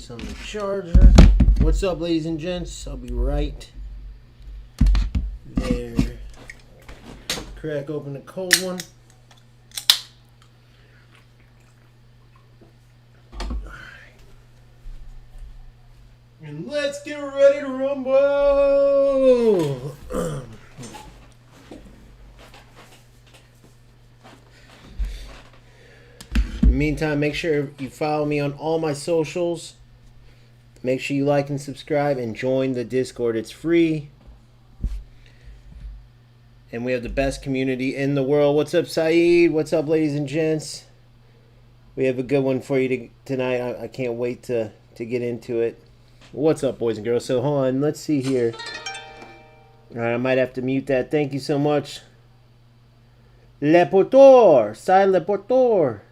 this on the charger. What's up, ladies and gents? I'll be right there. Crack open the cold one. And let's get ready to rumble! In the meantime, make sure you follow me on all my socials. Make sure you like and subscribe and join the Discord. It's free. And we have the best community in the world. What's up, Saeed? What's up, ladies and gents? We have a good one for you tonight. I can't wait to get into it. What's up, boys and girls? So, hold on. Let's see here. All right, I might have to mute that. Thank you so much. Le Portor. Sai Le Portor.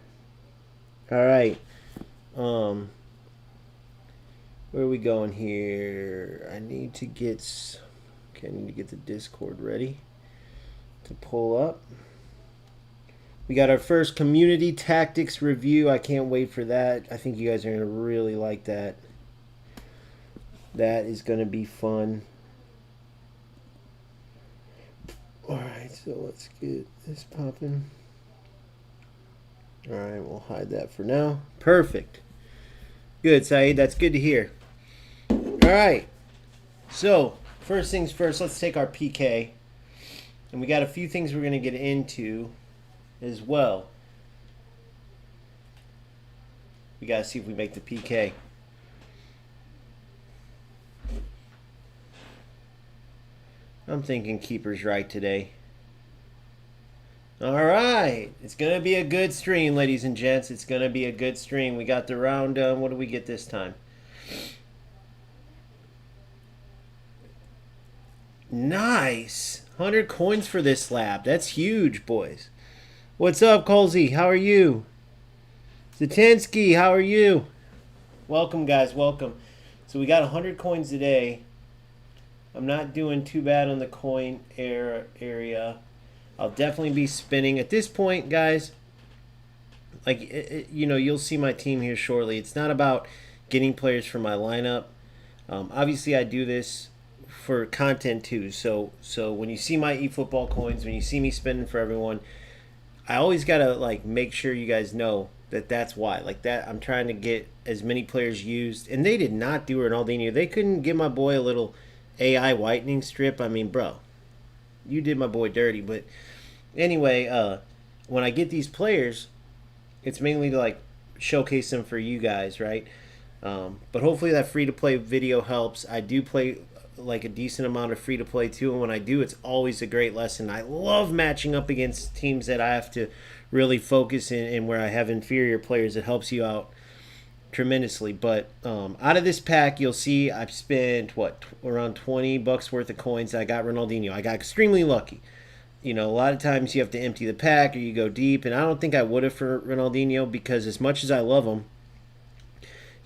All right. Where are we going here? I need to get... Okay, I need to get the Discord ready to pull up. We got our first community tactics review. I can't wait for that. I think you guys are going to really like that. That is going to be fun. Alright, so let's get this popping. Alright, we'll hide that for now. Perfect. Good, Saeed. That's good to hear. Alright. So, first things first, let's take our PK. And we got a few things we're going to get into as well. We got to see if we make the PK. I'm thinking keeper's right today. All right. It's going to be a good stream, ladies and gents. It's going to be a good stream. We got the round done. What do we get this time? Nice. 100 coins for this lab. That's huge, boys. What's up, Colsey? How are you? Zatinsky, how are you? Welcome, guys. Welcome. So we got 100 coins today. I'm not doing too bad on the coin area. I'll definitely be spinning. At this point, guys, like, you know, you'll see my team here shortly. It's not about getting players for my lineup. Obviously, I do this for content too. So when you see my eFootball coins, when you see me spinning for everyone, I always got to, like, make sure you guys know that that's why. Like, that I'm trying to get as many players used. And they did not do Ronaldinho. They couldn't give my boy a little AI whitening strip. I mean, bro, you did my boy dirty. But anyway, when I get these players, it's mainly to, like, showcase them for you guys, right? But hopefully that free-to-play video helps. I do play, like, a decent amount of free-to-play too, and when I do, it's always a great lesson. I love matching up against teams that I have to really focus in and where I have inferior players. It helps you out tremendously. But out of this pack, you'll see I've spent around $20 worth of coins. I got Ronaldinho. I got extremely lucky. You know, a lot of times you have to empty the pack or you go deep, and I don't think I would have for Ronaldinho, because as much as I love him,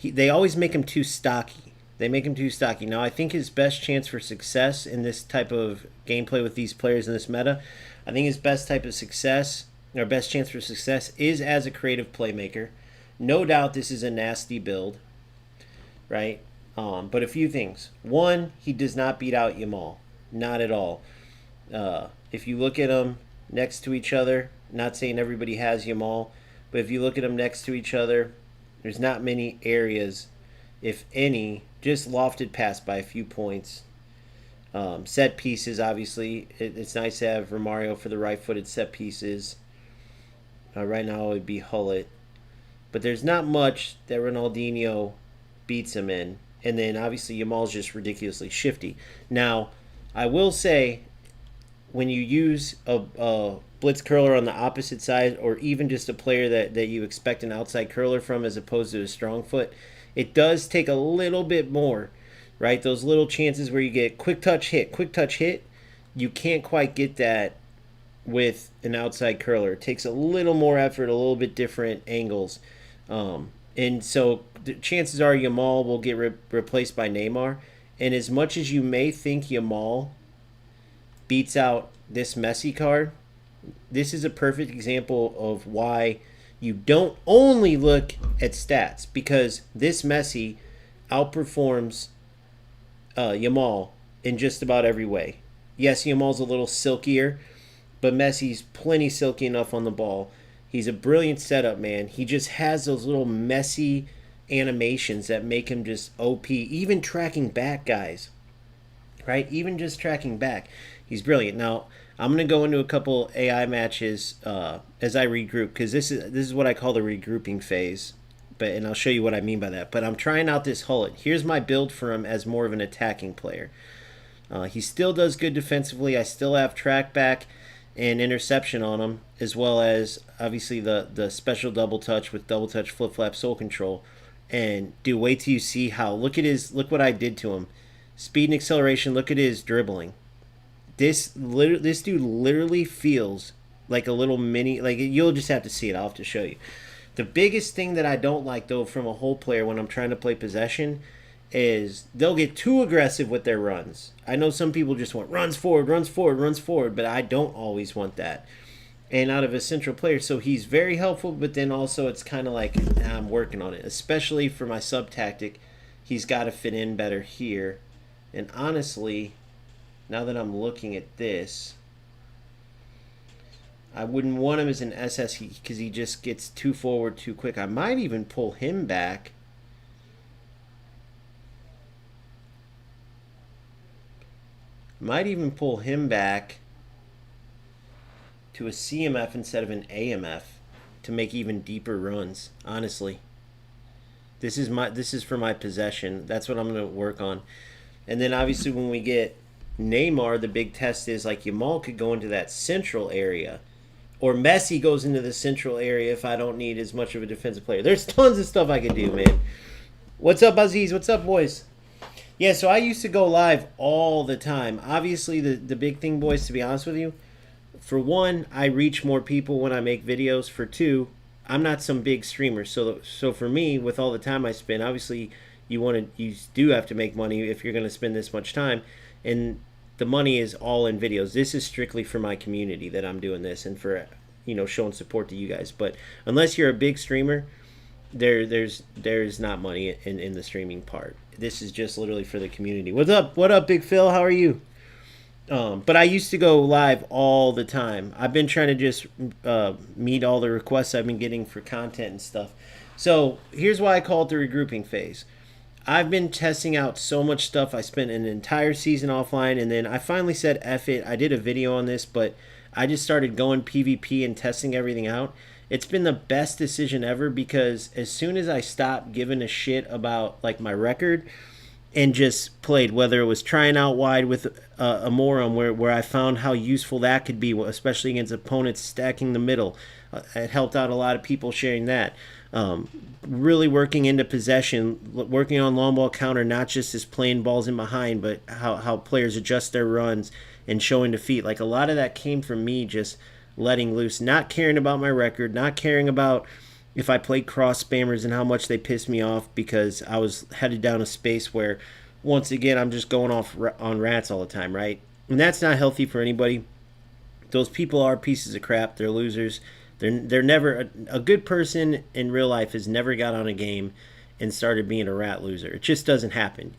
they always make him too stocky. They make him too stocky. Now, I think his best chance for success in this type of gameplay with these players in this meta, I think his best type of success, or best chance for success, is as a creative playmaker. No doubt this is a nasty build, right? But a few things. One, he does not beat out Yamal. Not at all. If you look at them next to each other, not saying everybody has Yamal, but if you look at them next to each other, there's not many areas, if any, just lofted past by a few points. Set pieces, obviously. It's nice to have Romario for the right-footed set pieces. Right now it would be Hullet. But there's not much that Ronaldinho beats him in. And then, obviously, Yamal's just ridiculously shifty. Now, I will say, when you use a blitz curler on the opposite side, or even just a player that you expect an outside curler from as opposed to a strong foot, it does take a little bit more, right? Those little chances where you get quick touch hit, you can't quite get that with an outside curler. It takes a little more effort, a little bit different angles. And so the chances are Yamal will get replaced by Neymar. And as much as you may think Yamal beats out this Messi card, this is a perfect example of why you don't only look at stats, because this Messi outperforms Yamal in just about every way. Yes, Yamal's a little silkier, but Messi's plenty silky enough on the ball. He's a brilliant setup man. He just has those little messy animations that make him just OP. Even tracking back, guys, right? Even just tracking back, he's brilliant. Now I'm gonna go into a couple AI matches as I regroup, because this is what I call the regrouping phase. And I'll show you what I mean by that. But I'm trying out this Hullet. Here's my build for him as more of an attacking player. He still does good defensively. I still have track back and interception on him, as well as obviously the special double touch with double touch, flip flap, soul control. And dude, wait till you see how. Look what I did to him. Speed and acceleration. Look at his dribbling. This dude literally feels like a little mini. Like, you'll just have to see it. I'll have to show you. The biggest thing that I don't like, though, from a whole player when I'm trying to play possession is they'll get too aggressive with their runs. I know some people just want runs forward, but I don't always want that. And out of a central player, so he's very helpful, but then also it's kind of like I'm working on it, especially for my sub tactic. He's got to fit in better here. And honestly, now that I'm looking at this, I wouldn't want him as an SS because he just gets too forward too quick. I might even pull him back. Might even pull him back to a CMF instead of an AMF to make even deeper runs. Honestly, this is for my possession. That's what I'm going to work on. And then obviously when we get Neymar, the big test is like Yamal could go into that central area. Or Messi goes into the central area if I don't need as much of a defensive player. There's tons of stuff I could do, man. What's up, Aziz? What's up, boys? Yeah, so I used to go live all the time. Obviously, the big thing, boys, to be honest with you, for one, I reach more people when I make videos. For two, I'm not some big streamer. So for me, with all the time I spend, obviously, you do have to make money if you're going to spend this much time. And the money is all in videos. This is strictly for my community that I'm doing this, and for showing support to you guys. But unless you're a big streamer, there's not money in the streaming part. This is just literally for the community. What's up? What up, Big Phil? How are you? But I used to go live all the time. I've been trying to just meet all the requests I've been getting for content and stuff. So here's why I call it the regrouping phase. I've been testing out so much stuff. I spent an entire season offline, and then I finally said F it. I did a video on this, but I just started going PvP and testing everything out. It's been the best decision ever, because as soon as I stopped giving a shit about like my record and just played, whether it was trying out wide with a Morum, where I found how useful that could be, especially against opponents stacking the middle. It helped out a lot of people sharing that. Really working into possession, working on long ball counter, not just as playing balls in behind, but how players adjust their runs and showing defeat. Like, a lot of that came from me just letting loose, not caring about my record, not caring about if I played cross spammers and how much they pissed me off, because I was headed down a space where, once again, I'm just going off on rats all the time, right? And that's not healthy for anybody. Those people are pieces of crap. They're losers. They're never a good person in real life has never got on a game and started being a rat loser. It just doesn't happen,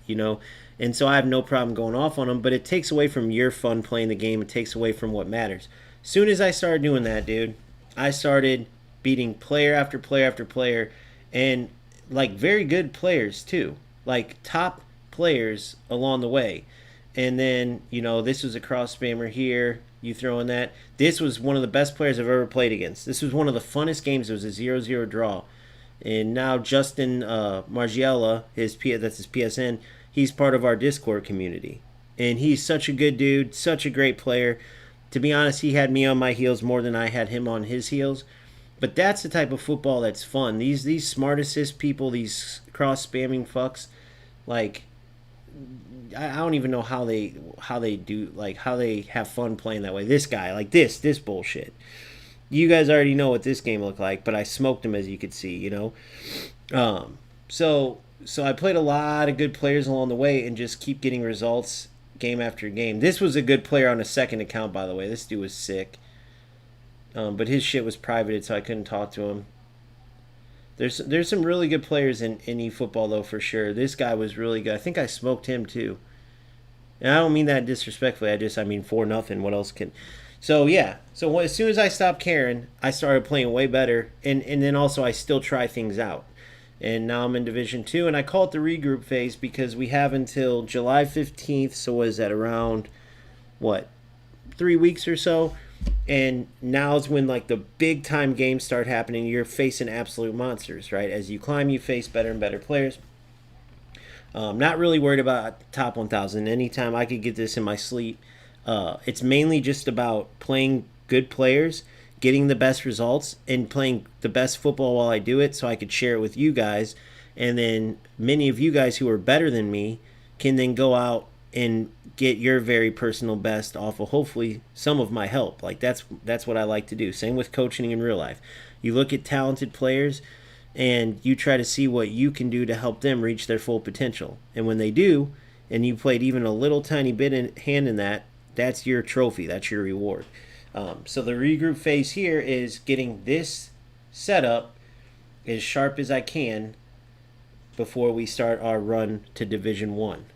And so I have no problem going off on them, but it takes away from your fun playing the game. It takes away from what matters. Soon as I started doing that, dude, I started beating player after player after player, and like very good players too, like top players along the way. And then, this was a cross spammer here. You throw in that. This was one of the best players I've ever played against. This was one of the funnest games. It was a 0-0 draw. And now Justin Margiela, that's his PSN, he's part of our Discord community. And he's such a good dude, such a great player. To be honest, he had me on my heels more than I had him on his heels. But that's the type of football that's fun. These smart assist people, these cross-spamming fucks, like, I don't even know how they do, like, how they have fun playing that way. This guy, like this bullshit. You guys already know what this game looked like, but I smoked him, as you could see, So I played a lot of good players along the way and just keep getting results game after game. This was a good player on a second account, by the way. This dude was sick. But his shit was privated, so I couldn't talk to him. There's some really good players in eFootball though, for sure. This guy was really good. I think I smoked him too. And I don't mean that disrespectfully. I mean 4-0. What else can? So yeah. So as soon as I stopped caring, I started playing way better, and then also I still try things out. And now I'm in Division 2, and I call it the regroup phase because we have until July 15th. So what is that, around what, 3 weeks or so? And now's when like the big time games start happening. You're facing absolute monsters, right? As you climb, you face better and better players. Not really worried about top 1,000. Anytime I could get this in my sleep. It's mainly just about playing good players, getting the best results, and playing the best football while I do it, so I could share it with you guys. And then many of you guys who are better than me can then go out and get your very personal best off of hopefully some of my help. Like that's what I like to do. Same with coaching in real life. You look at talented players and you try to see what you can do to help them reach their full potential. And when they do, and you played even a little tiny bit in hand in that, that's your trophy. That's your reward. So the regroup phase here is getting this set up as sharp as I can before we start our run to Division 1.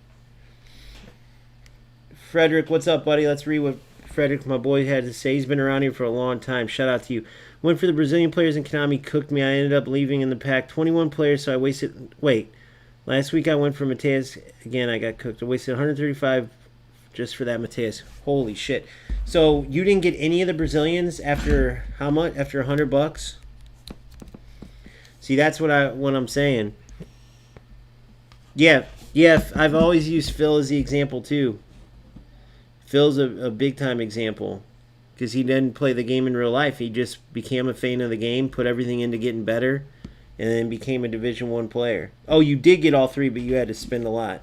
Frederick, what's up, buddy? Let's read what Frederick, my boy, had to say. He's been around here for a long time. Shout out to you. Went for the Brazilian players in Konami, cooked me. I ended up leaving in the pack. 21 players, so I wasted... Wait. Last week I went for Mateus. Again, I got cooked. I wasted 135 just for that Mateus. Holy shit. So you didn't get any of the Brazilians after how much? After $100? See, that's what I'm saying. Yeah, I've always used Phil as the example too. Phil's a big time example because he didn't play the game in real life. He just became a fan of the game, put everything into getting better, and then became a Division 1 player. Oh, you did get all three, but you had to spend a lot.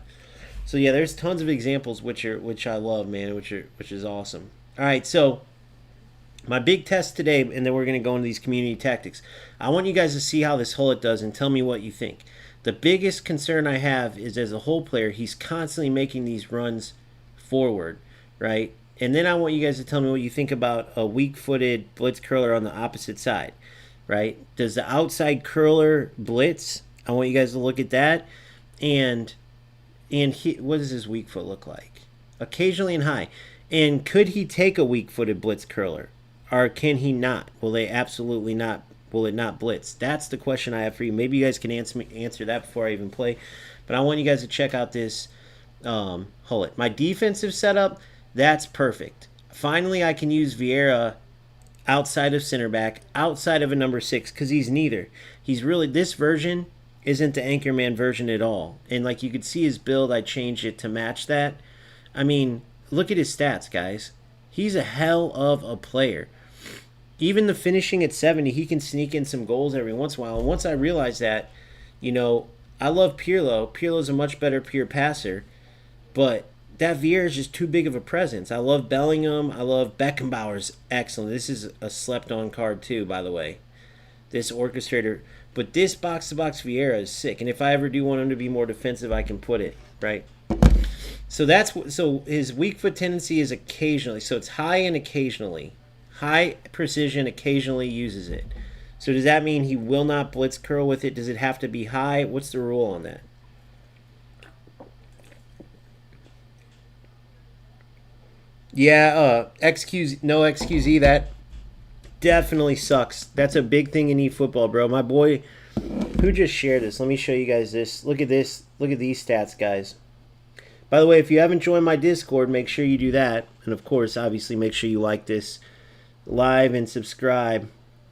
So yeah, there's tons of examples which I love, man, which is awesome. All right, so my big test today, and then we're going to go into these community tactics. I want you guys to see how this Hullet does and tell me what you think. The biggest concern I have is as a hole player, he's constantly making these runs forward, right? And then I want you guys to tell me what you think about a weak-footed blitz curler on the opposite side, right? Does the outside curler blitz? I want you guys to look at that. And what does his weak foot look like? Occasionally and high. And could he take a weak-footed blitz curler? Or can he not? Will they absolutely not? Will it not blitz? That's the question I have for you. Maybe you guys can answer that before I even play. But I want you guys to check out this Hullet. My defensive setup, that's perfect. Finally, I can use Vieira outside of center back, outside of a number 6, because he's neither. He's really, this version isn't the Anchorman version at all. And like you could see his build, I changed it to match that. I mean, look at his stats, guys. He's a hell of a player. Even the finishing at 70, he can sneak in some goals every once in a while. And once I realized that, you know, I love Pirlo. Pirlo's a much better pure passer. But that Vieira is just too big of a presence. I love Bellingham. I love Beckenbauer's excellent. This is a slept-on card too, by the way. This orchestrator. But this box-to-box Vieira is sick. And if I ever do want him to be more defensive, I can put it, right? So his weak foot tendency is occasionally. So it's high and occasionally. High precision occasionally uses it. So does that mean he will not blitz curl with it? Does it have to be high? What's the rule on that? Yeah, no XQZ, that definitely sucks. That's a big thing in eFootball, bro. My boy, who just shared this? Let me show you guys this. Look at this. Look at these stats, guys. By the way, if you haven't joined my Discord, make sure you do that. And of course, obviously, make sure you like this live and subscribe.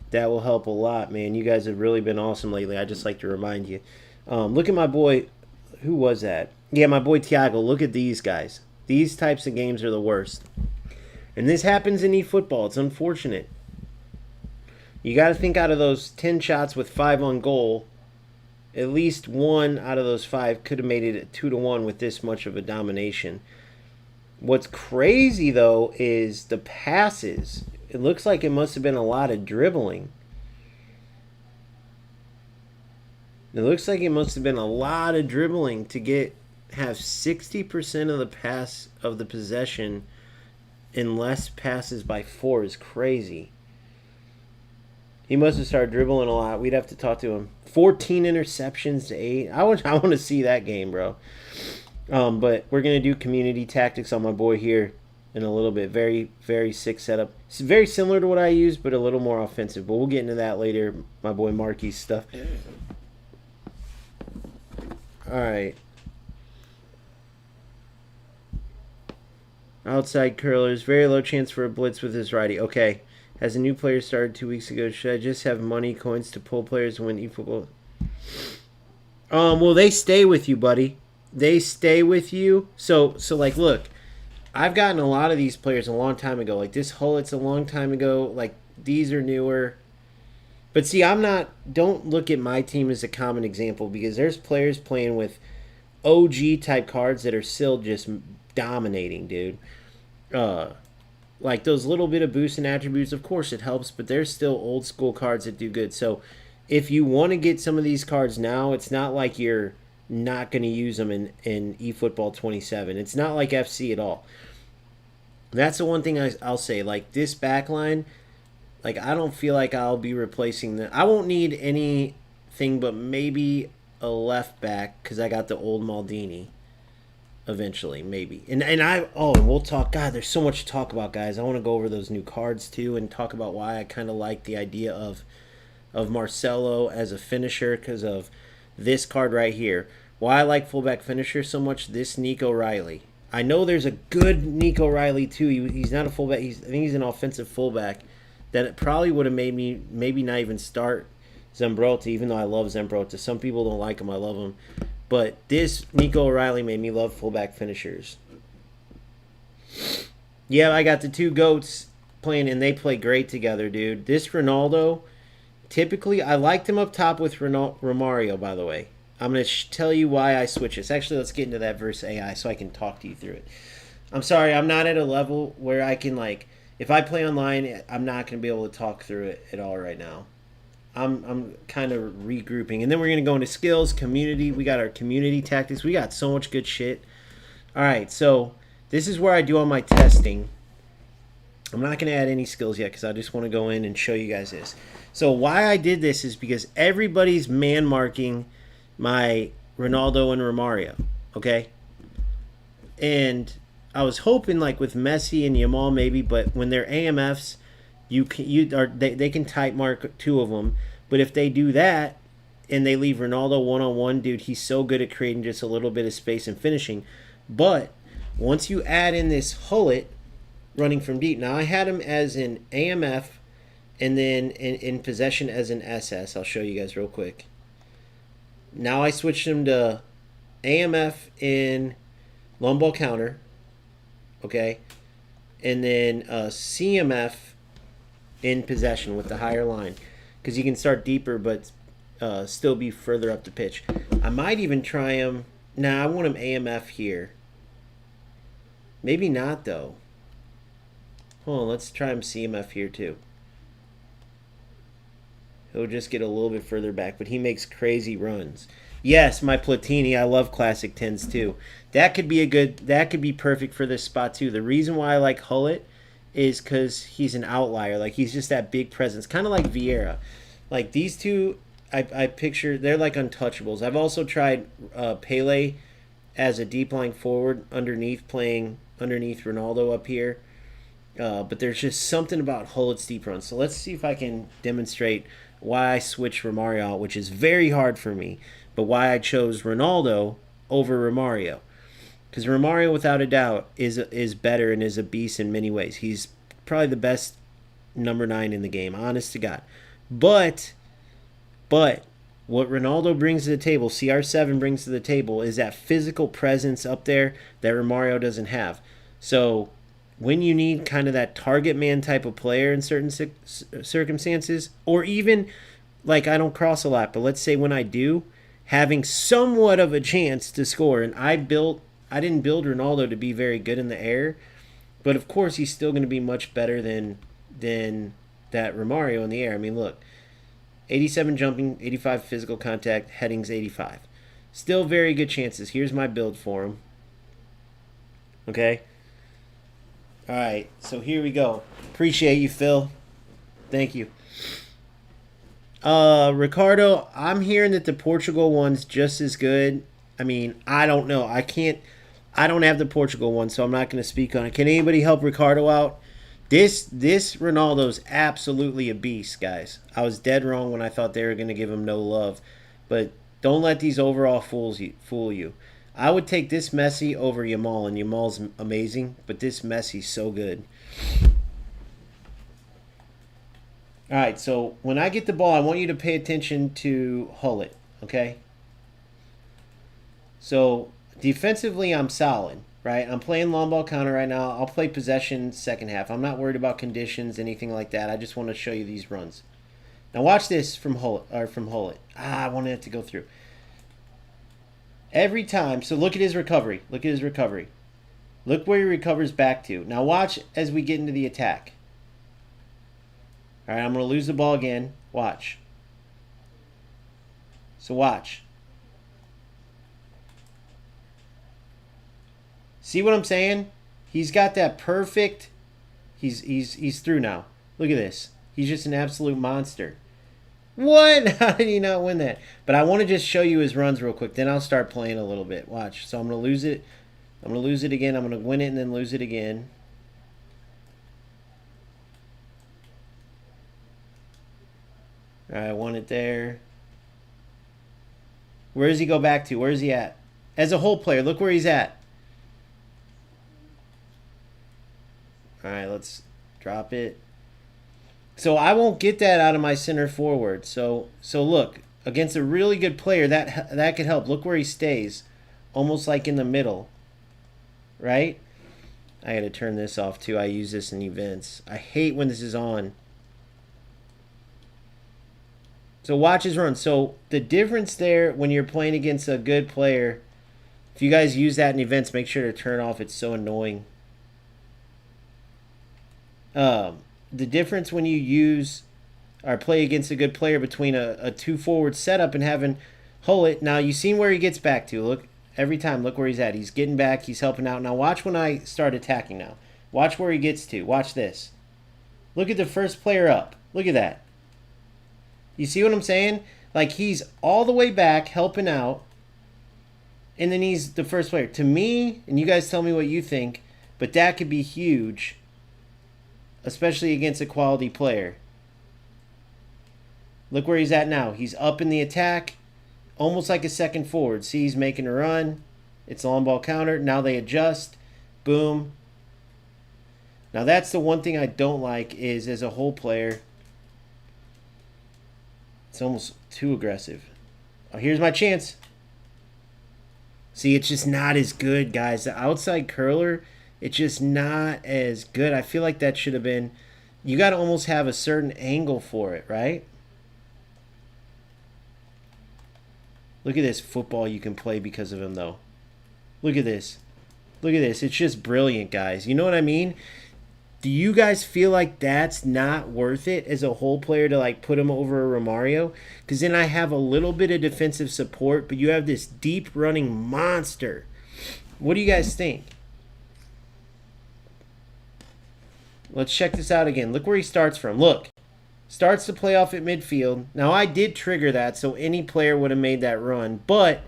That will help a lot, man. You guys have really been awesome lately. I just like to remind you. Look at my boy. Who was that? Yeah, my boy Thiago. Look at these guys. These types of games are the worst. And this happens in eFootball. It's unfortunate. You got to think out of those 10 shots with 5 on goal, at least 1 out of those 5 could have made it 2-1 with this much of a domination. What's crazy, though, is the passes. It looks like it must have been a lot of dribbling. It looks like it must have been a lot of dribbling to have 60% of the pass of the possession in less passes by 4 is crazy. He must have started dribbling a lot. We'd have to talk to him. 14 interceptions to 8. I want to see that game, bro. But we're going to do community tactics on my boy here in a little bit. Very, very sick setup. It's very similar to what I use, but a little more offensive. But we'll get into that later, my boy Marky's stuff. All right. Outside curlers. Very low chance for a blitz with his righty. Okay. As a new player started 2 weeks ago, should I just have money coins to pull players and win efootball? Well, they stay with you, buddy. They stay with you. So like, look, I've gotten a lot of these players a long time ago. Like this Hullet's a long time ago. Like these are newer. But see, don't look at my team as a common example because there's players playing with OG type cards that are still just dominating, dude. Like those little bit of boosts and attributes, of course it helps, but there's still old school cards that do good. So if you want to get some of these cards now, it's not like you're not going to use them in eFootball 27. It's not like FC at all. That's the one thing I'll say. Like this backline, like I don't feel like I'll be replacing I won't need anything but maybe a left back because I got the old Maldini. Eventually, maybe. And we'll talk. God, there's so much to talk about, guys. I want to go over those new cards too and talk about why I kind of like the idea of Marcelo as a finisher because of this card right here. Why I like fullback finisher so much, this Nico Riley. I know there's a good Nico Riley too. He's not a fullback. I think he's an offensive fullback. That it probably would have made me maybe not even start Zambrotta, even though I love Zambrotta. Some people don't like him. I love him. But this Nico O'Reilly made me love fullback finishers. Yeah, I got the two GOATs playing, and they play great together, dude. This Ronaldo, typically, I liked him up top with Romario, by the way. I'm going to tell you why I switch this. Actually, let's get into that versus AI so I can talk to you through it. I'm sorry, I'm not at a level where I can, like, if I play online, I'm not going to be able to talk through it at all right now. I'm kind of regrouping. And then we're going to go into skills, community. We got our community tactics. We got so much good shit. All right, so this is where I do all my testing. I'm not going to add any skills yet because I just want to go in and show you guys this. So why I did this is because everybody's man marking my Ronaldo and Romario, okay? And I was hoping like with Messi and Yamal maybe, but when they're AMFs, they can type mark two of them. But if they do that and they leave Ronaldo one-on-one, dude, he's so good at creating just a little bit of space and finishing. But once you add in this Hullet running from deep, now I had him as an AMF and then in possession as an SS. I'll show you guys real quick. Now I switched him to AMF in long ball counter, okay, and then CMF in possession with the higher line because you can start deeper but still be further up the pitch. I might even try him. Nah, I want him AMF here. Maybe not though. Hold on, let's try him CMF here too. He'll just get a little bit further back, but he makes crazy runs. Yes, my Platini. I love classic 10s too. That could be perfect for this spot too. The reason why I like Hullet is because he's an outlier. Like he's just that big presence, kind of like Vieira. Like these two, I picture they're like untouchables. I've also tried Pele as a deep lying forward playing underneath Ronaldo up here. But there's just something about Hullet's deep run. So let's see if I can demonstrate why I switched Romario out, which is very hard for me, but why I chose Ronaldo over Romario. Because Romario, without a doubt, is better and is a beast in many ways. He's probably the best number 9 in the game, honest to God. But what Ronaldo brings to the table, CR7 brings to the table, is that physical presence up there that Romario doesn't have. So when you need kind of that target man type of player in certain circumstances, or even, like I don't cross a lot, but let's say when I do, having somewhat of a chance to score, and I didn't build Ronaldo to be very good in the air, but of course he's still going to be much better than that Romario in the air. I mean, look, 87 jumping, 85 physical contact, headings 85. Still very good chances. Here's my build for him. Okay? All right, so here we go. Appreciate you, Phil. Thank you. Ricardo, I'm hearing that the Portugal one's just as good. I mean, I don't know. I don't have the Portugal one, so I'm not going to speak on it. Can anybody help Ricardo out? This Ronaldo's absolutely a beast, guys. I was dead wrong when I thought they were going to give him no love, but don't let these overall fool you. I would take this Messi over Yamal, and Yamal's amazing, but this Messi's so good. All right, so when I get the ball, I want you to pay attention to Hullet, okay? So defensively, I'm solid, right? I'm playing long ball counter right now. I'll play possession second half. I'm not worried about conditions, anything like that. I just want to show you these runs. Now watch this from Hullet. I wanted it to go through. Every time, so look at his recovery. Look at his recovery. Look where he recovers back to. Now watch as we get into the attack. All right, I'm going to lose the ball again. Watch. So watch. See what I'm saying? He's got that perfect. He's through now. Look at this. He's just an absolute monster. What? How did he not win that? But I want to just show you his runs real quick. Then I'll start playing a little bit. Watch. So I'm going to lose it. I'm going to lose it again. I'm going to win it and then lose it again. All right, I won it there. Where does he go back to? Where is he at? As a whole player, look where he's at. All right, let's drop it. So I won't get that out of my center forward. So look, against a really good player, that could help. Look where he stays, almost like in the middle, right? I got to turn this off too. I use this in events. I hate when this is on. So watch his run. So the difference there when you're playing against a good player, if you guys use that in events, make sure to turn off. It's so annoying. The difference when you use or play against a good player between a two-forward setup and having Hullet. Now, you've seen where he gets back to. Look, every time, look where he's at. He's getting back. He's helping out. Now, watch when I start attacking now. Watch where he gets to. Watch this. Look at the first player up. Look at that. You see what I'm saying? Like, he's all the way back helping out, and then he's the first player. To me, and you guys tell me what you think, but that could be huge, especially against a quality player. Look where he's at now. He's up in the attack, almost like a second forward. See, he's making a run. It's a long ball counter. Now they adjust. Boom. Now, that's the one thing I don't like is, as a whole player, it's almost too aggressive. Oh, here's my chance. See, it's just not as good, guys. The outside curler, it's just not as good. I feel like that should have been... You got to almost have a certain angle for it, right? Look at this football you can play because of him, though. Look at this. Look at this. It's just brilliant, guys. You know what I mean? Do you guys feel like that's not worth it as a whole player to like put him over a Romario? Because then I have a little bit of defensive support, but you have this deep running monster. What do you guys think? Let's check this out again. Look where he starts from. Look. Starts to play off at midfield. Now, I did trigger that, so any player would have made that run. But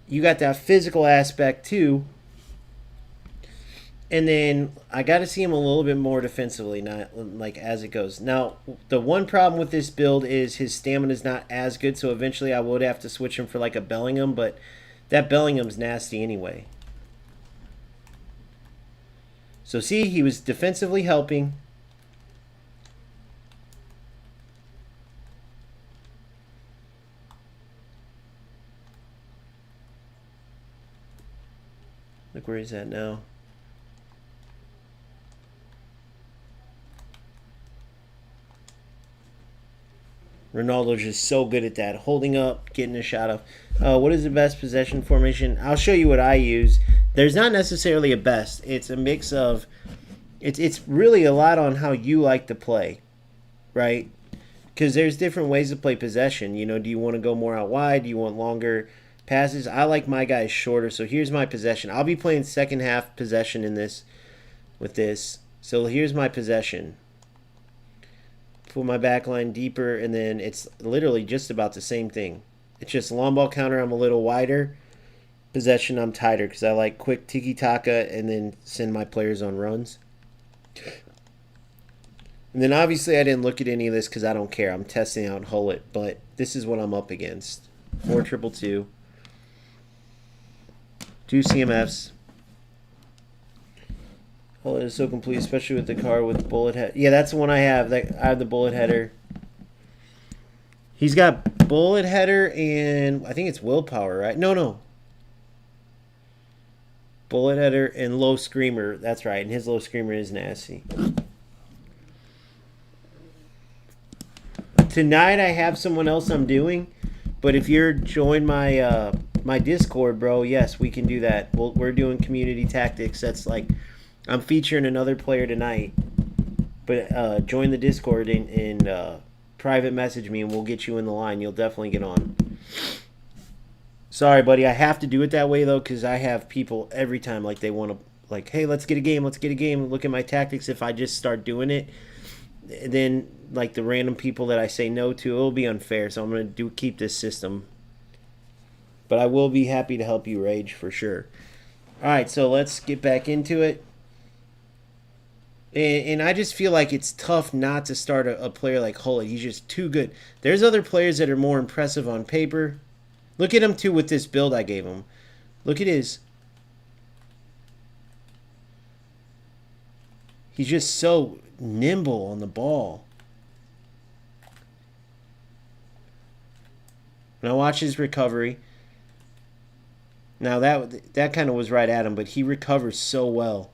you got that physical aspect too. And then I got to see him a little bit more defensively, not like as it goes. Now, the one problem with this build is his stamina is not as good, so eventually I would have to switch him for like a Bellingham, but that Bellingham's nasty anyway. So see, he was defensively helping. Look where he's at now. Ronaldo's just so good at that. Holding up, getting a shot off. What is the best possession formation? I'll show you what I use. There's not necessarily a best. It's a mix of... It's really a lot on how you like to play, right? Because there's different ways to play possession. You know, do you want to go more out wide? Do you want longer passes? I like my guys shorter, so here's my possession. I'll be playing second half possession in this with this. So here's my possession. pull my back line deeper, and then it's literally just about the same thing. It's just long ball counter, I'm a little wider. Possession, I'm tighter because I like quick tiki-taka and then send my players on runs. And then obviously I didn't look at any of this because I don't care. I'm testing out Hullet, but this is what I'm up against. 4-2-2. 2 CMFs. Hullet is so complete, especially with the car with bullet head. Yeah, that's the one I have. I have the bullet header. He's got bullet header and I think it's willpower, right? No. Bullet header and low screamer. That's right. And his low screamer is nasty. Tonight I have someone else I'm doing, but if you're join my my Discord, bro, yes, we can do that. We're doing community tactics. That's like I'm featuring another player tonight, but join the Discord and private message me, and we'll get you in the line. You'll definitely get on. Sorry, buddy, I have to do it that way though, because I have people every time like they want to like, hey, let's get a game. Look at my tactics. If I just start doing it, then like the random people that I say no to, it'll be unfair. So I'm gonna keep this system. But I will be happy to help you, Rage, for sure. All right, so let's get back into it. And I just feel like it's tough not to start a player like Hullet. He's just too good. There's other players that are more impressive on paper. Look at him too with this build I gave him. Look at his. He's just so nimble on the ball. Now watch his recovery. Now that kind of was right at him, but he recovers so well.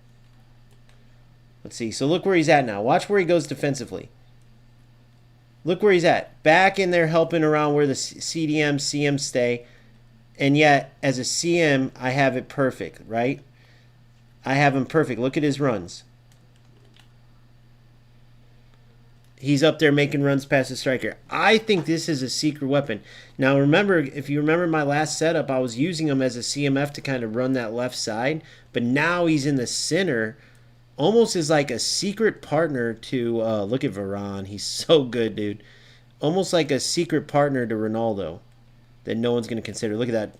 Let's see. So look where he's at now. Watch where he goes defensively. Look where he's at. Back in there helping around where the CDM, CM stay. And yet, as a CM, I have it perfect, right? I have him perfect. Look at his runs. He's up there making runs past the striker. I think this is a secret weapon. Now, remember, if you remember my last setup, I was using him as a CMF to kind of run that left side. But now he's in the center, almost as like a secret partner to, look at Varane. He's so good, dude. Almost like a secret partner to Ronaldo that no one's going to consider. Look at that.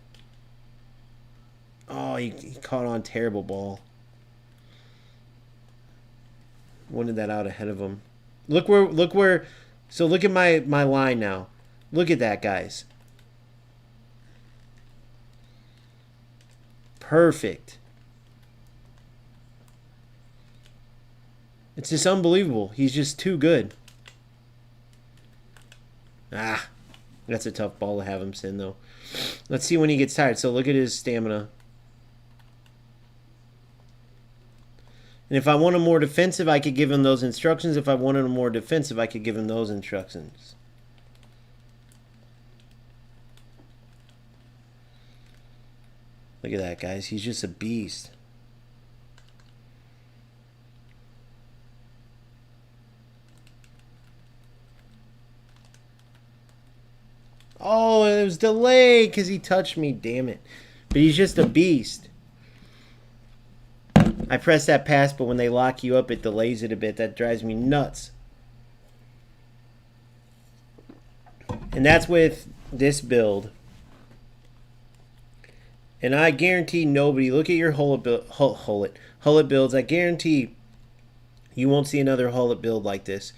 Oh, he caught on terrible ball. Wanted that out ahead of him. Look where, so look at my line now. Look at that, guys. Perfect. It's just unbelievable. He's just too good. Ah, that's a tough ball to have him send, though. Let's see when he gets tired. So look at his stamina. And if I want him more defensive, I could give him those instructions. If I wanted him more defensive, I could give him those instructions. Look at that, guys. He's just a beast. Oh, it was delayed because he touched me. Damn it. But he's just a beast. I press that pass, but when they lock you up, it delays it a bit. That drives me nuts. And that's with this build. And I guarantee nobody, look at your Hullet builds. I guarantee you won't see another Hullet build like this.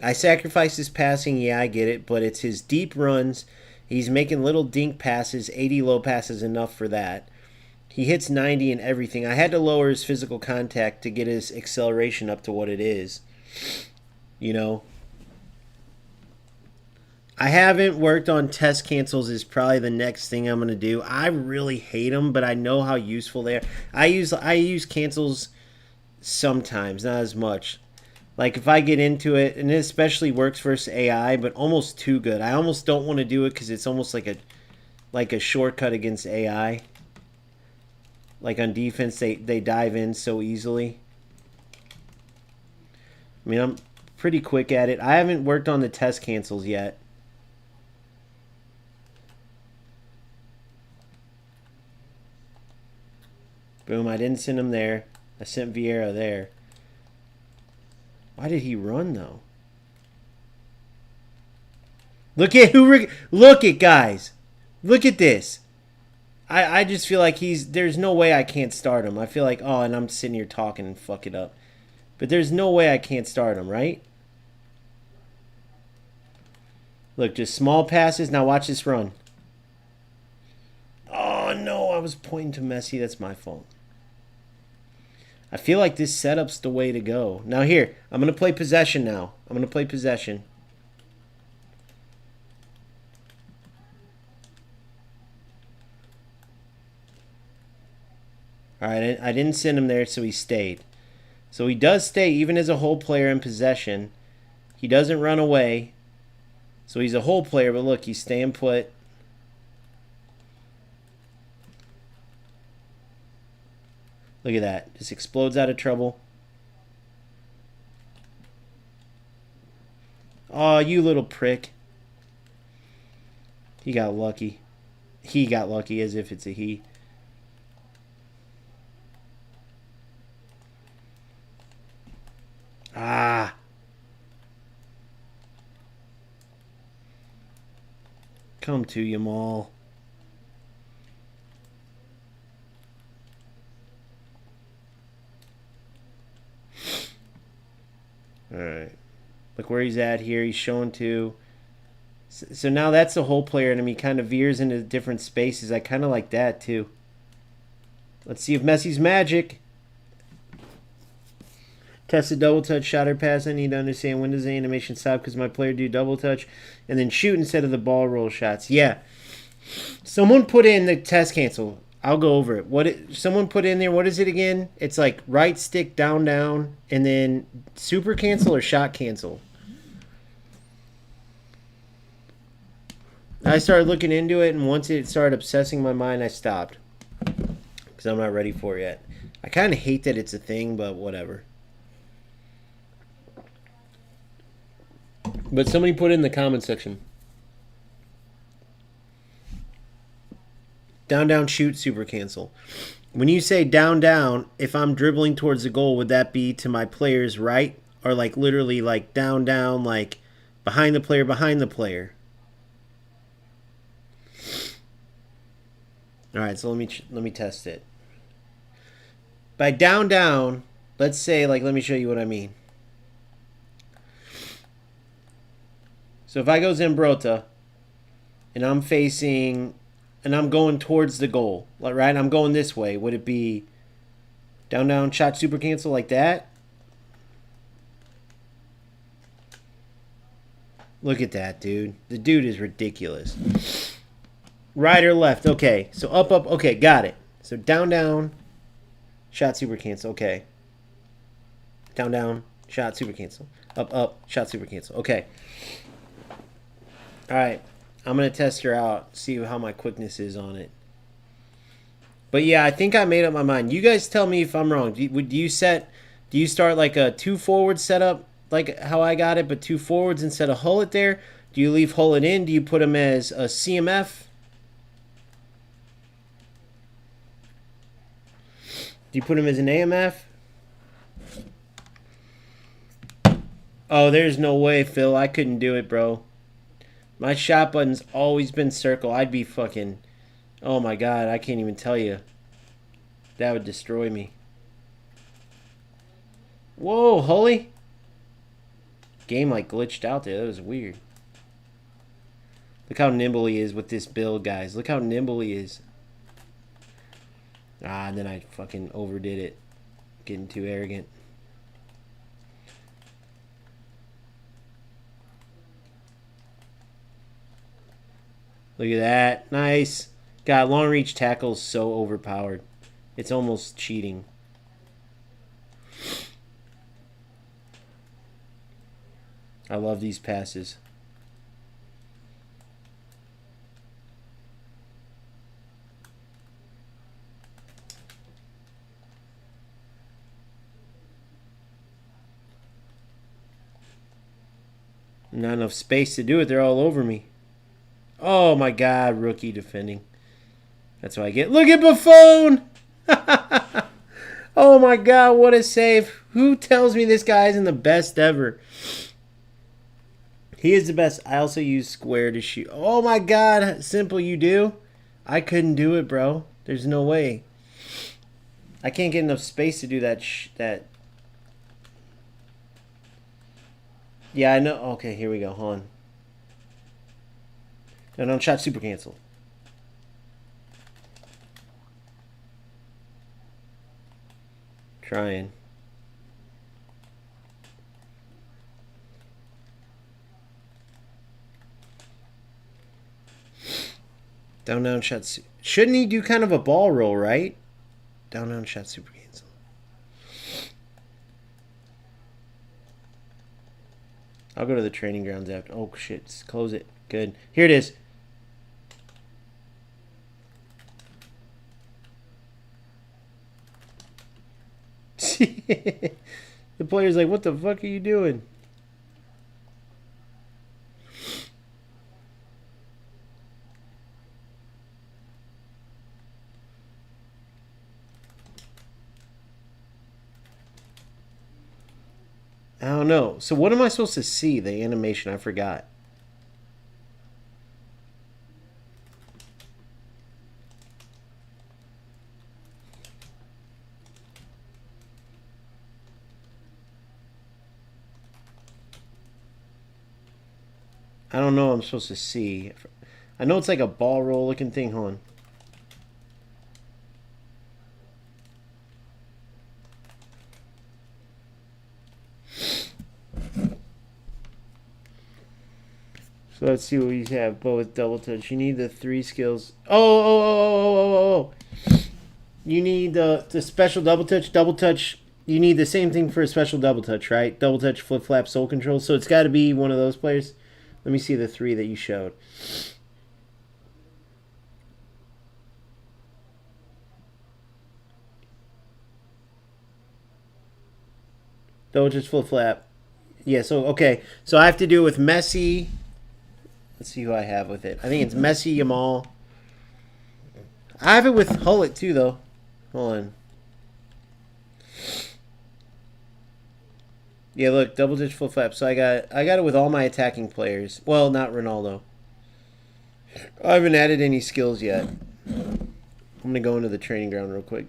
I sacrifice his passing, yeah, I get it, but it's his deep runs. He's making little dink passes. 80 low passes enough for that. He hits 90 and everything. I had to lower his physical contact to get his acceleration up to what it is. You know. I haven't worked on test cancels is probably the next thing I'm going to do. I really hate them, but I know how useful they are. I use cancels sometimes, not as much. Like if I get into it, and it especially works versus AI, but almost too good. I almost don't want to do it because it's almost like a shortcut against AI. Like on defense, they dive in so easily. I mean, I'm pretty quick at it. I haven't worked on the test cancels yet. Boom, I didn't send him there. I sent Vieira there. Why did he run, though? Look at who. Look at guys. Look at this. I just feel like there's no way I can't start him. I feel like, oh, and I'm sitting here talking and fuck it up. But there's no way I can't start him, right? Look, just small passes. Now watch this run. Oh, no, I was pointing to Messi. That's my fault. I feel like this setup's the way to go. Now here, I'm going to play possession now. I'm going to play possession. All right, I didn't send him there, so he stayed. So he does stay even as a whole player in possession. He doesn't run away. So he's a whole player, but look, he's staying put. Look at that. Just explodes out of trouble. Oh, you little prick. He got lucky. He got lucky as if it's a he. Ah. Come to you, Maul. Alright. Look where he's at here. He's showing to. So now that's the whole player, and he kind of veers into different spaces. I kind of like that, too. Let's see if Messi's magic. Test a double touch shot or pass. I need to understand when does the animation stop because my player do double touch and then shoot instead of the ball roll shots. Yeah. Someone put in the test cancel. I'll go over it. Someone put in there, what is it again? It's like right stick down, down, and then super cancel or shot cancel. I started looking into it, and once it started obsessing my mind, I stopped. Because I'm not ready for it yet. I kind of hate that it's a thing, but whatever. But somebody put it in the comment section. Down, down, shoot, super cancel. When you say down, down, if I'm dribbling towards the goal, would that be to my player's right? Or like literally like down, down, like behind the player, behind the player? All right, so let me test it. By down, down, let's say, like, let me show you what I mean. So if I go Zimbrota, and I'm facing, and I'm going towards the goal, like, right? I'm going this way. Would it be down, down, shot, super cancel like that? Look at that, dude. The dude is ridiculous. Right or left? Okay. So up, up. Okay, got it. So down, down, shot, super cancel. Okay. Down, down, shot, super cancel. Up, up, shot, super cancel. Okay. All right. I'm going to test her out, see how my quickness is on it. But yeah, I think I made up my mind. You guys tell me if I'm wrong. Do you start like a 2 forward setup, like how I got it, but 2 forwards instead of Hullet there? Do you leave Hullet in? Do you put him as a CMF? Do you put him as an AMF? Oh, there's no way, Phil. I couldn't do it, bro. My shot button's always been circle. I'd be fucking... Oh my god, I can't even tell you. That would destroy me. Whoa, Hully. Game like glitched out there. That was weird. Look how nimble he is with this build, guys. Look how nimble he is. Ah, and then I fucking overdid it. Getting too arrogant. Look at that. Nice. God, long reach tackle's so overpowered. It's almost cheating. I love these passes. Not enough space to do it. They're all over me. Oh my god, rookie defending. That's what I get. Look at Buffon! Oh my god, what a save. Who tells me this guy isn't the best ever? He is the best. I also use square to shoot. Oh my god, Simple, you do? I couldn't do it, bro. There's no way. I can't get enough space to do that. Yeah, I know. Okay, here we go. Hold on. No, don't shot super cancel. Trying. Down shot. Shouldn't he do kind of a ball roll, right? Down shot super cancel. I'll go to the training grounds after. Oh shit! Just close it. Good. Here it is. The player's like, "What the fuck are you doing?" I don't know. So what am I supposed to see? The animation, I forgot. I don't know what I'm supposed to see. I know it's like a ball roll looking thing. Hold on. So let's see what we have. But with double touch, you need the 3 skills. Oh. You need the special double touch. Double touch. You need the same thing for a special double touch, right? Double touch, flip flap, soul control. So it's got to be one of those players. Let me see the 3 that you showed. Double touch, flip flap. Yeah, so, okay. So I have to do it with Messi. Let's see who I have with it. I think it's Messi, Yamal. I have it with Hullet too, though. Hold on. Yeah, look, double ditch flip flap. So I got it with all my attacking players. Well, not Ronaldo. I haven't added any skills yet. I'm gonna go into the training ground real quick.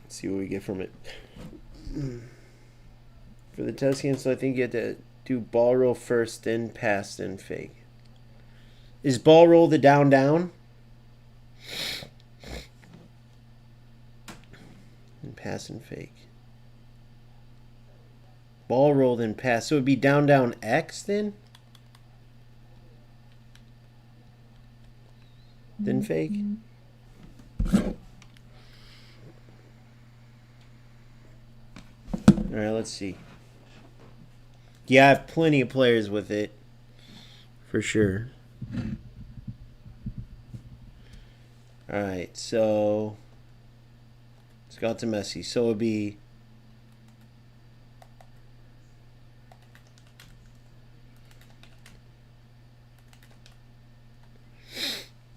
Let's see what we get from it. For the test game, so I think you have to do ball roll first, then pass, then fake. Is ball roll the down? And pass and fake. Ball roll, then pass. So it would be down X then? Then fake? Alright, let's see. Yeah, I have plenty of players with it. For sure. Alright, so let's go out to Messi. So it would be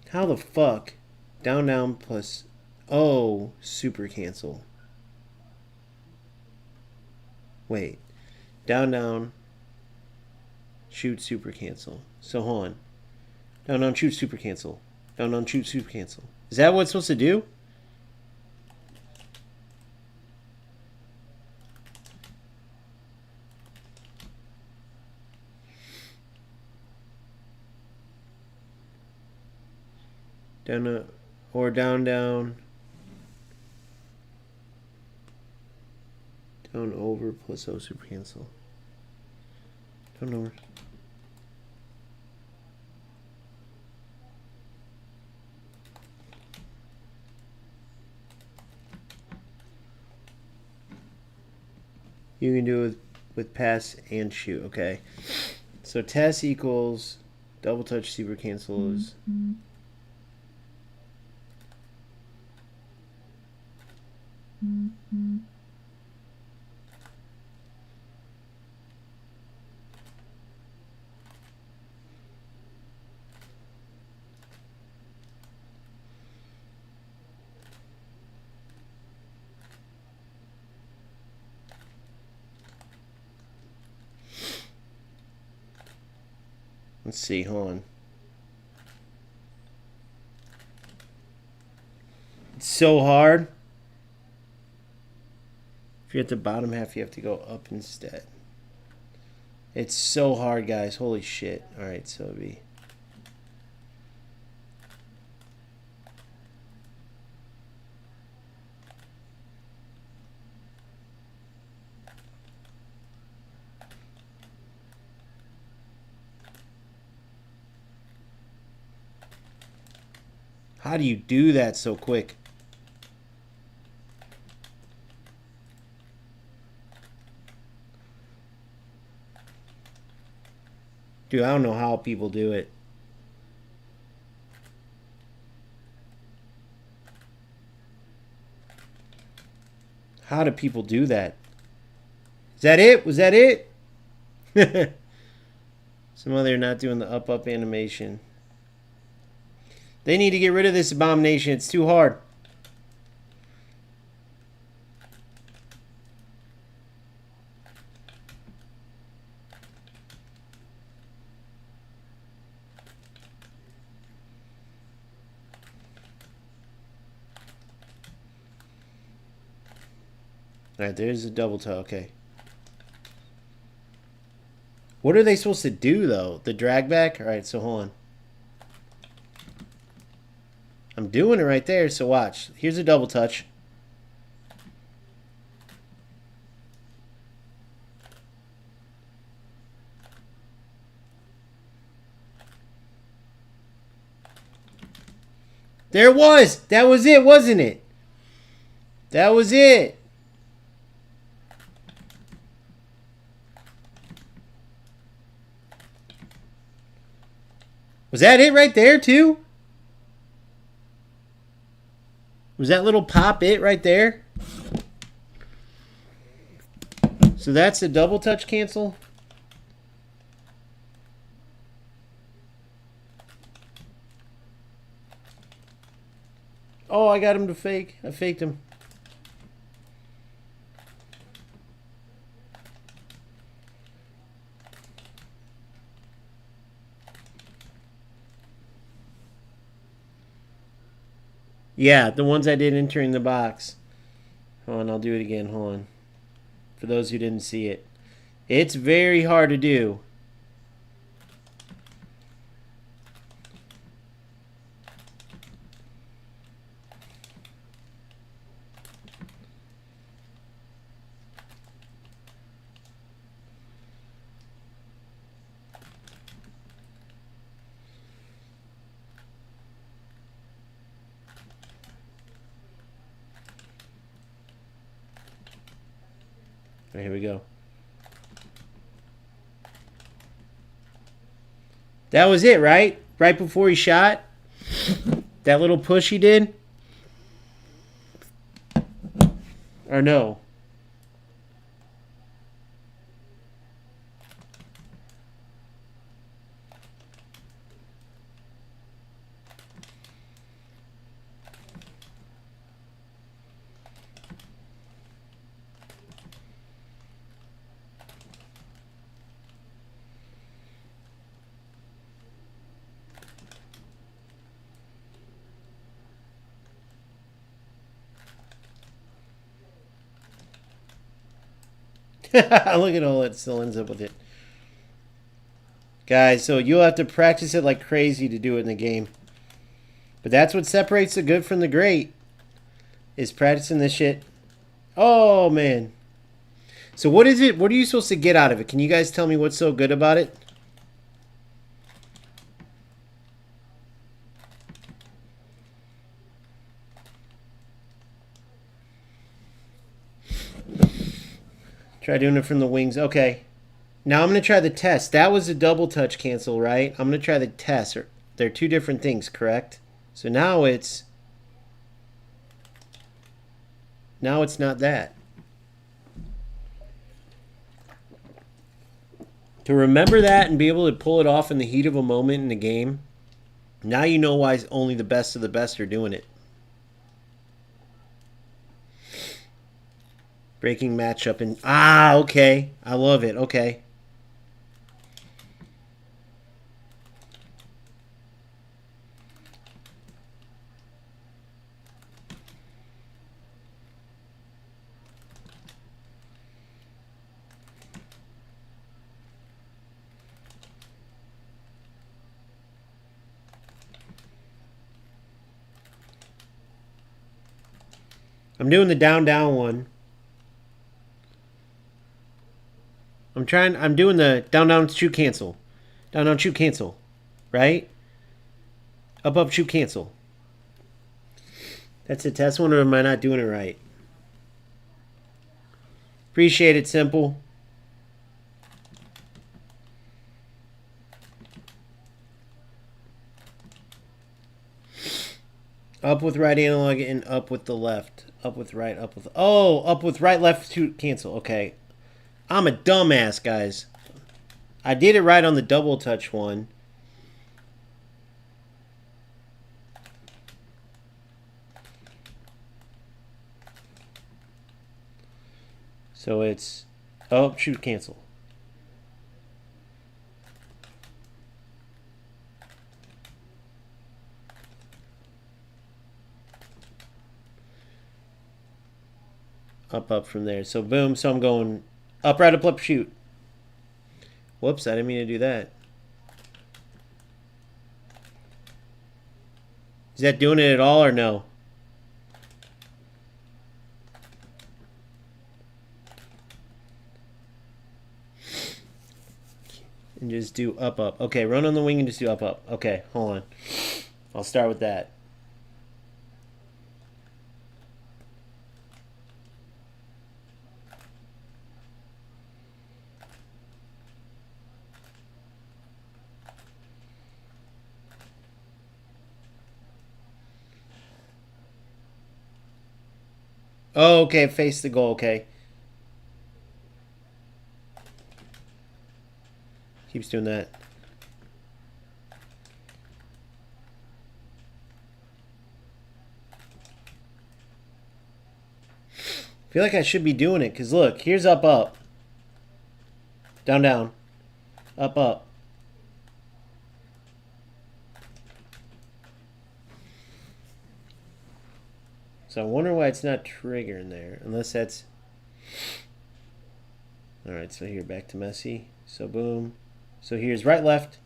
how the fuck? Down plus super cancel. Wait. Down shoot super cancel. So hold on. Down shoot super cancel. Down shoot super cancel. Is that what it's supposed to do? Down over plus O super cancel. Down over. You can do it with pass and shoot. Okay. So test equals double touch super cancel is. Let's see, hold on. It's so hard. If you're at the bottom half, you have to go up instead. It's so hard, guys. Holy shit. Alright, so it'll be... How do you do that so quick? Dude, I don't know how people do it. How do people do that? Is that it? Was that it? Somehow they're not doing the up animation. They need to get rid of this abomination. It's too hard. Alright, there's a double toe. Okay. What are they supposed to do, though? The drag back? Alright, so hold on. I'm doing it right there, so watch. Here's a double touch. There it was! That was it, wasn't it? That was it. Was that it right there, too? Was that little pop it right there? So that's the double touch cancel? Oh, I got him to fake. I faked him. Yeah, the ones I did entering the box. Hold on, I'll do it again. Hold on. For those who didn't see it. It's very hard to do. Right, here we go. That was it, right? Right before he shot? That little push he did? Or no? Look at all that still ends up with it. Guys, so you'll have to practice it like crazy to do it in the game. But that's what separates the good from the great. Is practicing this shit. Oh, man. So what is it? What are you supposed to get out of it? Can you guys tell me what's so good about it? Try doing it from the wings. Okay. Now I'm going to try the test. That was a double touch cancel, right? I'm going to try the test. They're two different things, correct? So now it's... Now it's not that. To remember that and be able to pull it off in the heat of a moment in the game, now you know why only the best of the best are doing it. Breaking matchup and... Ah, okay. I love it. Okay. I'm doing the down one. I'm doing the down shoot cancel. Down shoot cancel. Right? Up shoot cancel. That's a test one, or am I not doing it right? Appreciate it, Simple. Up with right analog and up with the left. Up with right, up with... Oh, up with right, left to cancel. Okay. I'm a dumbass, guys. I did it right on the double touch one. So it's... Oh, shoot, cancel. Up from there. So boom, so I'm going up, right, up, shoot. Whoops, I didn't mean to do that. Is that doing it at all or no? And just do up. Okay, run on the wing and just do up. Okay, hold on. I'll start with that. Oh, okay, face the goal, okay. Keeps doing that. I feel like I should be doing it, because look, here's up. Down. Up. So I wonder why it's not triggering there, unless that's... Alright, so here, back to Messi. So boom. So here's right, left,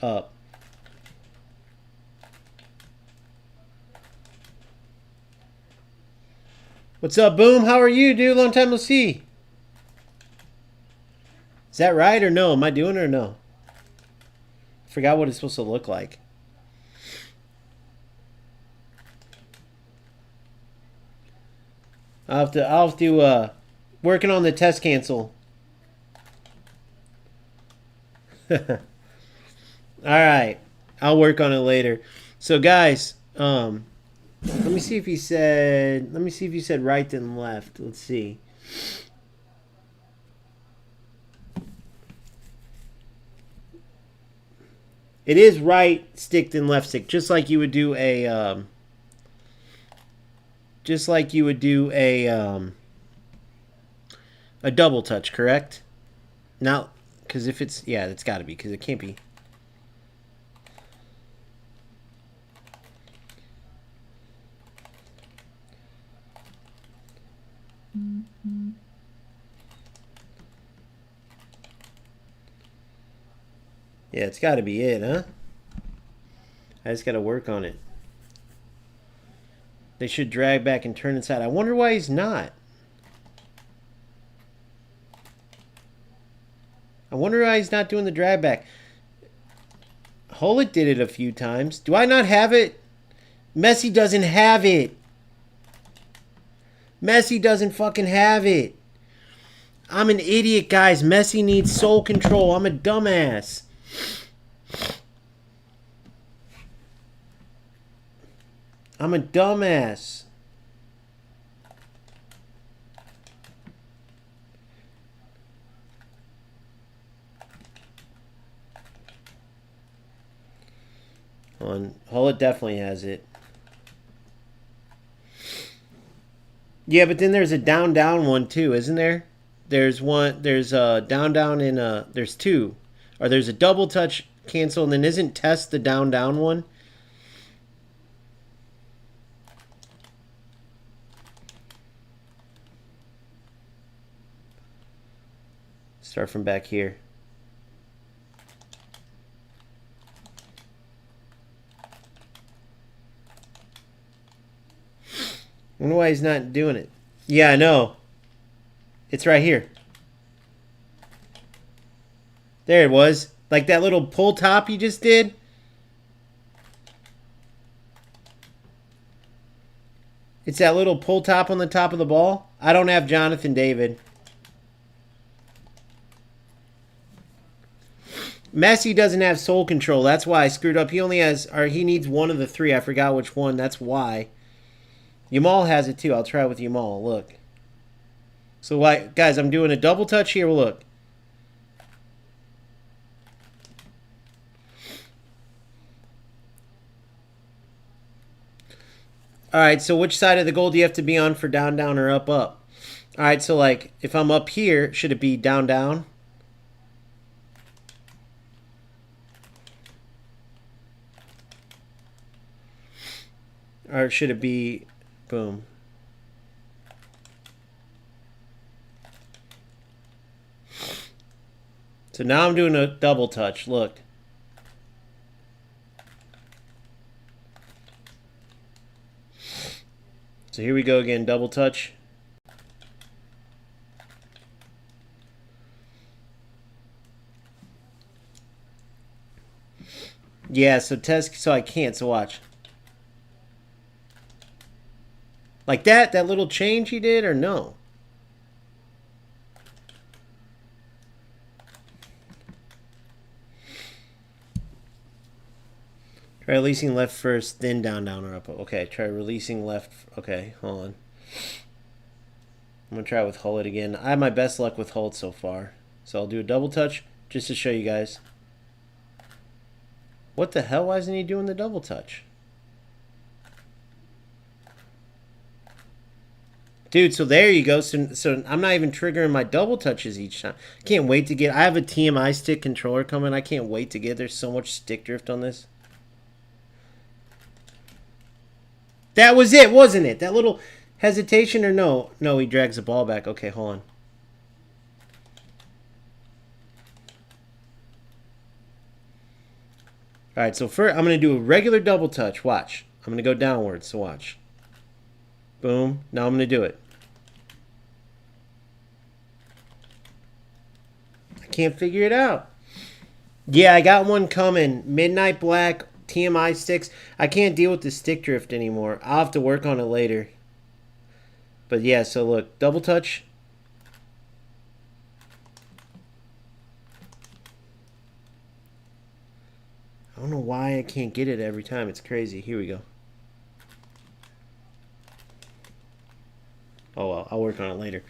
up. What's up, Boom? How are you, dude? Long time no see. Is that right or no? Am I doing it or no? I forgot what it's supposed to look like. I'll have to working on the test cancel. All right, I'll work on it later. So guys, let me see if he said. Let me see if you said right then left. Let's see. It is right stick then left stick, just like you would do a. Just like you would do a double touch, correct? Now, because if it's, yeah, it's got to be, because it can't be. Yeah, it's got to be it, huh? I just got to work on it. They should drag back and turn inside. I wonder why he's not. I wonder why he's not doing the drag back. Holit did it a few times. Do I not have it? Messi doesn't have it. Messi doesn't fucking have it. I'm an idiot, guys. Messi needs soul control. I'm a dumbass. I'm a dumbass. Hullet definitely has it. Yeah, but then there's a down one too, isn't there? There's one. There's a down and there's two, or there's a double touch cancel, and then isn't test the down one? Start from back here. wonder why he's not doing it. Yeah, I know. It's right here. There it was. Like that little pull top you just did. It's that little pull top on the top of the ball. I don't have Jonathan David. Messi doesn't have soul control. That's why I screwed up. He only has, or he needs one of the three. I forgot which one. That's why. Yamal has it too. I'll try with Yamal. Look. So, guys, I'm doing a double touch here. Look. All right, so which side of the goal do you have to be on for down, down, or up, up? All right, so like if I'm up here, should it be down, down? Or should it be boom? So now I'm doing a double touch. Look. So here we go again, double touch. Yeah, so test, so I can't, so watch. Like that little change he did, or no? Try releasing left first, then down, down, or up. Okay, try releasing left. Okay, hold on. I'm going to try with Hullet again. I have my best luck with Hullet so far. So I'll do a double touch just to show you guys. What the hell? Why isn't he doing the double touch? Dude, so there you go. So I'm not even triggering my double touches each time. I can't wait to get... I have a TMI stick controller coming. I can't wait to get... There's so much stick drift on this. That was it, wasn't it? That little hesitation or no? No, he drags the ball back. Okay, hold on. All right, so first I'm going to do a regular double touch. Watch. I'm going to go downwards, so watch. Boom. Now I'm going to do it. I can't figure it out. Yeah, I got one coming. Midnight Black, TMI sticks. I can't deal with the stick drift anymore. I'll have to work on it later. But yeah, so look. Double touch. I don't know why I can't get it every time. It's crazy. Here we go. Oh, well, I'll work on it later.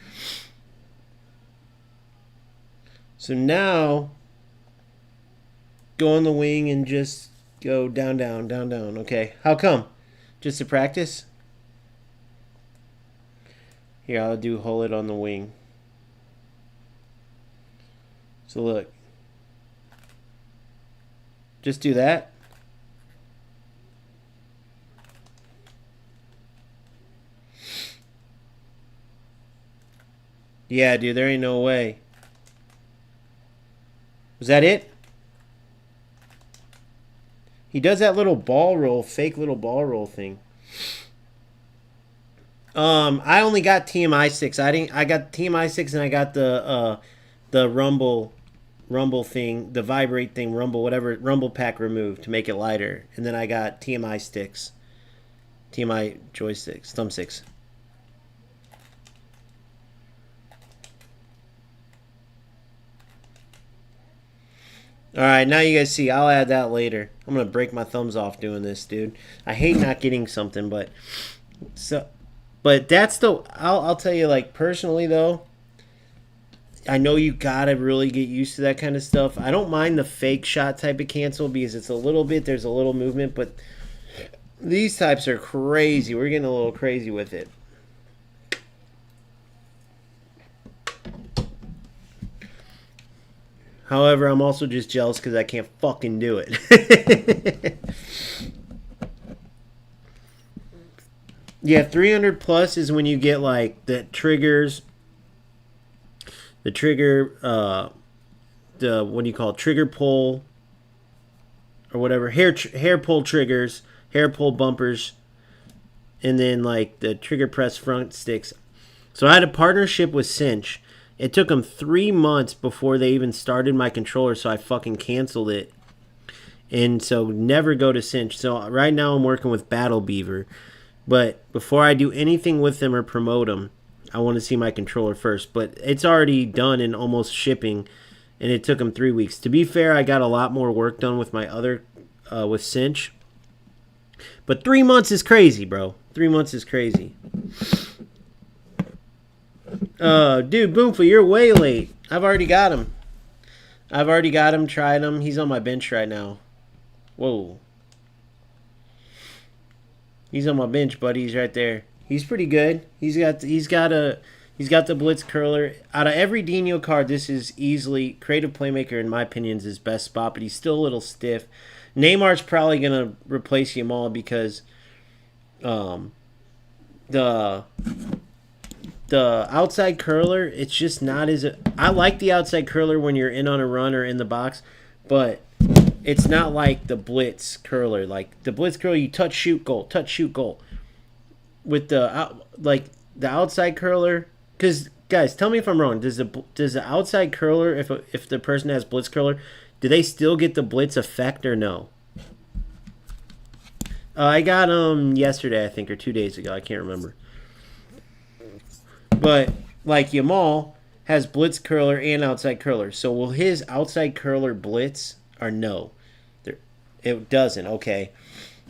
So now, go on the wing and just go down, down, down, down. Okay, how come? Just to practice? Here, I'll do hold it on the wing. So look. Just do that. Yeah, dude, there ain't no way. Was that it? He does that little ball roll, fake little ball roll thing. I only got TMI 6. I got TMI 6 and I got the rumble thing, the vibrate thing, rumble, whatever, rumble pack removed to make it lighter. And then I got TMI sticks. TMI joysticks, thumbsticks. All right, now you guys see. I'll add that later. I'm gonna break my thumbs off doing this, dude. I hate not getting something, but that's the. I'll tell you, like personally though. I know you gotta really get used to that kind of stuff. I don't mind the fake shot type of cancel because it's a little bit. There's a little movement, but these types are crazy. We're getting a little crazy with it. However, I'm also just jealous because I can't fucking do it. Yeah, 300 plus is when you get like the triggers. The trigger, the what do you call it? Trigger pull, or whatever. Hair pull triggers, hair pull bumpers, and then like the trigger press front sticks. So I had a partnership with Cinch. It took them 3 months before they even started my controller, so I fucking canceled it. And so never go to Cinch. So right now I'm working with Battle Beaver. But before I do anything with them or promote them, I want to see my controller first. But it's already done and almost shipping, and it took them 3 weeks. To be fair, I got a lot more work done with my other, with Cinch. But 3 months is crazy, bro. 3 months is crazy. Dude, Boomfa, you're way late. I've already got him. Tried him. He's on my bench right now. Whoa. He's on my bench, buddy. He's right there. He's pretty good. He's got the Blitz Curler. Out of every Dino card, this is easily Creative Playmaker, in my opinion, is his best spot, but he's still a little stiff. Neymar's probably gonna replace Yamal because the outside curler, it's just not as I like the outside curler when you're in on a run or in the box, but it's not like the Blitz curler. Like the Blitz curler, you touch, shoot, goal, touch, shoot, goal. With the outside curler, because guys, tell me if I'm wrong. Does the outside curler, if the person has Blitz curler, do they still get the Blitz effect or no? I got them yesterday, I think, or 2 days ago. I can't remember. But like Yamal has Blitz curler and outside curler. So will his outside curler Blitz or no? It doesn't. Okay.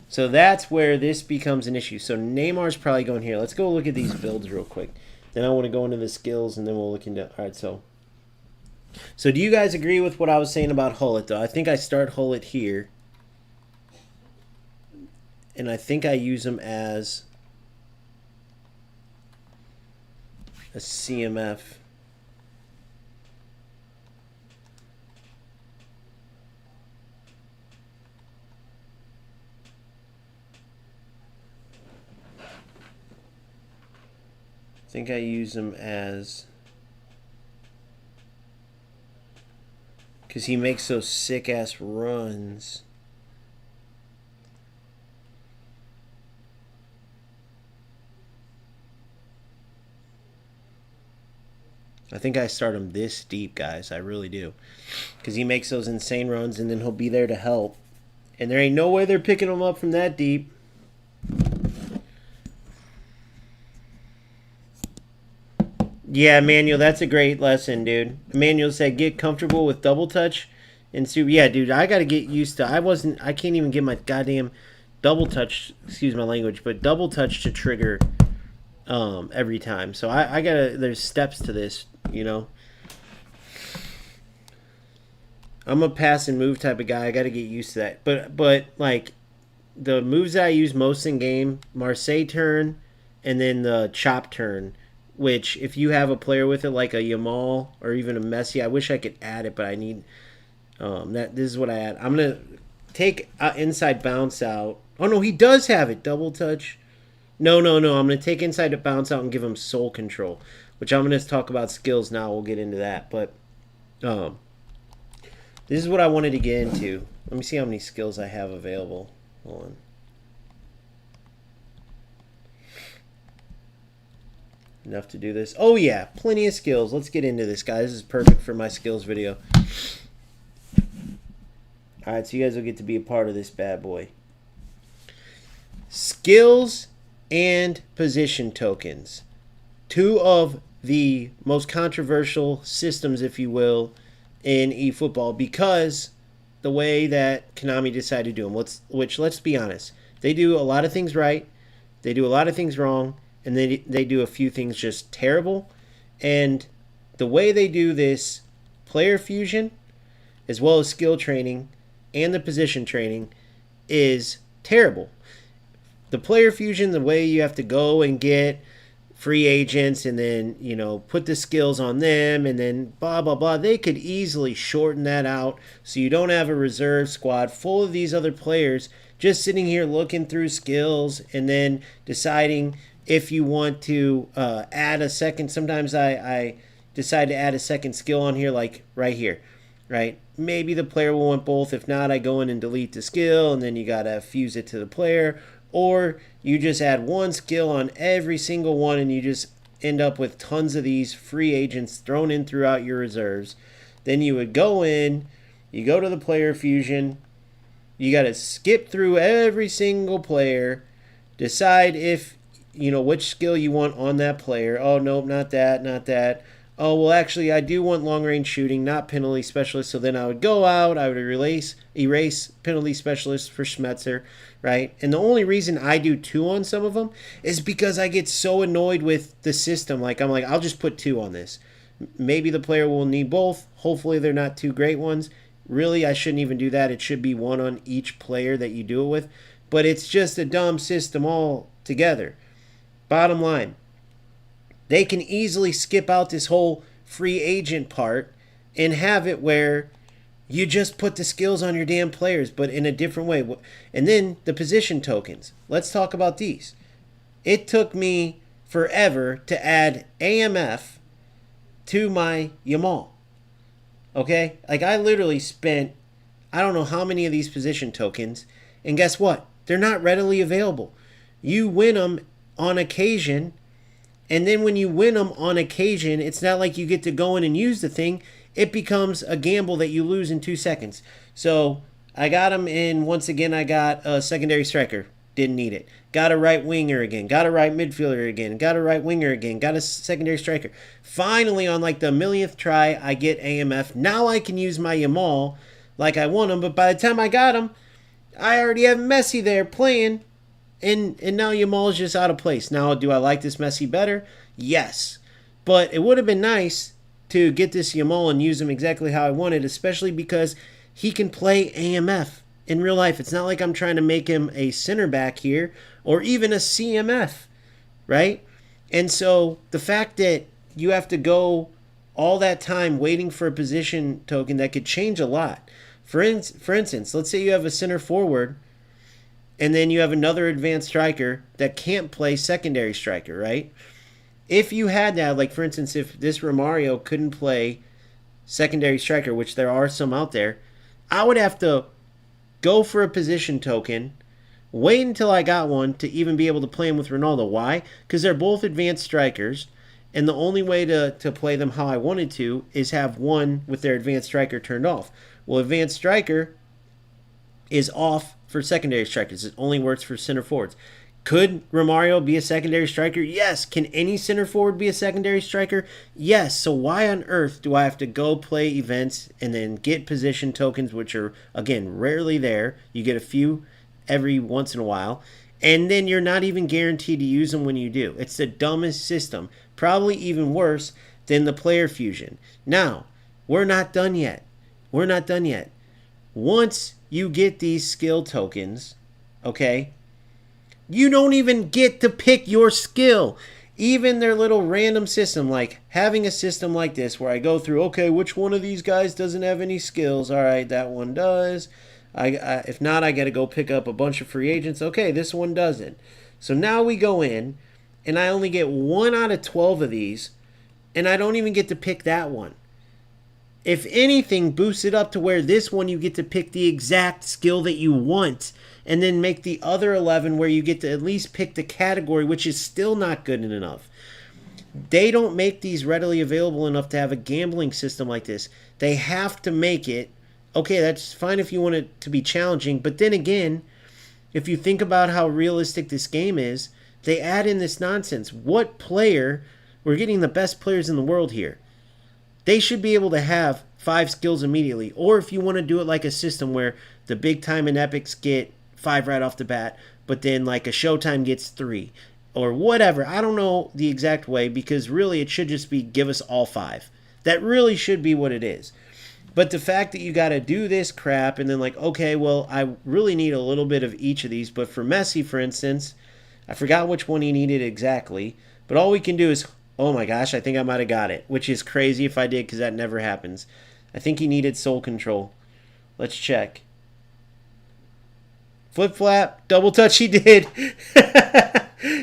So that's where this becomes an issue. So Neymar's probably going here. Let's go look at these builds real quick. Then I want to go into the skills, and then we'll look into... All right, so do you guys agree with what I was saying about Hullet, though? I think I start Hullet here. And I think I use him as a CMF. I think I use him as... because he makes those sick-ass runs. I think I start him this deep, guys. I really do. Because he makes those insane runs, and then he'll be there to help. And there ain't no way they're picking him up from that deep. Yeah, Emmanuel, that's a great lesson, dude. Emmanuel said, get comfortable with double touch. And so, yeah, dude, I got to get used to... I can't even get my goddamn double touch, excuse my language, but double touch to trigger every time. So I got to... There's steps to this, you know. I'm a pass and move type of guy. I got to get used to that. But like, the moves that I use most in game, Marseille turn, and then the chop turn, which if you have a player with it like a Yamal or even a Messi, I wish I could add it, but I need this is what I add. I'm gonna take inside bounce out. Oh no, he does have it. Double touch. No. I'm gonna take inside bounce out and give him soul control, which I'm gonna talk about skills now. We'll get into that, but this is what I wanted to get into. Let me see how many skills I have available. Hold on. Enough to do this. Oh yeah, plenty of skills. Let's get into this, guys. This is perfect for my skills video. Alright, so you guys will get to be a part of this bad boy. Skills and position tokens. Two of the most controversial systems, if you will, in eFootball, because the way that Konami decided to do them. Which, let's be honest, they do a lot of things right, they do a lot of things wrong, and they do a few things just terrible. And the way they do this player fusion, as well as skill training and the position training, is terrible. The player fusion, the way you have to go and get free agents and then, you know, put the skills on them and then blah, blah, blah. They could easily shorten that out so you don't have a reserve squad full of these other players just sitting here looking through skills and then deciding if you want to add a second. Sometimes I decide to add a second skill on here, like right here, right? Maybe the player will want both. If not, I go in and delete the skill, and then you got to fuse it to the player. or you just add one skill on every single one and you just end up with tons of these free agents thrown in throughout your reserves. Then you would go in, you go to the player fusion, you got to skip through every single player, decide if, which skill you want on that player. Oh, nope, not that, not that. Oh, well, actually, I do want long-range shooting, not penalty specialist. So then I would go out, I would erase penalty specialist for Schmetzer, right? And the only reason I do 2 on some of them is because I get so annoyed with the system. I'm like, I'll just put 2 on this. Maybe the player will need both. Hopefully they're not 2 great ones. Really, I shouldn't even do that. It should be 1 on each player that you do it with. But it's just a dumb system altogether. Bottom line, they can easily skip out this whole free agent part and have it where you just put the skills on your damn players, but in a different way. And then the position tokens. Let's talk about these. It took me forever to add AMF to my Yamal. Okay? I literally spent, I don't know how many of these position tokens, and guess what? They're not readily available. You win them on occasion, and then when you win them on occasion, it's not like you get to go in and use the thing. It becomes a gamble that you lose in 2 seconds. So I got them in, once again, I got a secondary striker. Didn't need it. Got a right winger again. Got a right midfielder again. Got a right winger again. Got a secondary striker. Finally, on the millionth try, I get AMF. Now I can use my Yamal like I want him. But by the time I got him, I already have Messi there playing. And now Yamal is just out of place. Now, do I like this Messi better? Yes. But it would have been nice to get this Yamal and use him exactly how I wanted, especially because he can play AMF in real life. It's not like I'm trying to make him a center back here or even a CMF, right? And so the fact that you have to go all that time waiting for a position token that could change a lot. For instance, let's say you have a center forward and then you have another advanced striker that can't play secondary striker, right? If you had that, for instance, if this Romario couldn't play secondary striker, which there are some out there, I would have to go for a position token, wait until I got one to even be able to play him with Ronaldo. Why? Because they're both advanced strikers, and the only way to play them how I wanted to is have one with their advanced striker turned off. Well, advanced striker is off for secondary strikers. It only works for center forwards. Could Romario be a secondary striker? Yes. Can any center forward be a secondary striker? Yes. So why on earth do I have to go play events and then get position tokens, which are, again, rarely there? You get a few every once in a while. And then you're not even guaranteed to use them when you do. It's the dumbest system. Probably even worse than the player fusion. Now, we're not done yet. We're not done yet. Once you get these skill tokens, okay, you don't even get to pick your skill. Even their little random system, like having a system like this where I go through, okay, which one of these guys doesn't have any skills? All right, that one does. If not, I got to go pick up a bunch of free agents. Okay, this one doesn't. So now we go in, and I only get 1 out of 12 of these, and I don't even get to pick that one. If anything, boost it up to where this one you get to pick the exact skill that you want, and then make the other 11 where you get to at least pick the category, which is still not good enough. They don't make these readily available enough to have a gambling system like this. They have to make it, okay, that's fine if you want it to be challenging, but then again, if you think about how realistic this game is, they add in this nonsense. What player, we're getting the best players in the world here. They should be able to have 5 skills immediately. Or if you want to do it like a system where the big time and epics get 5 right off the bat, but then a Showtime gets 3. Or whatever. I don't know the exact way, because really it should just be give us all 5. That really should be what it is. But the fact that you got to do this crap and then okay, well, I really need a little bit of each of these. But for Messi, for instance, I forgot which one he needed exactly. But all we can do is, oh my gosh, I think I might have got it. Which is crazy if I did, because that never happens. I think he needed soul control. Let's check. Flip flap, double touch, he did.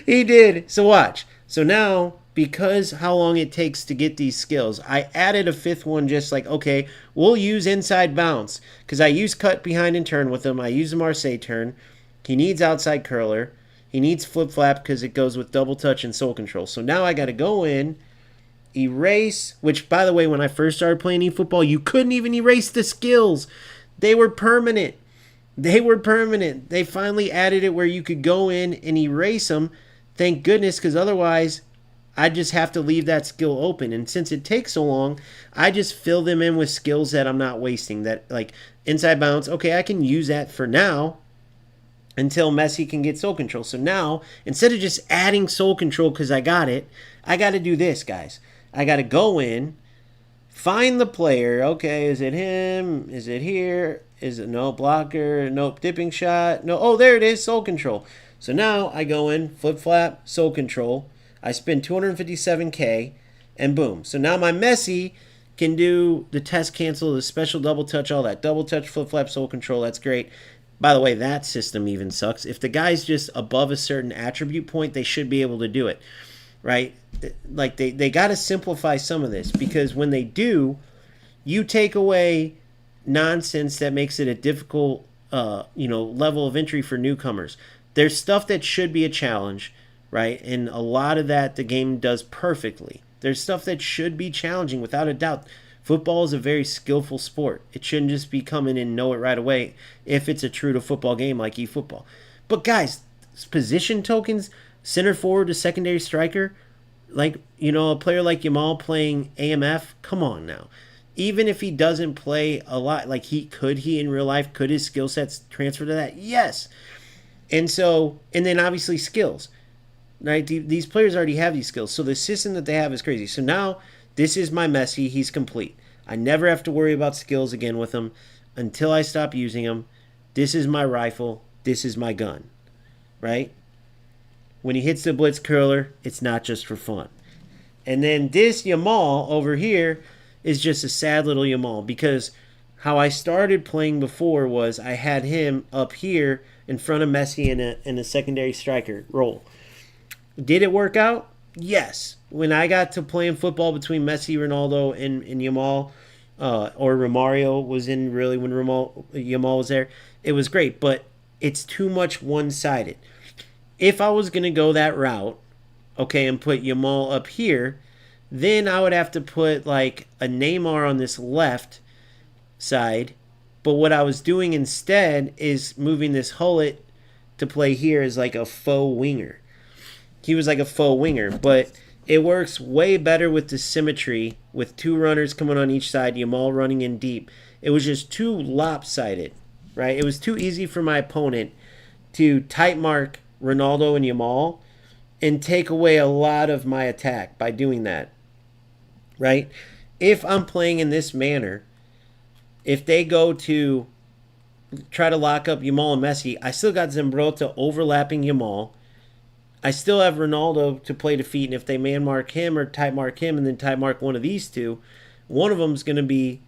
He did. So watch. So now, because how long it takes to get these skills, I added a 5th one just okay, we'll use inside bounce. Because I use cut behind and turn with him. I use the Marseille turn. He needs outside curler. He needs flip-flap because it goes with double touch and soul control. So now I got to go in, erase, which, by the way, when I first started playing eFootball, you couldn't even erase the skills. They were permanent. They were permanent. They finally added it where you could go in and erase them. Thank goodness, because otherwise I just have to leave that skill open. And since it takes so long, I just fill them in with skills that I'm not wasting. That, like, inside bounce, okay, I can use that for now until Messi can get soul control. So now, instead of just adding soul control because I got it, I got to do this, guys. I got to go in, find the player. Okay, is it him? Is it here? Is it no blocker? Nope, dipping shot. No, oh, there it is, soul control. So now I go in, flip flap, soul control. I spend 257K, and boom. So now my Messi can do the test cancel, the special double touch, all that. Double touch, flip flap, soul control, that's great. By the way, that system even sucks. If the guy's just above a certain attribute point, they should be able to do it, right? Like, they got to simplify some of this, because when they do, you take away nonsense that makes it a difficult level of entry for newcomers. There's stuff that should be a challenge, right? And a lot of that the game does perfectly. There's stuff that should be challenging without a doubt. Football is a very skillful sport. It shouldn't just be come in and know it right away if it's a true to football game like eFootball. But guys, position tokens, center forward to secondary striker, like, a player like Yamal playing AMF, come on now. Even if he doesn't play a lot, like, could he in real life, could his skill sets transfer to that? Yes. And then obviously skills, right? These players already have these skills. So the system that they have is crazy. So now this is my Messi. He's complete. I never have to worry about skills again with him until I stop using them. This is my rifle. This is my gun, right? When he hits the blitz curler, it's not just for fun. And then this Yamal over here is just a sad little Yamal, because how I started playing before was I had him up here in front of Messi in a secondary striker role. Did it work out? Yes. When I got to playing football between Messi, Ronaldo, and Yamal, or Romario was in, really, when Yamal was there, it was great, but it's too much one-sided. If I was going to go that route, okay, and put Yamal up here, then I would have to put like a Neymar on this left side. But what I was doing instead is moving this Hullet to play here as like a faux winger. He was like a faux winger, but it works way better with the symmetry, with two runners coming on each side, Yamal running in deep. It was just too lopsided, right? It was too easy for my opponent to tight mark Ronaldo and Yamal and take away a lot of my attack by doing that, right? If I'm playing in this manner, if they go to try to lock up Yamal and Messi, I still got Zambrotta overlapping Yamal. I still have Ronaldo to play defeat, and if they man mark him or tight mark him and then tight mark one of these two, one of them's going to be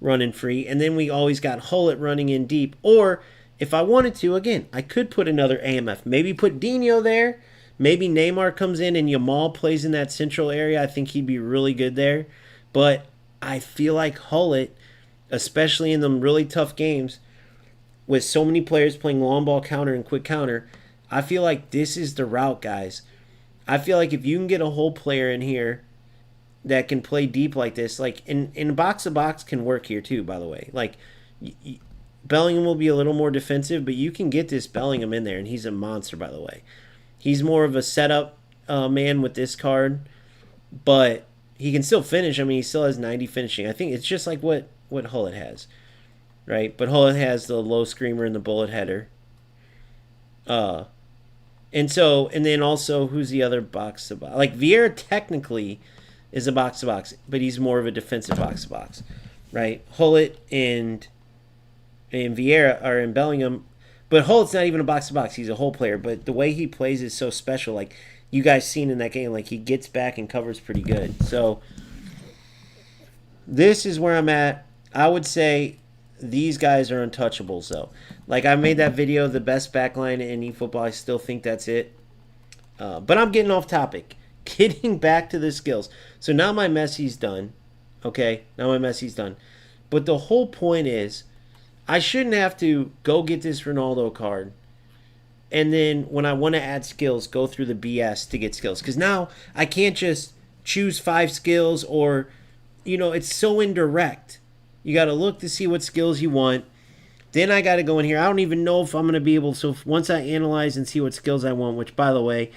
running free, and then we always got Hullet running in deep. Or if I wanted to, again, I could put another AMF. Maybe put Dino there. Maybe Neymar comes in and Yamal plays in that central area. I think he'd be really good there. But I feel like Hullet, especially in them really tough games, with so many players playing long ball counter and quick counter, I feel like this is the route, guys. I feel like if you can get a whole player in here that can play deep like this, like in box-to-box can work here too, by the way. Like, Bellingham will be a little more defensive, but you can get this Bellingham in there, and he's a monster, by the way. He's more of a setup man with this card, but he can still finish. I mean, he still has 90 finishing. I think it's just like what Hullet has, right? But Hullet has the low screamer and the bullet header. And then also, who's the other box-to-box? Like, Vieira technically is a box-to-box, but he's more of a defensive box-to-box, right? Hullet and Vieira are in Bellingham, but Hullet's not even a box-to-box. He's a whole player, but the way he plays is so special. Like, you guys seen in that game, like, he gets back and covers pretty good. So this is where I'm at. I would say these guys are untouchables, though. Like, I made that video, the best backline in eFootball. I still think that's it. But I'm getting off topic. Getting back to the skills. So now my Messi's done. Okay? Now my Messi's done. But the whole point is, I shouldn't have to go get this Ronaldo card And then when I want to add skills, go through the BS to get skills. Because now I can't just choose 5 skills, or, it's so indirect. You got to look to see what skills you want. Then I got to go in here. I don't even know if I'm going to be able. So once I analyze and see what skills I want, which, by the way,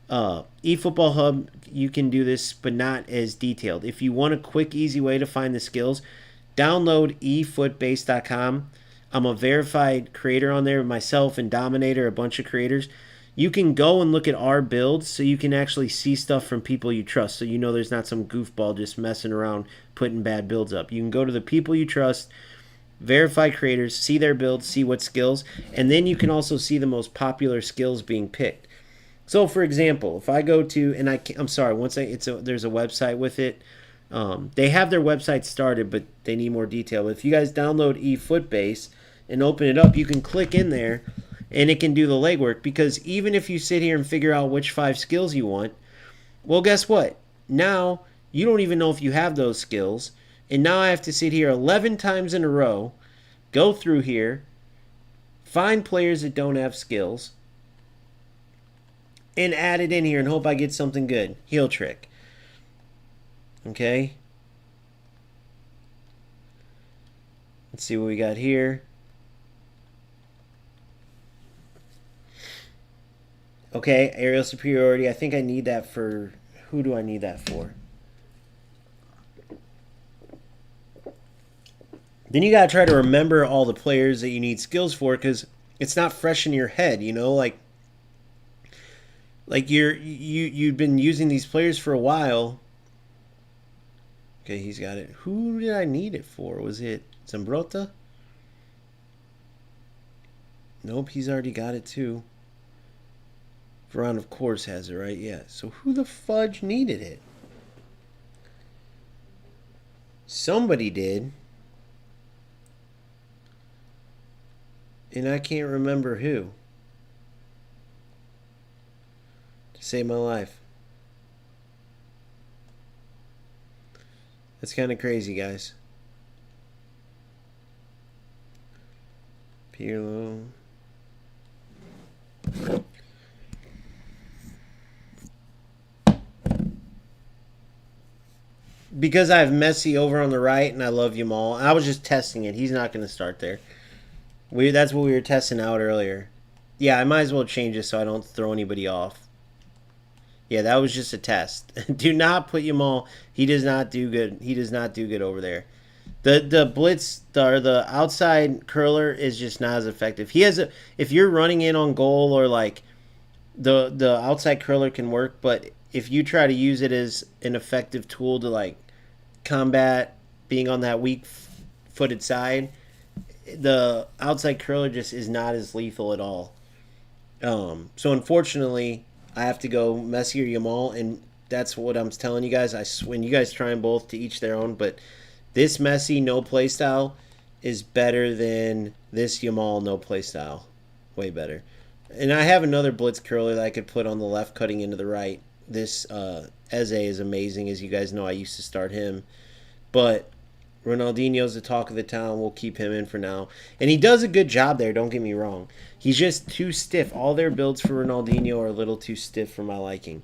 eFootball Hub, you can do this, but not as detailed. If you want a quick, easy way to find the skills, download efootbase.com. I'm a verified creator on there, myself and Dominator, a bunch of creators. You can go and look at our builds, so you can actually see stuff from people you trust, so there's not some goofball just messing around putting bad builds up. You can go to the people you trust, verified creators, see their builds, see what skills, and then you can also see the most popular skills being picked. So, for example, if I go to, and I'm sorry, there's a website with it. They have their website started, but they need more detail. But if you guys download eFootbase and open it up, you can click in there, and it can do the legwork. Because even if you sit here and figure out which 5 skills you want, well, guess what? Now you don't even know if you have those skills. And now I have to sit here 11 times in a row, go through here, find players that don't have skills, and add it in here and hope I get something good. Heel trick. Okay. Let's see what we got here. Okay, aerial superiority. I think I need that for... Who do I need that for? Then you gotta try to remember all the players that you need skills for, because it's not fresh in your head, like you've been using these players for a while. Okay, he's got it. Who did I need it for? Was it Zambrota? Nope, he's already got it too. Veron, of course, has it, right? Yeah. So who the fudge needed it? Somebody did. And I can't remember who. To save my life. That's kind of crazy, guys. Pirlo. Because I have Messi over on the right and I love Yamal. I was just testing it. He's not going to start there. That's what we were testing out earlier. Yeah, I might as well change it so I don't throw anybody off. Yeah, that was just a test. Do not put Yamal. He does not do good. He does not do good over there. The blitz or the outside curler is just not as effective. If you're running in on goal, or like the outside curler can work, but if you try to use it as an effective tool to like combat being on that weak-footed side, the outside curler just is not as lethal at all. So unfortunately, I have to go Messi or Yamal, and that's what I'm telling you guys. When you guys try them both, to each their own, but this Messi no playstyle is better than this Yamal no playstyle. Way better. And I have another blitz curler that I could put on the left cutting into the right. This Eze is amazing. As you guys know, I used to start him. But Ronaldinho's the talk of the town. We'll keep him in for now. And he does a good job there, don't get me wrong. He's just too stiff. All their builds for Ronaldinho are a little too stiff for my liking.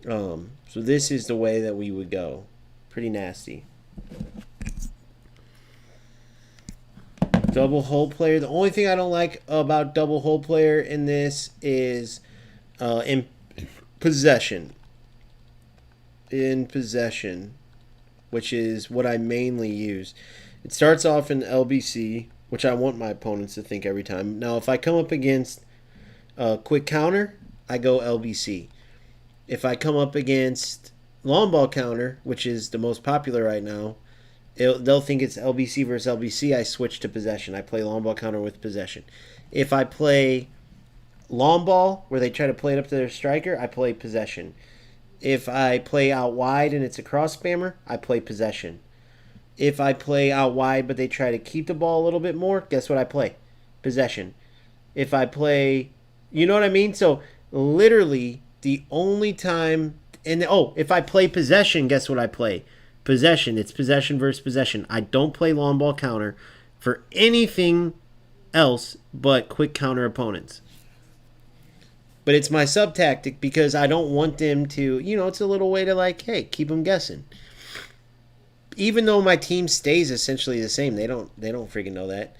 So this is the way that we would go. Pretty nasty. Double hole player. The only thing I don't like about double hole player in this is in possession. In possession, which is what I mainly use. It starts off in LBC, which I want my opponents to think every time. Now, if I come up against a quick counter, I go LBC. If I come up against long ball counter, which is the most popular right now, they'll think it's LBC versus LBC. I switch to possession. I play long ball counter with possession. If I play long ball, where they try to play it up to their striker, I play possession. If I play out wide and it's a cross spammer, I play possession. If I play out wide but they try to keep the ball a little bit more, guess what I play? Possession. If I play, you know what I mean? So literally the only time, if I play possession, guess what I play? Possession. It's possession versus possession. I don't play long ball counter for anything else but quick counter opponents. But it's my sub tactic because I don't want them to, it's a little way to like, hey, keep them guessing. Even though my team stays essentially the same, they don't freaking know that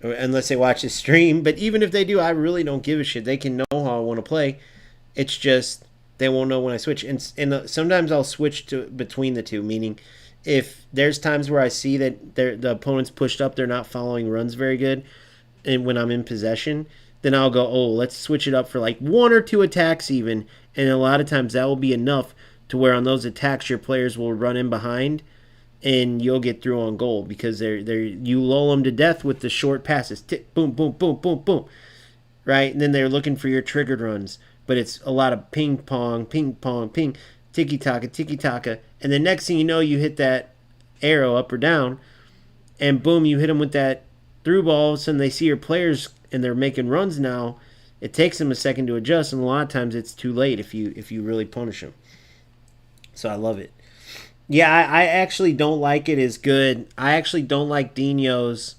unless they watch the stream. But even if they do, I really don't give a shit. They can know how I want to play. It's just they won't know when I switch. And sometimes I'll switch to between the two, meaning if there's times where I see that the opponent's pushed up, they're not following runs very good, and when I'm in possession, then I'll go, oh, let's switch it up for like 1 or 2 attacks even. And a lot of times that will be enough to where on those attacks your players will run in behind and you'll get through on goal because you lull them to death with the short passes. Tick, boom, boom, boom, boom, boom. Right? And then they're looking for your triggered runs. But it's a lot of ping pong, ping pong, ping, tiki-taka, tiki-taka. And the next thing you know, you hit that arrow up or down, and boom, you hit them with that through ball. So they see your players and they're making runs now. It takes them a second to adjust, and a lot of times it's too late if you really punish them. So I love it. Yeah, I actually don't like it as good. I actually don't like Dino's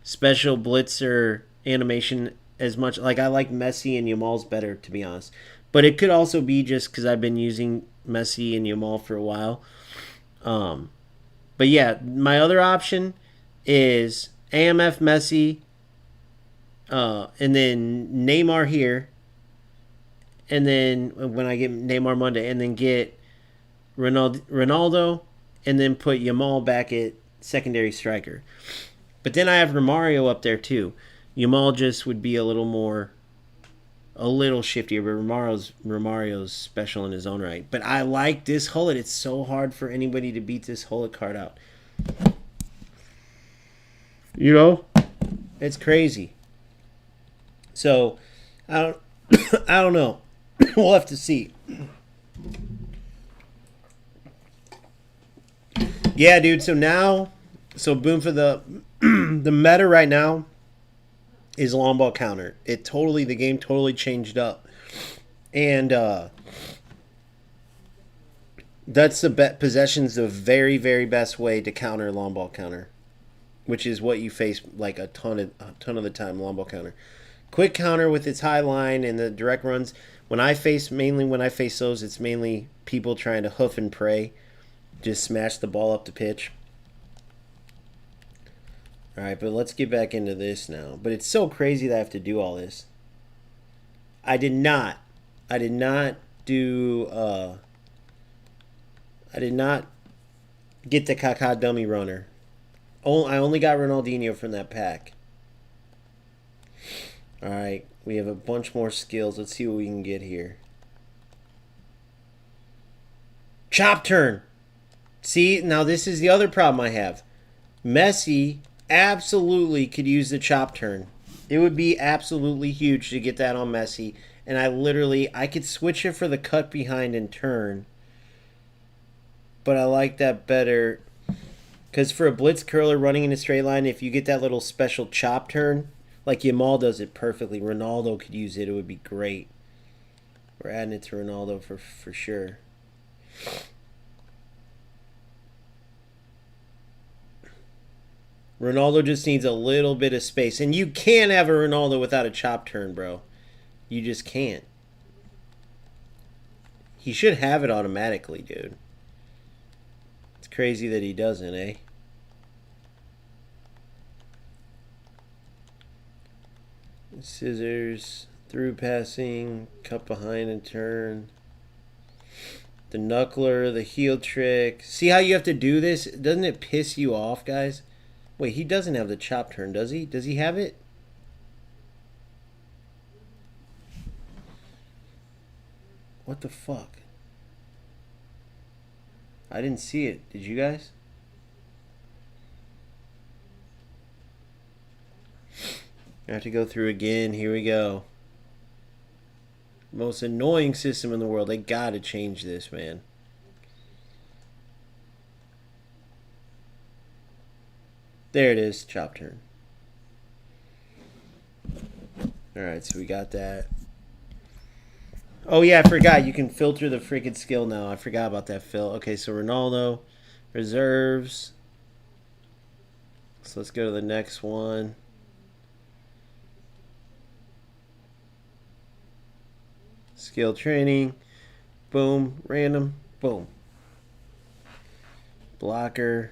special blitzer animation as much. Like, I like Messi and Yamal's better, to be honest. But it could also be just because I've been using Messi and Yamal for a while. But yeah, my other option is AMF Messi, and then Neymar here. And then when I get Neymar Monday, and then get Ronaldo, and then put Yamal back at secondary striker. But then I have Romario up there too. Yamal just would be a little shiftier, but Romario's special in his own right. But I like this Hullet. It's so hard for anybody to beat this Hullet card out. It's crazy. So I don't know. We'll have to see. Yeah, dude. So boom for the the meta right now is long ball counter. The game totally changed up, and that's possession's the very, very best way to counter long ball counter, which is what you face like a ton of the time. Long ball counter, quick counter with its high line and the direct runs. When I face those, it's mainly people trying to hoof and pray. Just smash the ball up the pitch. All right, but let's get back into this now. But it's so crazy that I have to do all this. I did not get the Kaká dummy runner. I only got Ronaldinho from that pack. All right, we have a bunch more skills. Let's see what we can get here. Chop turn. See, now this is the other problem I have. Messi absolutely could use the chop turn. It would be absolutely huge to get that on Messi. And I could switch it for the cut behind and turn. But I like that better. Because for a blitz curler running in a straight line, if you get that little special chop turn, like Yamal does it perfectly, Ronaldo could use it. It would be great. We're adding it to Ronaldo for sure. Ronaldo just needs a little bit of space. And you can't have a Ronaldo without a chop turn, bro. You just can't. He should have it automatically, dude. It's crazy that he doesn't, eh? Scissors, through passing, cut behind and turn. The knuckler, the heel trick. See how you have to do this? Doesn't it piss you off, guys? Wait, he doesn't have the chop turn, does he? Does he have it? What the fuck? I didn't see it. Did you guys? I have to go through again. Here we go. Most annoying system in the world. They gotta change this, man. There it is, chop turn. Alright, so we got that. Oh yeah, I forgot. You can filter the freaking skill now. I forgot about that, Phil. Okay, so Ronaldo. Reserves. So let's go to the next one. Skill training. Boom. Random. Boom. Blocker.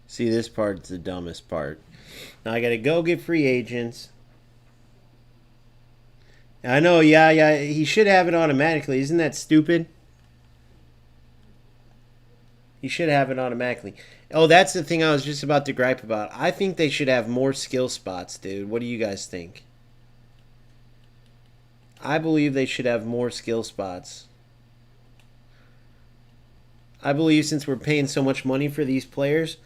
See, this part's the dumbest part. Now I gotta go get free agents. I know, yeah, he should have it automatically. Isn't that stupid? He should have it automatically. Oh, that's the thing I was just about to gripe about. I think they should have more skill spots, dude. What do you guys think? I believe they should have more skill spots. I believe since we're paying so much money for these players,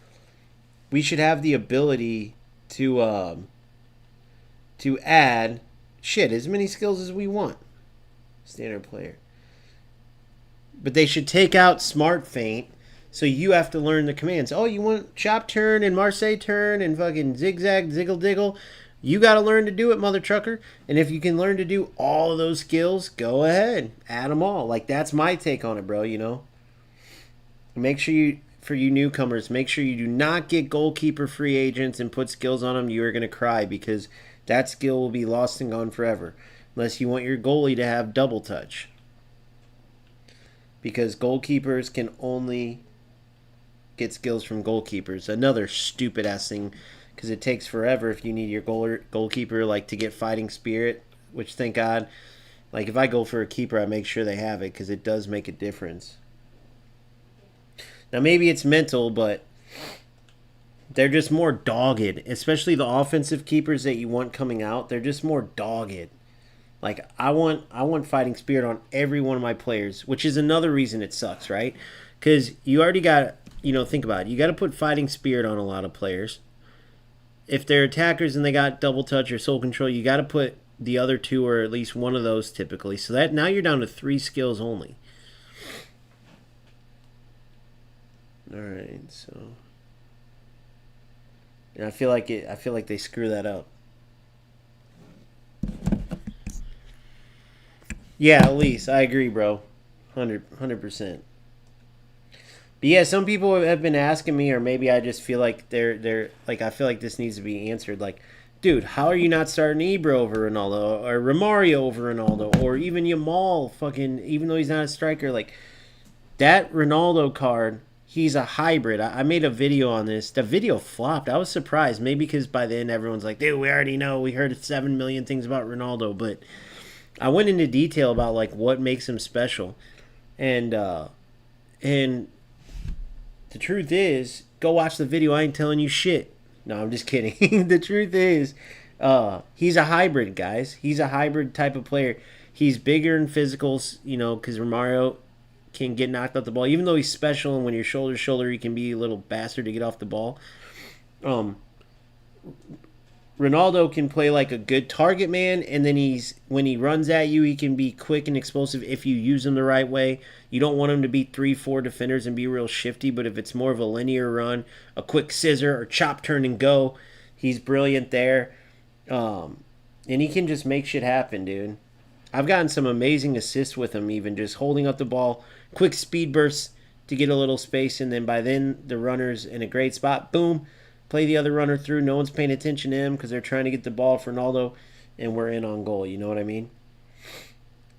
we should have the ability to add as many skills as we want. Standard player. But they should take out smart feint, so you have to learn the commands. Oh, you want chop turn and Marseille turn and fucking zigzag, ziggle diggle? You got to learn to do it, mother trucker. And if you can learn to do all of those skills, go ahead. Add them all. Like, that's my take on it, bro, you know? Make sure you, for you newcomers, make sure you do not get goalkeeper free agents and put skills on them. You are going to cry because that skill will be lost and gone forever. Unless you want your goalie to have double touch. Because goalkeepers can only get skills from goalkeepers. Another stupid ass thing, because it takes forever if you need your goalkeeper like to get fighting spirit, which thank God, like if I go for a keeper, I make sure they have it because it does make a difference. Now maybe it's mental, but they're just more dogged, especially the offensive keepers that you want coming out. They're just more dogged. Like I want fighting spirit on every one of my players, which is another reason it sucks, right? Because you already got, think about it. You got to put fighting spirit on a lot of players. If they're attackers and they got double touch or soul control, you got to put the other two or at least one of those typically. So that now you're down to 3 skills only. All right, so and I feel like they screw that up. Yeah, at least I agree, bro. 100%. But yeah, some people have been asking me, or maybe I just feel like they're like, I feel like this needs to be answered. Like, dude, how are you not starting Ibra over Ronaldo, or Romario over Ronaldo, or even Yamal? Fucking, even though he's not a striker, like that Ronaldo card, he's a hybrid. I made a video on this. The video flopped. I was surprised, maybe because by then everyone's like, dude, we already know. We heard 7 million things about Ronaldo, but I went into detail about like what makes him special, and the truth is, go watch the video. I ain't telling you shit. No, I'm just kidding. The truth is, he's a hybrid, guys. He's a hybrid type of player. He's bigger in physicals, because Romario can get knocked off the ball, even though he's special. And when you're shoulder to shoulder, he can be a little bastard to get off the ball. Ronaldo can play like a good target man, and then when he runs at you, he can be quick and explosive if you use him the right way. You don't want him to beat 3-4 defenders and be real shifty, but if it's more of a linear run, a quick scissor or chop, turn, and go, he's brilliant there. And he can just make shit happen, dude. I've gotten some amazing assists with him, even just holding up the ball, quick speed bursts to get a little space, and then by then the runner's in a great spot. Boom. Play the other runner through. No one's paying attention to him because they're trying to get the ball for Ronaldo, and we're in on goal. You know what I mean?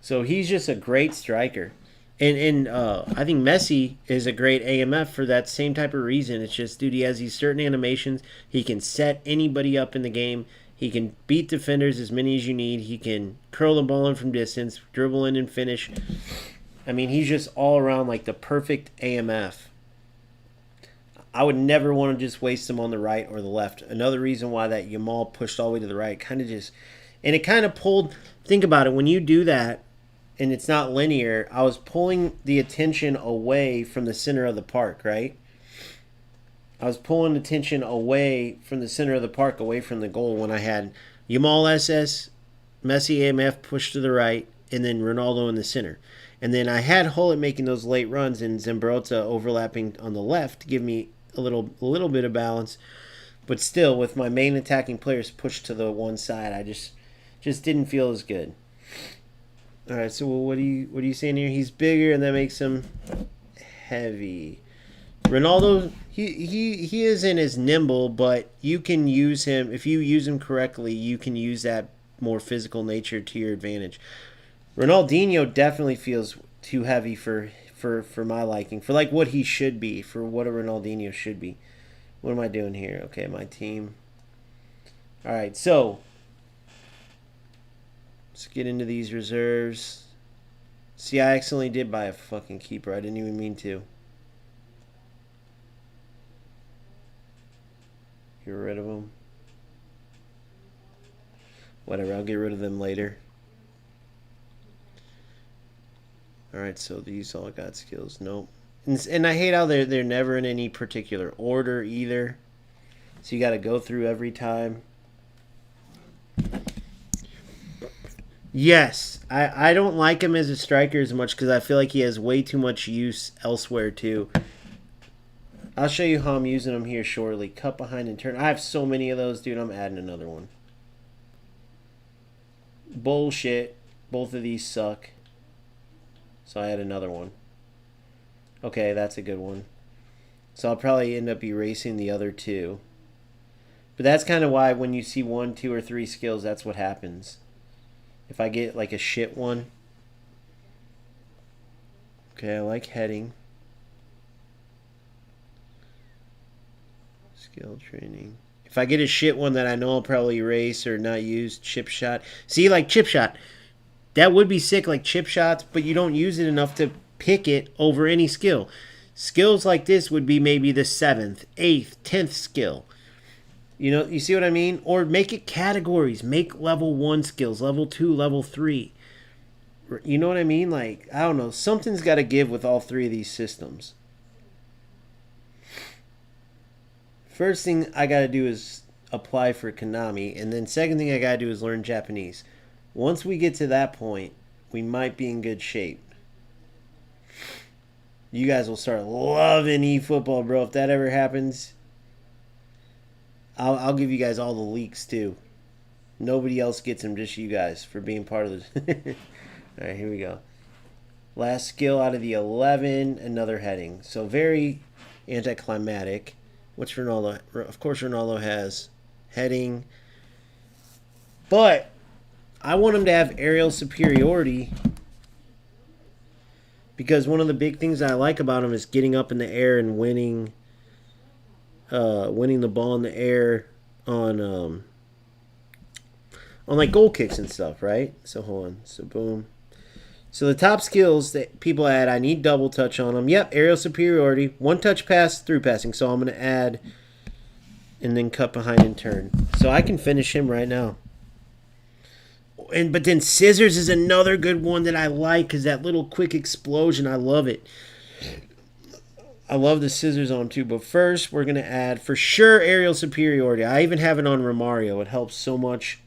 So he's just a great striker. And I think Messi is a great AMF for that same type of reason. It's just, dude, he has these certain animations. He can set anybody up in the game. He can beat defenders as many as you need. He can curl the ball in from distance, dribble in and finish. I mean, he's just all around like the perfect AMF. I would never want to just waste him on the right or the left. Another reason why that Yamal pushed all the way to the right it kind of pulled, think about it, when you do that and it's not linear, I was pulling the attention away from the center of the park, right? I was pulling attention away from the center of the park, away from the goal when I had Yamal SS, Messi AMF pushed to the right, and then Ronaldo in the center. And then I had Hullet making those late runs and Zambrotta overlapping on the left to give me a little bit of balance, but still with my main attacking players pushed to the one side, I just didn't feel as good. All right, so what are you saying here? He's bigger and that makes him heavy. Ronaldo, he isn't as nimble, but you can use him if you use him correctly. You can use that more physical nature to your advantage. Ronaldinho definitely feels too heavy for my liking, for like what he should be, for what a Ronaldinho should be. What am I doing here? Okay, my team. All right, so let's get into these reserves. See, I accidentally did buy a fucking keeper. I didn't even mean to. Get rid of them. Whatever, I'll get rid of them later. Alright, so these all got skills. Nope. And I hate how they're never in any particular order either. So you got to go through every time. Yes, I don't like him as a striker as much because I feel like he has way too much use elsewhere too. I'll show you how I'm using them here shortly. Cut behind and turn. I have so many of those, dude. I'm adding another one. Bullshit. Both of these suck. So I add another one. Okay, that's a good one. So I'll probably end up erasing the other two. But that's kind of why when you see 1, 2, or 3 skills, that's what happens. If I get like a shit one. Okay, I like heading. Skill training. If I get a shit one that I know I'll probably erase or not use, chip shot. See, like chip shot. That would be sick, like chip shots, but you don't use it enough to pick it over any skill. Skills like this would be maybe the 7th, 8th, 10th skill. You know, you see what I mean? Or make it categories. Make level 1 skills, level 2, level 3. You know what I mean? Like, I don't know. Something's got to give with all 3 of these systems. First thing I got to do is apply for Konami. And then second thing I got to do is learn Japanese. Once we get to that point, we might be in good shape. You guys will start loving eFootball, bro. If that ever happens, I'll give you guys all the leaks, too. Nobody else gets them, just you guys, for being part of this. All right, here we go. Last skill out of the 11, another heading. So very anticlimactic. What's Ronaldo? Of course, Ronaldo has heading. But I want him to have aerial superiority because one of the big things I like about him is getting up in the air and winning the ball in the air on like goal kicks and stuff, right? So hold on. So boom. So the top skills that people add, I need double touch on them. Yep, aerial superiority, 1 touch pass, through passing. So I'm going to add and then cut behind and turn. So I can finish him right now. But then scissors is another good one that I like because that little quick explosion, I love it. I love the scissors on too. But first, we're going to add, for sure, aerial superiority. I even have it on Romario. It helps so much.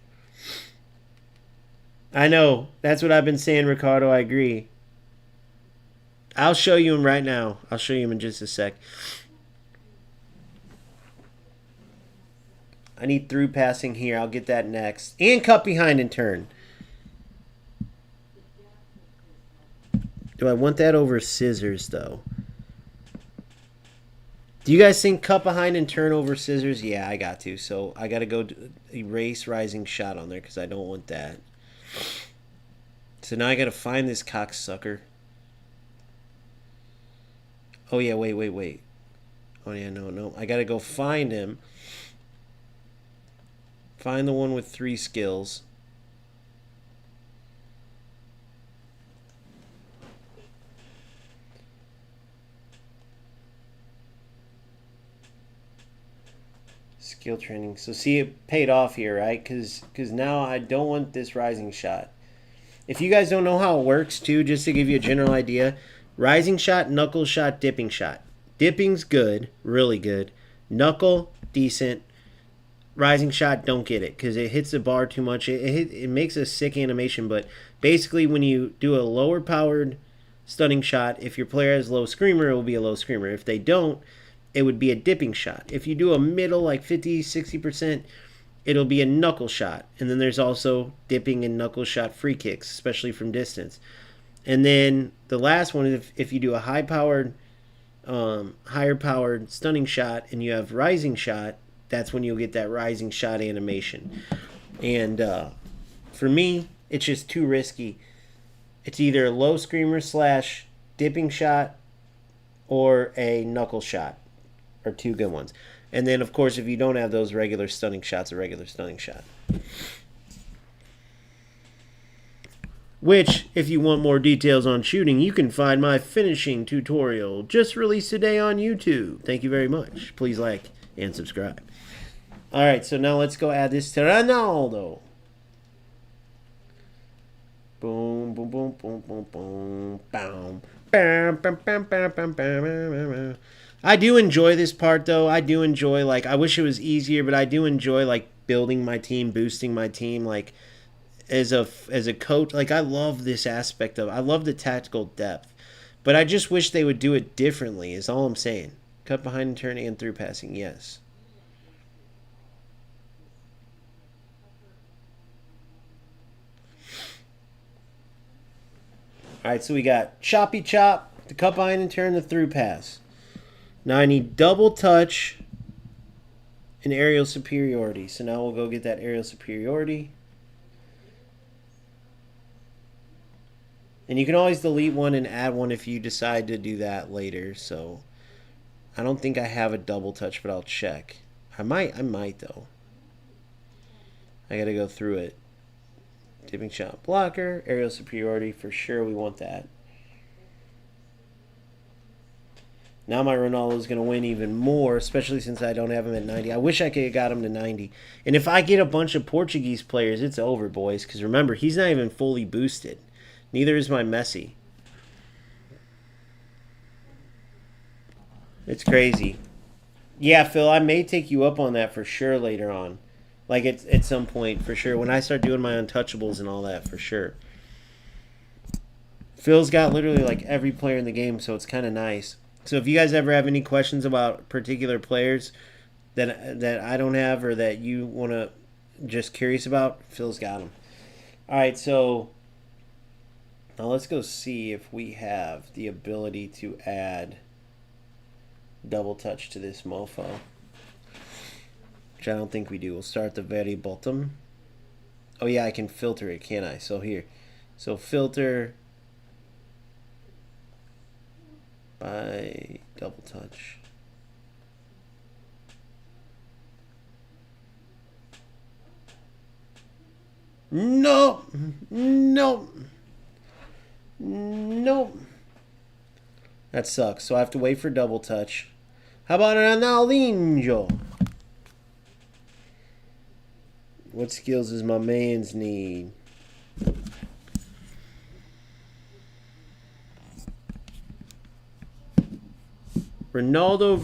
I know. That's what I've been saying, Ricardo. I agree. I'll show you him right now. I'll show you him in just a sec. I need through passing here. I'll get that next. And cut behind and turn. Do I want that over scissors, though? Do you guys think cut behind and turn over scissors? Yeah, I got to. So I got to go erase rising shot on there because I don't want that. So now I got to find this cocksucker. Oh, yeah, wait. Oh, yeah, no. I got to go find him. Find the one with 3 skills. Skill training. So see, it paid off here, right? Because now I don't want this rising shot. If you guys don't know how it works, too, just to give you a general idea, rising shot, knuckle shot, dipping shot. Dipping's good, really good. Knuckle, decent. Rising shot, don't get it because it hits the bar too much. It makes a sick animation, but basically when you do a lower powered stunning shot, if your player has low screamer, it will be a low screamer. If they don't, it would be a dipping shot. If you do a middle, like 50, 60%, it'll be a knuckle shot. And then there's also dipping and knuckle shot free kicks, especially from distance. And then the last one is if you do a high-powered higher powered stunning shot and you have rising shot, that's when you'll get that rising shot animation. And for me, it's just too risky. It's either a low screamer slash dipping shot or a knuckle shot, or two good ones. And then, of course, if you don't have those, regular stunning shots, a regular stunning shot. Which, if you want more details on shooting, you can find my finishing tutorial just released today on YouTube. Thank you very much. Please like and subscribe. All right, so now let's go add this to Ronaldo. Boom, boom, boom, boom, boom, boom, boom. Bam, bam, bam, bam, bam, bam. I do enjoy this part, though. I do enjoy, like, I wish it was easier, but I do enjoy, like, building my team, boosting my team, like, as a coach. Like, I love this aspect of, I love the tactical depth, but I just wish they would do it differently, is all I'm saying. Cut behind and turn and through passing, yes. All right, so we got choppy chop, the cut behind and turn, the through pass. Now I need double touch and aerial superiority. So now we'll go get that aerial superiority. And you can always delete one and add one if you decide to do that later. So I don't think I have a double touch, but I'll check. I might though. I gotta go through it. Dipping shot blocker, aerial superiority, for sure we want that. Now my Ronaldo is going to win even more, especially since I don't have him at 90. I wish I could have got him to 90. And if I get a bunch of Portuguese players, it's over, boys. Because remember, he's not even fully boosted. Neither is my Messi. It's crazy. Yeah, Phil, I may take you up on that for sure later on. Like, at some point, for sure. When I start doing my untouchables and all that, for sure. Phil's got literally, like, every player in the game, so it's kind of nice. So if you guys ever have any questions about particular players that I don't have or that you want to just curious about, Phil's got them. All right, so now let's go see if we have the ability to add double touch to this mofo. Which I don't think we do. We'll start at the very bottom. Oh yeah, I can filter it, can't I? So here. So filter by double touch. No. No. No. That sucks. So I have to wait for double touch. How about Ronaldinho? What skills does my mans need? Ronaldo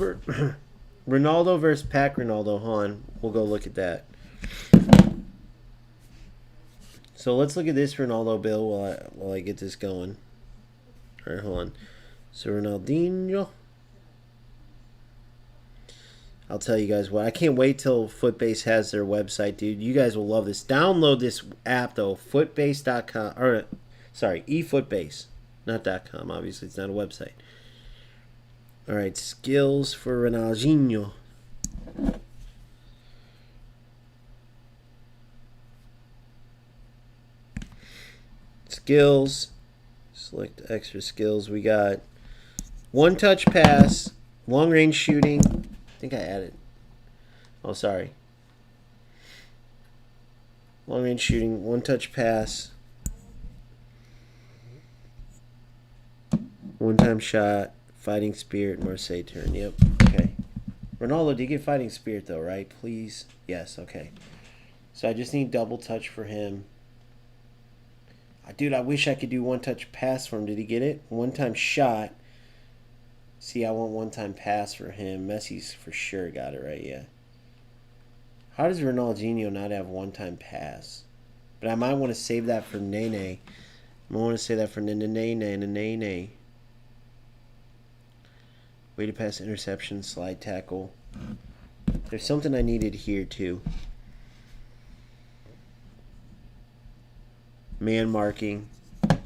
versus Pack Ronaldo. Hold on. We'll go look at that. So let's look at this Ronaldo bill while I get this going. All right, hold on. So Ronaldinho. I'll tell you guys what. I can't wait till Footbase has their website, dude. You guys will love this. Download this app, though. Footbase.com. Or, sorry, eFootbase. Not .com. Obviously, it's not a website. All right, skills for Ronaldinho. Skills. Select extra skills. We got one-touch pass, long-range shooting. I think I added. Oh, sorry. Long-range shooting, one-touch pass, one-time shot, fighting spirit, Marseille turn. Yep. Okay. Ronaldo, did you get fighting spirit though, right? Please. Yes. Okay. So I just need double touch for him. Dude, I wish I could do one-touch pass for him. Did he get it? One-time shot. See, I want one-time pass for him. Messi's for sure got it right, yeah. How does Ronaldinho not have one-time pass? But I might want to save that for Nene. I might want to save that for Nene. Way to pass, interception, slide tackle. There's something I needed here, too. Man marking. I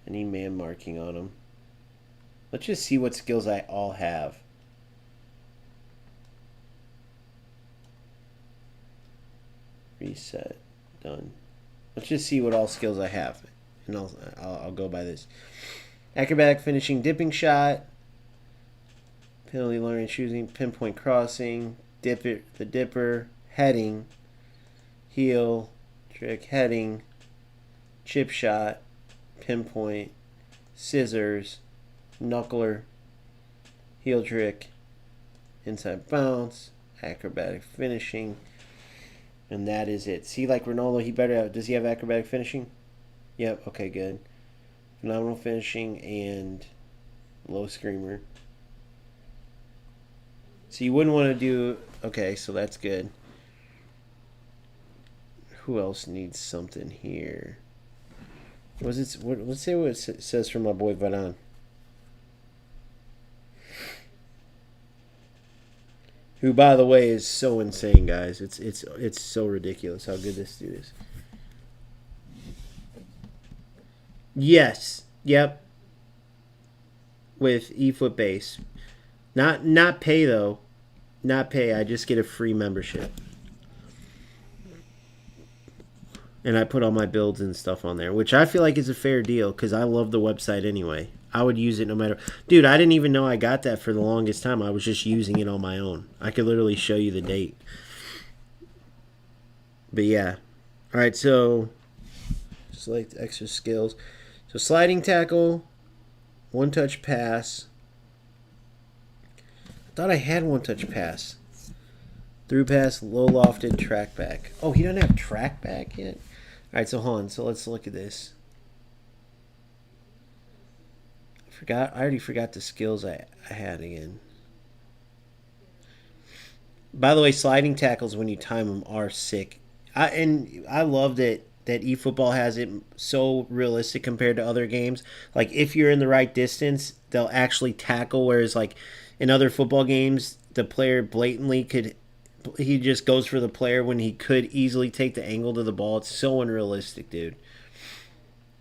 need man marking on him. Let's just see what skills I all have. Reset. Done. Let's just see what all skills I have. And I'll go by this. Acrobatic finishing, dipping shot. Penalty learning, shooting, pinpoint crossing. The dipper. Heading. Heel. Trick. Heading. Chip shot. Pinpoint. Scissors. Knuckler. Heel trick. Inside bounce. Acrobatic finishing. And that is it. See, like Ronaldo, he better have... Does he have acrobatic finishing? Yep, okay, good. Phenomenal finishing and low screamer. So you wouldn't want to do... Okay, so that's good. Who else needs something here? Let's say what it says from my boy Varane. Who, by the way, is so insane, guys. It's so ridiculous how good this dude is. Yes. Yep. With eFoot base. Not pay though. Not pay. I just get a free membership. And I put all my builds and stuff on there, which I feel like is a fair deal because I love the website anyway. I would use it no matter... Dude, I didn't even know I got that for the longest time. I was just using it on my own. I could literally show you the date. But yeah. All right, so select extra skills. So sliding tackle, one-touch pass. I thought I had one-touch pass. Through pass, low lofted, track back. Oh, he doesn't have track back yet? All right, so hold on. So let's look at this. I already forgot the skills I had again. By the way, sliding tackles when you time them are sick. I love that eFootball has it so realistic compared to other games. Like if you're in the right distance, they'll actually tackle. Whereas like in other football games, the player blatantly he just goes for the player when he could easily take the angle to the ball. It's so unrealistic, dude.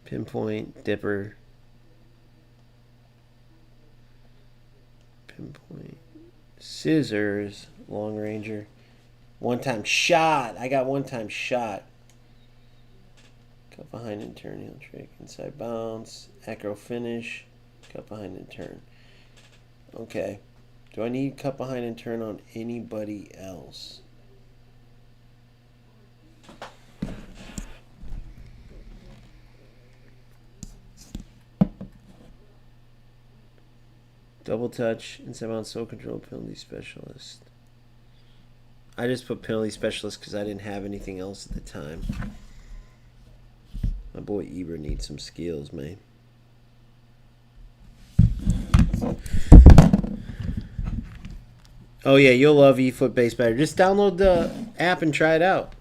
Pinpoint, dipper. Pinpoint. Scissors. Long ranger. One-time shot. I got one-time shot. Cut behind and turn. Heel trick. Inside bounce. Acro finish. Cut behind and turn. Okay. Do I need cut behind and turn on anybody else? Double touch, inside bounce, soul control, penalty specialist. I just put penalty specialist because I didn't have anything else at the time. My boy Eber needs some skills, man. Oh yeah, you'll love eFoot base better. Just download the app and try it out.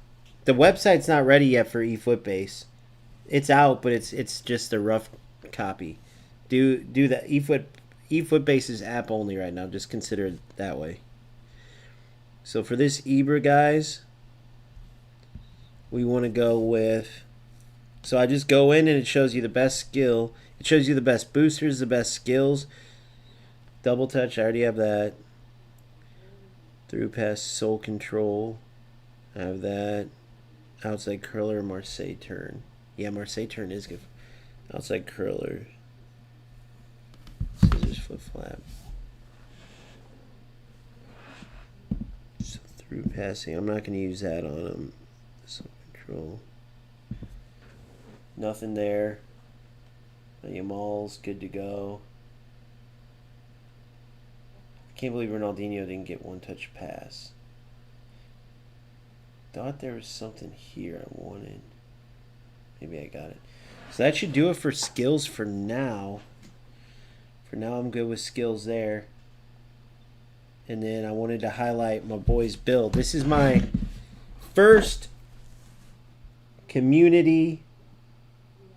The website's not ready yet for eFoot base. It's out, but it's just a rough copy. Do the eFoot base is app only right now. Just consider it that way. So for this Eber, guys, we want to go with... So I just go in and it shows you the best skill. It shows you the best boosters, the best skills. Double touch, I already have that. Through pass, soul control. I have that. Outside curler, Marseille turn. Yeah, Marseille turn is good. Outside curler. Scissors, flip flap. So through passing, I'm not going to use that on him. Soul control. Nothing there. Yamal's good to go. I can't believe Ronaldinho didn't get one-touch pass. Thought there was something here I wanted. Maybe I got it. So that should do it for skills for now. For now, I'm good with skills there. And then I wanted to highlight my boy's build. This is my first community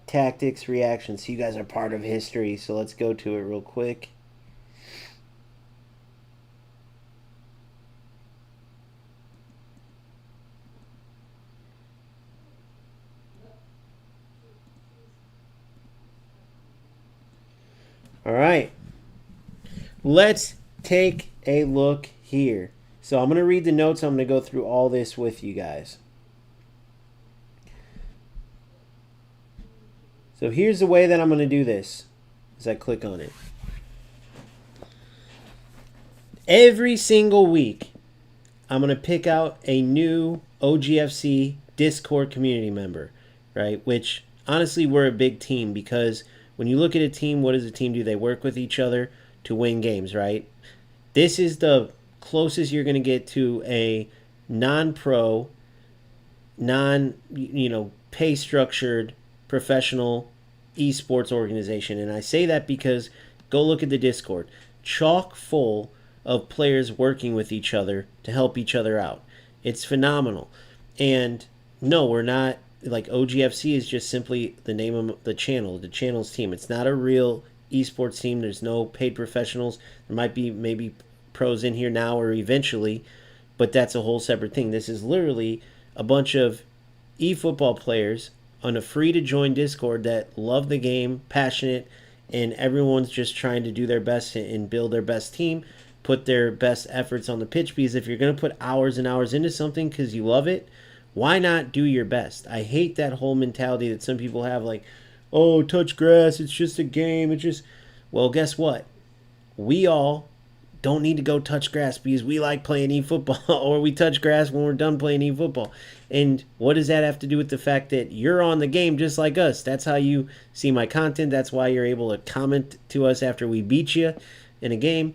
tactics reaction. So you guys are part of history. So let's go to it real quick. All right. let's take a look here. So I'm going to read the notes. I'm going to go through all this with you guys. So here's the way that I'm going to do this as I click on it. Every single week, I'm going to pick out a new OGFC Discord community member, right? Which, honestly, we're a big team because when you look at a team, what does a team do? They work with each other to win games, right? This is the closest you're going to get to a non-pro, pay-structured professional esports organization. And I say that because go look at the Discord. Chock full of players working with each other to help each other out. It's phenomenal. And no, we're not, like, OGFC is just simply the name of the channel's team. It's not a real esports team. There's no paid professionals. There might be maybe pros in here now or eventually, but that's a whole separate thing. This is literally a bunch of eFootball players on a free-to-join Discord that love the game, passionate, and everyone's just trying to do their best and build their best team, put their best efforts on the pitch, because if you're going to put hours and hours into something because you love it, why not do your best? I hate that whole mentality that some people have, like, oh, touch grass, it's just a game, it's just... Well, guess what? We all don't need to go touch grass because we like playing eFootball, or we touch grass when we're done playing eFootball. And what does that have to do with the fact that you're on the game just like us? That's how you see my content. That's why you're able to comment to us after we beat you in a game.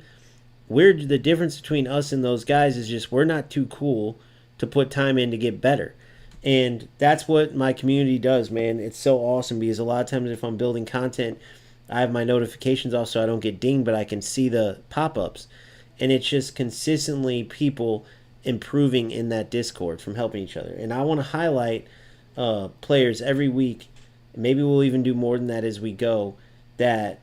The difference between us and those guys is just we're not too cool to put time in to get better. And that's what my community does, man. It's so awesome because a lot of times if I'm building content, I have my notifications off so I don't get dinged, but I can see the pop-ups. And it's just consistently people improving in that Discord from helping each other. And I want to highlight players every week, maybe we'll even do more than that as we go, that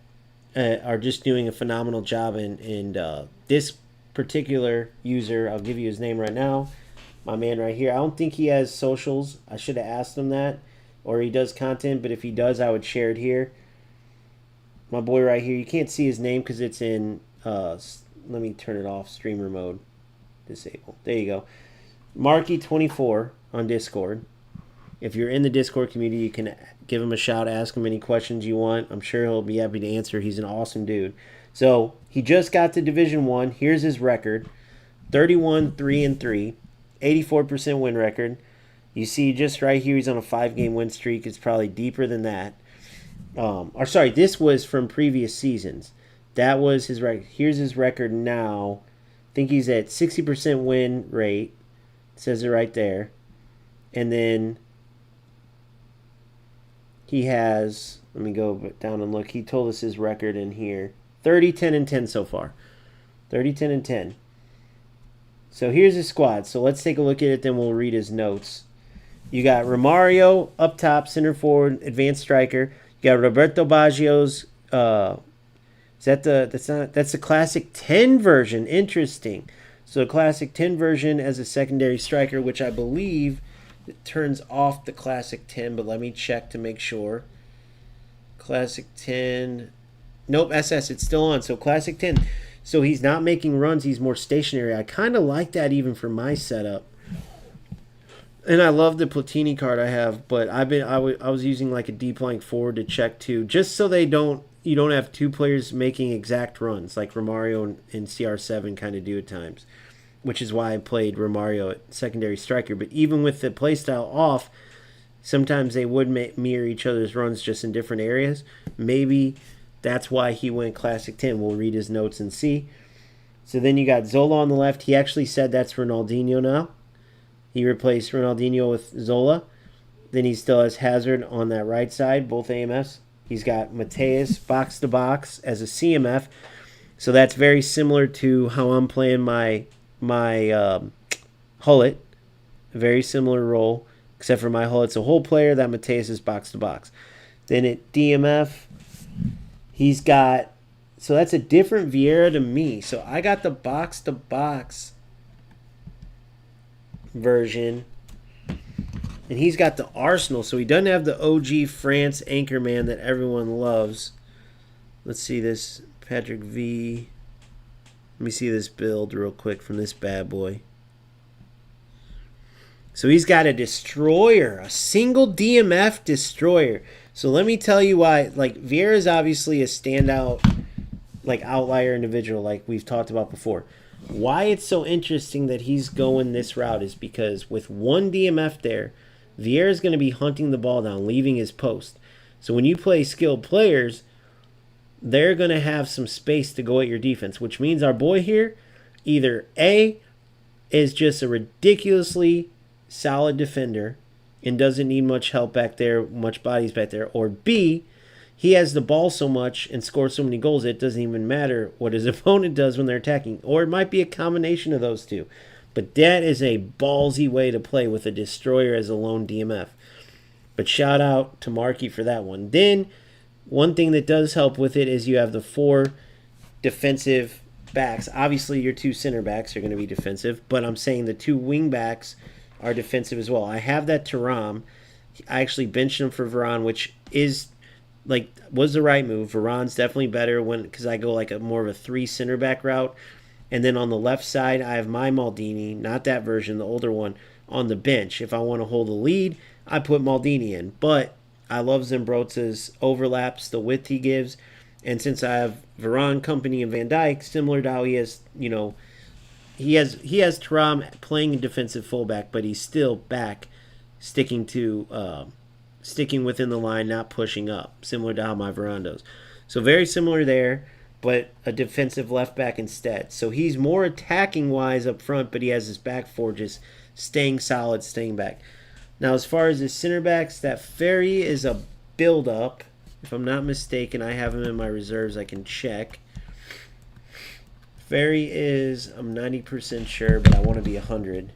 are just doing a phenomenal job. And this particular user, I'll give you his name right now, my man right here. I don't think he has socials. I should have asked him that. Or he does content, but if he does, I would share it here. My boy right here. You can't see his name because it's in... let me turn it off. Streamer mode. Disable. There you go. Marky24 on Discord. If you're in the Discord community, you can give him a shout. Ask him any questions you want. I'm sure he'll be happy to answer. He's an awesome dude. So, he just got to Division 1. Here's his record. 31-3-3. 84% win record. You see just right here, he's on a 5-game win streak. It's probably deeper than that. This was from previous seasons. That was his record. Here's his record now. I think he's at 60% win rate. It says it right there. And then he has, let me go down and look. He told us his record in here. 30-10-10 so far. 30-10-10. So here's his squad. So let's take a look at it, then we'll read his notes. You got Romario up top, center forward, advanced striker. You got Roberto Baggio's that's the classic 10 version. Interesting. So classic 10 version as a secondary striker, which I believe it turns off the classic 10, but let me check to make sure. Classic 10. Nope, SS, it's still on. So classic 10. So he's not making runs, he's more stationary. I kind of like that even for my setup. And I love the Platini card I have, but I was using like a deep flank forward to check too, just so you don't have two players making exact runs like Romario and CR7 kind of do at times, which is why I played Romario at secondary striker. But even with the playstyle off, sometimes they would mirror each other's runs just in different areas. Maybe that's why he went classic 10. We'll read his notes and see. So then you got Zola on the left. He actually said that's Ronaldinho now. He replaced Ronaldinho with Zola. Then he still has Hazard on that right side, both AMFs. He's got Mateus box-to-box as a CMF. So that's very similar to how I'm playing my Hullet. A very similar role, except for my Hullet's a whole player. That Mateus is box-to-box. Then at DMF, he's got... So that's a different Vieira to me. So I got the box-to-box version, and he's got the Arsenal, so he doesn't have the OG France Anchorman that everyone loves. Let's see this. Patrick V. Let me see this build real quick from this bad boy. So he's got a destroyer, a single DMF destroyer. So let me tell you why. Like, Vieira's obviously a standout, like, outlier individual, like we've talked about before. Why it's so interesting that he's going this route is because with one DMF there, Vieira's going to be hunting the ball down, leaving his post. So when you play skilled players, they're going to have some space to go at your defense, which means our boy here either A, is just a ridiculously solid defender and doesn't need much help back there, much bodies back there, or B, he has the ball so much and scores so many goals it doesn't even matter what his opponent does when they're attacking. Or it might be a combination of those two. But that is a ballsy way to play with a destroyer as a lone DMF. But shout out to Markey for that one. Then, one thing that does help with it is you have the 4 defensive backs. Obviously, your 2 center backs are going to be defensive, but I'm saying the 2 wing backs are defensive as well. I have that Thuram. I actually benched him for Varane, which is was the right move. Varane's definitely better because I go like a more of a 3 center back route. And then on the left side, I have my Maldini, not that version, the older one, on the bench. If I want to hold the lead, I put Maldini in. But I love Zambrota's overlaps, the width he gives. And since I have Varane, Company, and Van Dijk, similar to how he has, he has Thuram playing defensive fullback, but he's still back, sticking within the line, not pushing up, similar to how my Varane does. So very similar there, but a defensive left back instead. So he's more attacking wise up front, but he has his back 4 just staying solid, staying back. Now as far as his center backs, that Ferry is a build up. If I'm not mistaken, I have him in my reserves. I can check. Ferry is, I'm 90% sure, but I want to be 100.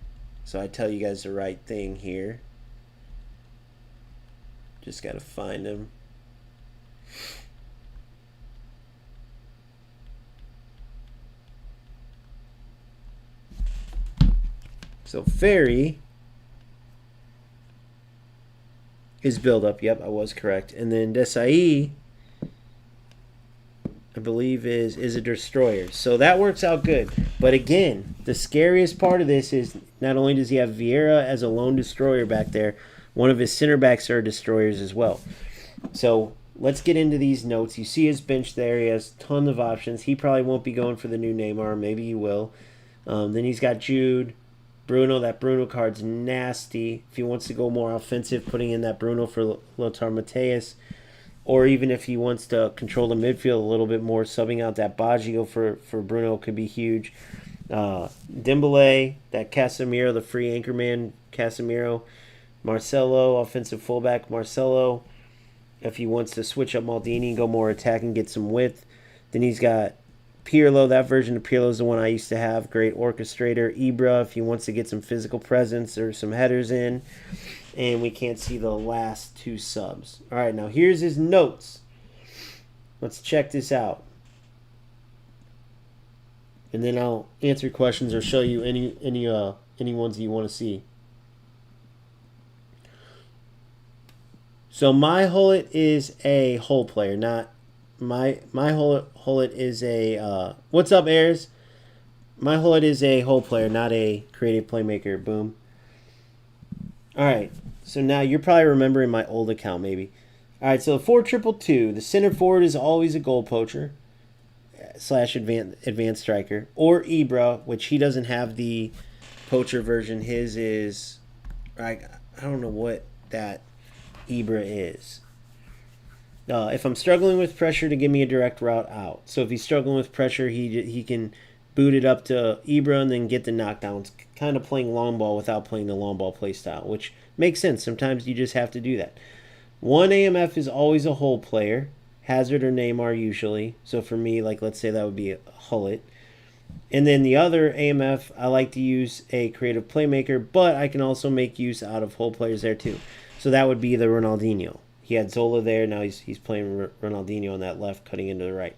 So I tell you guys the right thing here. Just got to find him. So Ferry is build up. Yep, I was correct. And then Desai, I believe, is a destroyer. So that works out good. But again, the scariest part of this is not only does he have Vieira as a lone destroyer back there, one of his center backs are destroyers as well. So let's get into these notes. You see his bench there. He has tons of options. He probably won't be going for the new Neymar. Maybe he will. Then he's got Jude. Bruno, that Bruno card's nasty. If he wants to go more offensive, putting in that Bruno for Lothar Matthäus. Or even if he wants to control the midfield a little bit more, subbing out that Baggio for Bruno could be huge. Dembele, that Casemiro, the free anchorman Casemiro. Marcelo, offensive fullback Marcelo. If he wants to switch up Maldini, go more attacking, get some width. Then he's got Pirlo, that version of Pirlo is the one I used to have. Great orchestrator. Ibra, if he wants to get some physical presence or some headers in. And we can't see the last 2 subs. All right, now here's his notes. Let's check this out. And then I'll answer questions or show you any ones you want to see. So my Hullet is a hole player, not my Hullet is a what's up, Ayers? My Hullet is a hole player, not a creative playmaker. Boom. All right. So now you're probably remembering my old account, maybe. All right. So 4-2-2. The center forward is always a goal poacher / advanced striker, or Ibra, which he doesn't have the poacher version. His is I don't know what that Ibra is. If I'm struggling with pressure, to give me a direct route out. So if he's struggling with pressure, he can boot it up to Ibra and then get the knockdowns. Kind of playing long ball without playing the long ball play style, which makes sense. Sometimes you just have to do that. One AMF is always a hole player. Hazard or Neymar usually. So for me, like let's say that would be a Hullet. And then the other AMF, I like to use a creative playmaker, but I can also make use out of hole players there too. So that would be the Ronaldinho. He had Zola there. Now he's playing Ronaldinho on that left, cutting into the right.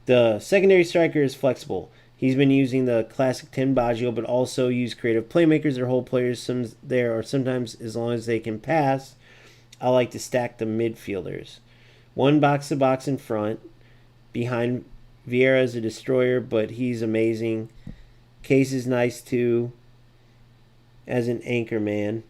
The secondary striker is flexible. He's been using the classic 10 Baggio, but also use creative playmakers or hole players there, or sometimes as long as they can pass. I like to stack the midfielders. One box-to-box in front, behind Vieira is a destroyer, but he's amazing. Case is nice too as an anchor man.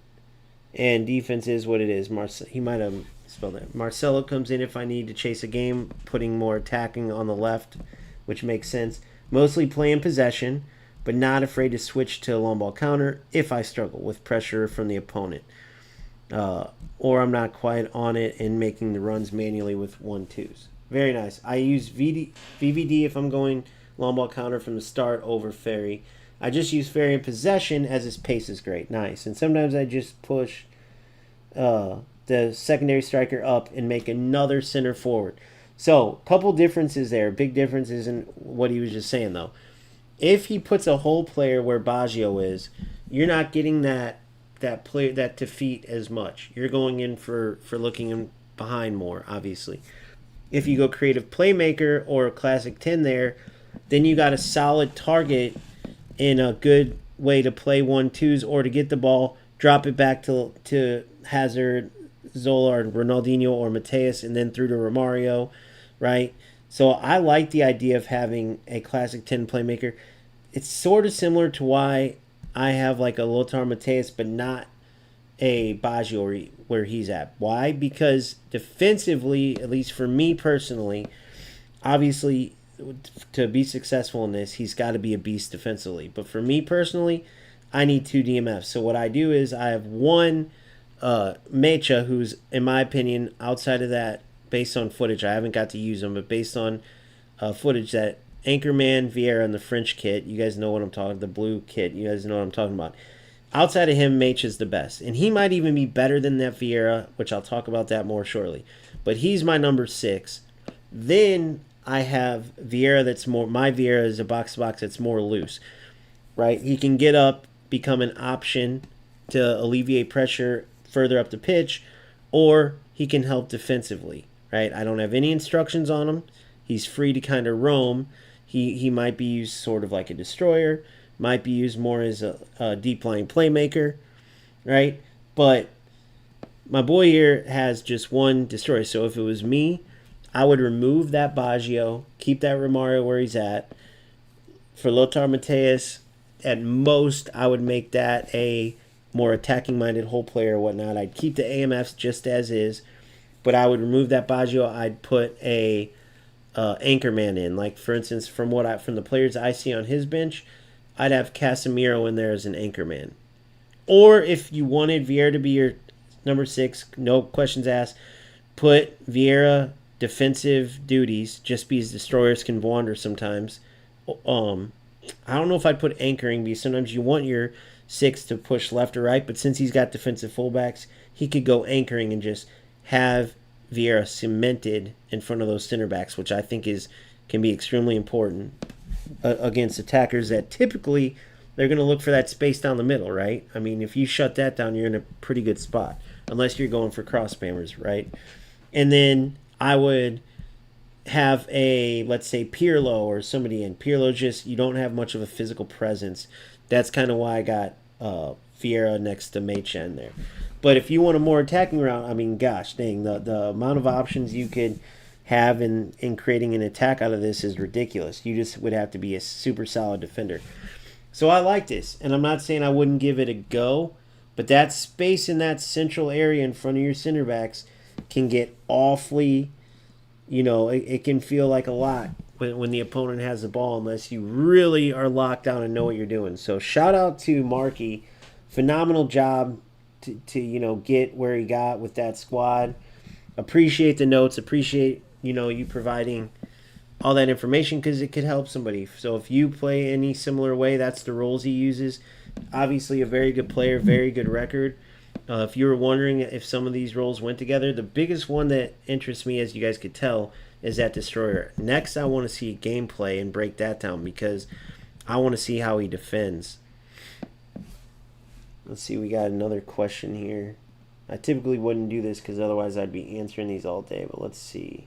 And defense is what it is. He might have spelled that. Marcelo comes in if I need to chase a game, putting more attacking on the left, which makes sense. Mostly playing possession, but not afraid to switch to a long ball counter if I struggle with pressure from the opponent. Or I'm not quite on it and making the runs manually with 1-2s. Very nice. I use VVD if I'm going long ball counter from the start over Ferry. I just use Ferry in possession as his pace is great. Nice. And sometimes I just push the secondary striker up and make another center forward. So, couple differences there. Big differences in what he was just saying, though. If he puts a whole player where Baggio is, you're not getting that player, that defeat as much. You're going in for looking in behind more, obviously. If you go creative playmaker or a classic 10 there, then you got a solid target in a good way to play 1-2s or to get the ball, drop it back to Hazard, Zola, or Ronaldinho or Mateus, and then through to Romario, right? So I like the idea of having a classic 10 playmaker. It's sort of similar to why I have like a Lothar Mateus, but not a Baggio where he's at. Why? Because defensively, at least for me personally, obviously, to be successful in this, he's got to be a beast defensively. But for me personally, I need 2 DMFs. So what I do is I have one Mecha, who's, in my opinion, outside of that, based on footage, I haven't got to use him, but based on footage, that Anchorman Vieira in the French kit, you guys know what I'm talking, the blue kit, you guys know what I'm talking about. Outside of him, Mecha's the best. And he might even be better than that Vieira, which I'll talk about that more shortly. But he's my number 6. Then I have Vieira that's more, my Vieira is a box-to-box that's more loose, right? He can get up, become an option to alleviate pressure further up the pitch, or he can help defensively, right? I don't have any instructions on him. He's free to kind of roam. He might be used sort of like a destroyer, might be used more as a deep-lying playmaker, right? But my boy here has just one destroyer, so if it was me, I would remove that Baggio, keep that Romario where he's at. For Lothar Mateus, at most, I would make that a more attacking-minded whole player or whatnot. I'd keep the AMFs just as is, but I would remove that Baggio. I'd put a Anchorman in. Like, for instance, from the players I see on his bench, I'd have Casemiro in there as an Anchorman. Or if you wanted Vieira to be your number 6, no questions asked, put Vieira defensive duties, just because destroyers can wander sometimes. I don't know if I'd put anchoring, because sometimes you want your 6 to push left or right, but since he's got defensive fullbacks, he could go anchoring and just have Vieira cemented in front of those center backs, which I think can be extremely important against attackers that typically they're going to look for that space down the middle, right? I mean, if you shut that down, you're in a pretty good spot, unless you're going for cross spammers, right? And then I would have let's say Pirlo or somebody in. Pirlo, just, you don't have much of a physical presence. That's kind of why I got Vieira next to Mecha in there. But if you want a more attacking route, I mean, gosh dang, the amount of options you could have in creating an attack out of this is ridiculous. You just would have to be a super solid defender. So I like this, and I'm not saying I wouldn't give it a go, but that space in that central area in front of your center backs can get awfully, it can feel like a lot when the opponent has the ball, unless you really are locked down and know what you're doing. So shout out to Markey. Phenomenal job to get where he got with that squad. Appreciate the notes. Appreciate, you providing all that information, because it could help somebody. So if you play any similar way, that's the roles he uses. Obviously a very good player, very good record. If you were wondering if some of these roles went together, the biggest one that interests me, as you guys could tell, is that destroyer. Next, I want to see gameplay and break that down, because I want to see how he defends. Let's see, we got another question here. I typically wouldn't do this because otherwise I'd be answering these all day, but let's see.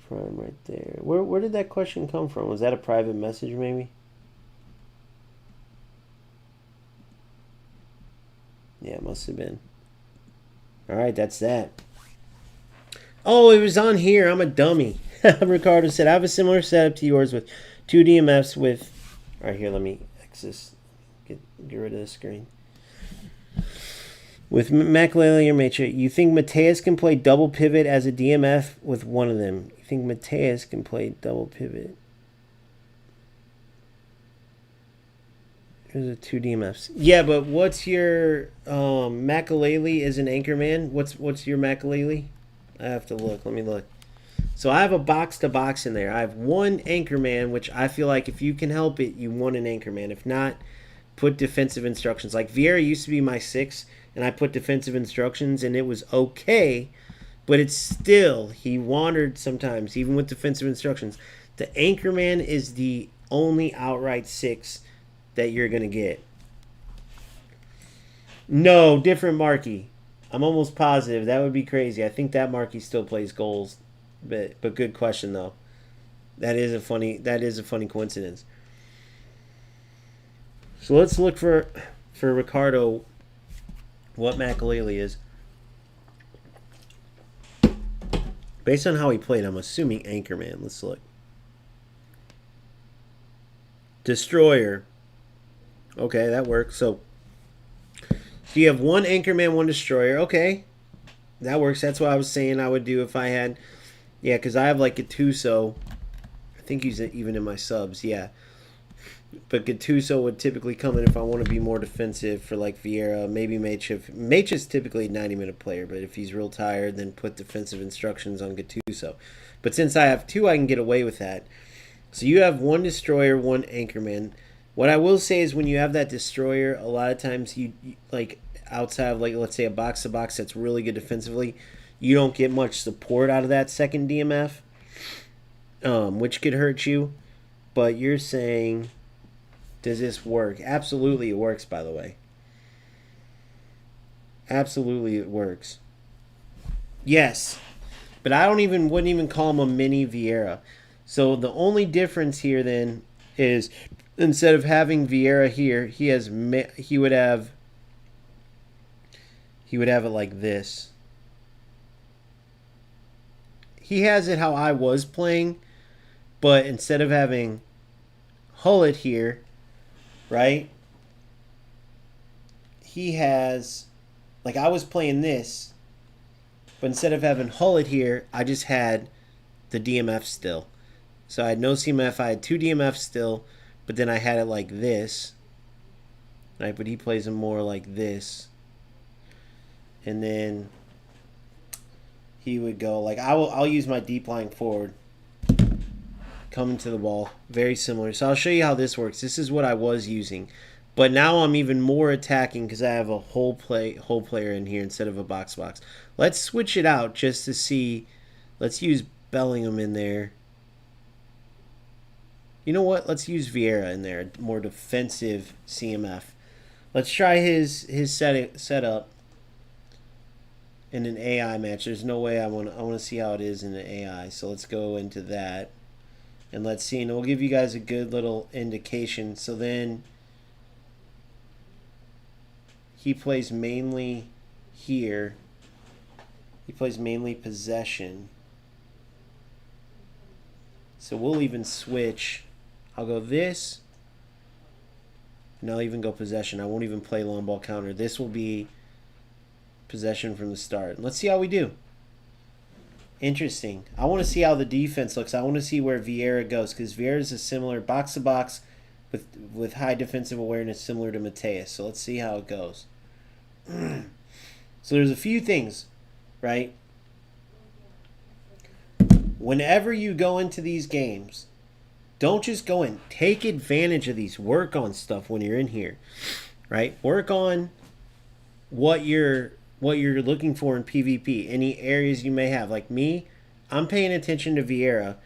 Prime right there. Where did that question come from? Was that a private message maybe? Yeah, it must have been. All right, that's that. Oh, it was on here. I'm a dummy. Ricardo said, I have a similar setup to yours with two DMFs with... All right, here, let me exit. Get rid of the screen. With Makalele or Mecha, you think Mateus can play double pivot as a DMF with one of them? You think Mateus can play double pivot? Here's the two DMFs. Yeah, but what's your Makalele is an anchorman? What's your Makalele? I have to look. Let me look. So I have a box to box in there. I have one anchorman, which I feel like if you can help it, you want an anchorman. If not, put defensive instructions. Like Vieira used to be my 6, and I put defensive instructions, and it was okay, but it's still, he wandered sometimes, even with defensive instructions. The anchorman is the only outright 6 that you're going to get. No, different Markey. I'm almost positive. That would be crazy. I think that Markey still plays goals. But good question though. That is a funny coincidence. So let's look for Ricardo what Makalele is. Based on how he played, I'm assuming anchorman. Let's look. Destroyer. Okay, that works. So you have one anchorman, one destroyer. Okay, that works. That's what I was saying I would do if I had. Yeah, because I have like Gattuso. I think he's even in my subs. Yeah, but Gattuso would typically come in if I want to be more defensive for like Vieira, maybe Mecha. Mecha's typically a 90-minute player, but if he's real tired, then put defensive instructions on Gattuso. But since I have 2, I can get away with that. So you have one destroyer, one anchorman. What I will say is when you have that destroyer, a lot of times you like outside of like let's say a box to box that's really good defensively, you don't get much support out of that second DMF, which could hurt you. But you're saying, does this work? Absolutely, it works. By the way, absolutely, it works. Yes, but I wouldn't even call him a mini Vieira. So the only difference here then is instead of having Vieira here, he would have it like this. He has it how I was playing, but instead of having Hullet here, right? He has, like I was playing this, but instead of having Hullet here, I just had the DMF still. So I had no CMF, I had 2 DMF still, but then I had it like this, right? But he plays them more like this. And then he would go like I'll use my deep lying forward, coming to the ball, very similar. So I'll show you how this works. This is what I was using, but now I'm even more attacking because I have a whole player in here instead of a box. Let's switch it out just to see. Let's use Bellingham in there. You know what? Let's use Vieira in there, more defensive CMF. Let's try his setup in an AI match. There's no way I want to see how it is in an AI. So let's go into that and let's see, and we'll give you guys a good little indication. So then he plays mainly here. He plays mainly possession. So we'll even switch. I'll go this, and I'll even go possession. I won't even play long ball counter. This will be possession from the start. Let's see how we do. Interesting. I want to see how the defense looks. I want to see where Vieira goes, because Vieira is a similar box to box with high defensive awareness, similar to Mateus. So let's see how it goes. So there's a few things, right? Whenever you go into these games, don't just go in. Take advantage of these. Work on stuff when you're in here, right? Work on what you're looking for in PvP. Any areas you may have. Like me, I'm paying attention to Vieira,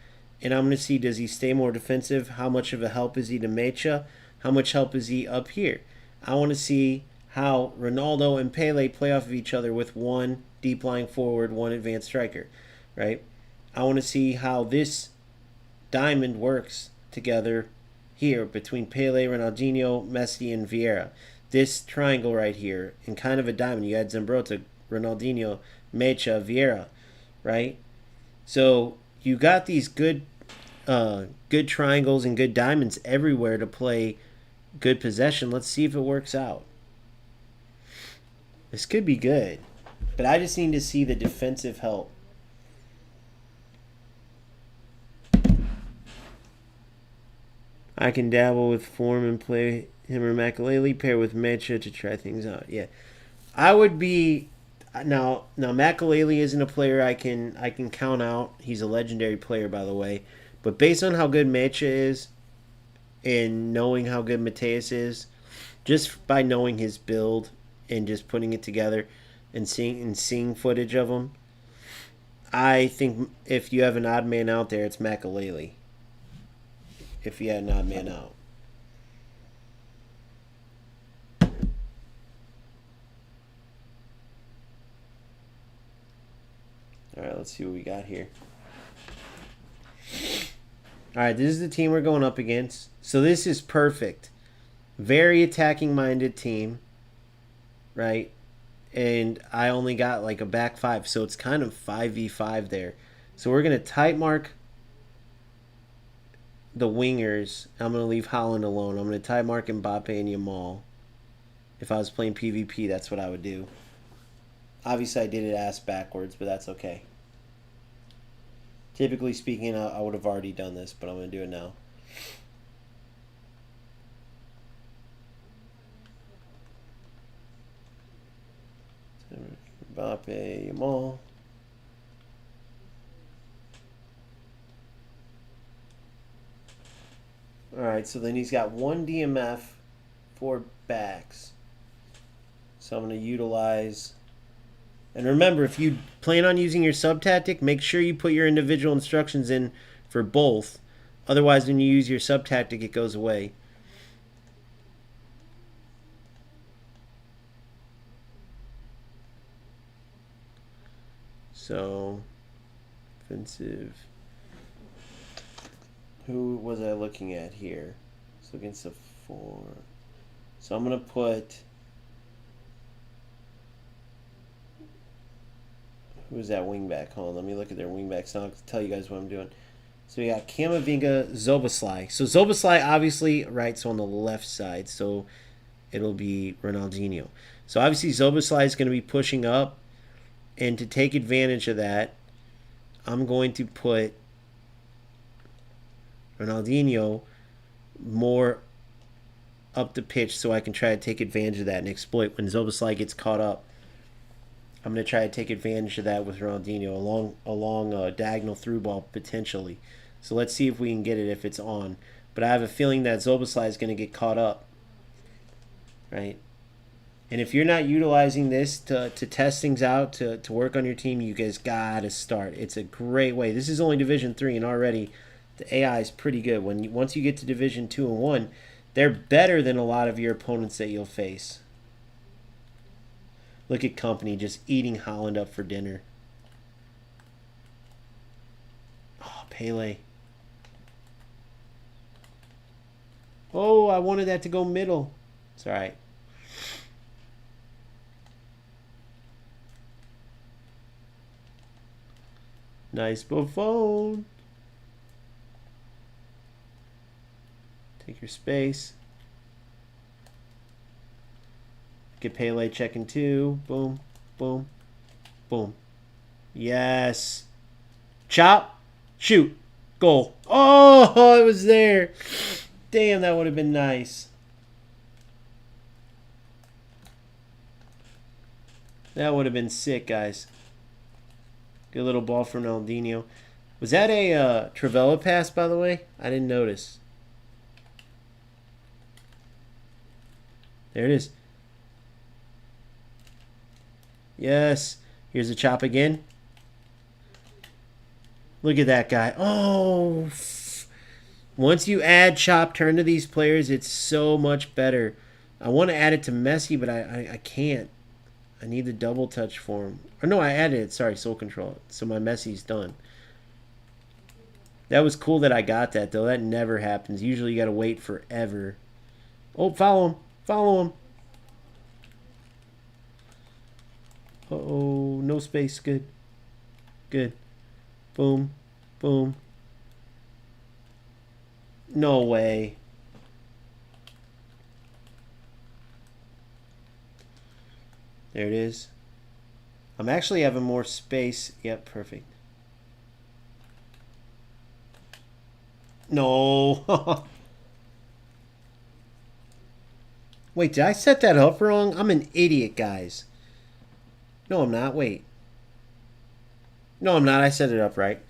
and I'm going to see, does he stay more defensive? How much of a help is he to Mecha? How much help is he up here? I want to see how Ronaldo and Pele play off of each other with one deep lying forward, one advanced striker, right? I want to see how this diamond works together here between Pele, Ronaldinho, Messi, and Vieira. This triangle right here, in kind of a diamond, you had Zambrotta, Ronaldinho, Mecha, Vieira, right? So you got these good triangles and good diamonds everywhere to play good possession. Let's see if it works out. This could be good, but I just need to see the defensive help. I can dabble with form and play him or Makalele, pair with Mecha to try things out. Yeah, I would be now. Makalele isn't a player I can count out. He's a legendary player, by the way. But based on how good Mecha is, and knowing how good Mateus is, just by knowing his build and just putting it together and seeing footage of him, I think if you have an odd man out there, it's Makalele. If you had an odd man out. All right, let's see what we got here. All right, this is the team we're going up against. So this is perfect. Very attacking-minded team, right? And I only got like a back 5, so it's kind of 5v5 there. So we're going to tight mark the wingers. I'm going to leave Holland alone. I'm going to tight mark Mbappe and Yamal. If I was playing PvP, that's what I would do. Obviously, I did it ass backwards, but that's okay. Typically speaking, I would have already done this, but I'm going to do it now. Mbappe, Yamal. Alright, so then he's got 1 DMF, 4 backs. So I'm going to utilize... And remember, if you plan on using your sub-tactic, make sure you put your individual instructions in for both. Otherwise, when you use your sub-tactic, it goes away. So, offensive. Who was I looking at here? So against the 4. So I'm going to put... Who's that wingback? Hold on, let me look at their wingbacks now. I'll tell you guys what I'm doing. So we got Camavinga, Zoboslai. So Zoboslai, obviously, right, so on the left side. So it'll be Ronaldinho. So obviously Zoboslai is going to be pushing up. And to take advantage of that, I'm going to put Ronaldinho more up the pitch so I can try to take advantage of that and exploit when Zoboslai gets caught up. I'm going to try to take advantage of that with Ronaldinho along a diagonal through ball potentially. So let's see if we can get it if it's on. But I have a feeling that Zoboslai is going to get caught up. Right? And if you're not utilizing this to test things out, to work on your team, you guys got to start. It's a great way. This is only Division 3, and already the AI is pretty good. Once you get to Division 2 and 1, they're better than a lot of your opponents that you'll face. Look at Company just eating Holland up for dinner. Oh, Pele. Oh, I wanted that to go middle. It's all right. Nice Buffon. Take your space. Get Pele checking 2. Boom, boom, boom. Yes. Chop. Shoot. Goal. Oh, it was there. Damn, that would have been nice. That would have been sick, guys. Good little ball from Ronaldinho. Was that a Travella pass, by the way? I didn't notice. There it is. Yes. Here's a chop again. Look at that guy. Oh. Once you add chop turn to these players, it's so much better. I want to add it to Messi, but I can't. I need the double touch for him. Or no, I added it. Sorry, soul control. So my Messi's done. That was cool that I got that, though. That never happens. Usually you got to wait forever. Oh, follow him. Follow him. Uh-oh, no space. Good. Good. Boom. Boom. No way. There it is. I'm actually having more space. Yep, perfect. No. Wait, did I set that up wrong? I'm an idiot, guys. No, I'm not. Wait. No, I'm not. I set it up right.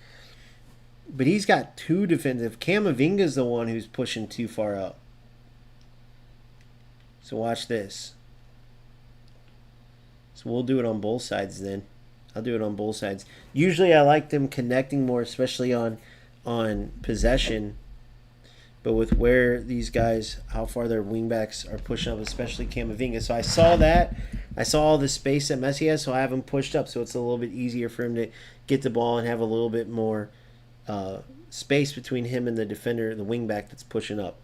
But he's got two defensive. Camavinga's the one who's pushing too far up. So watch this. So we'll do it on both sides then. I'll do it on both sides. Usually I like them connecting more, especially on possession. But with where these guys, how far their wingbacks are pushing up, especially Camavinga. So I saw that. I saw all the space that Messi has, so I have him pushed up. So it's a little bit easier for him to get the ball and have a little bit more space between him and the defender, the wingback that's pushing up.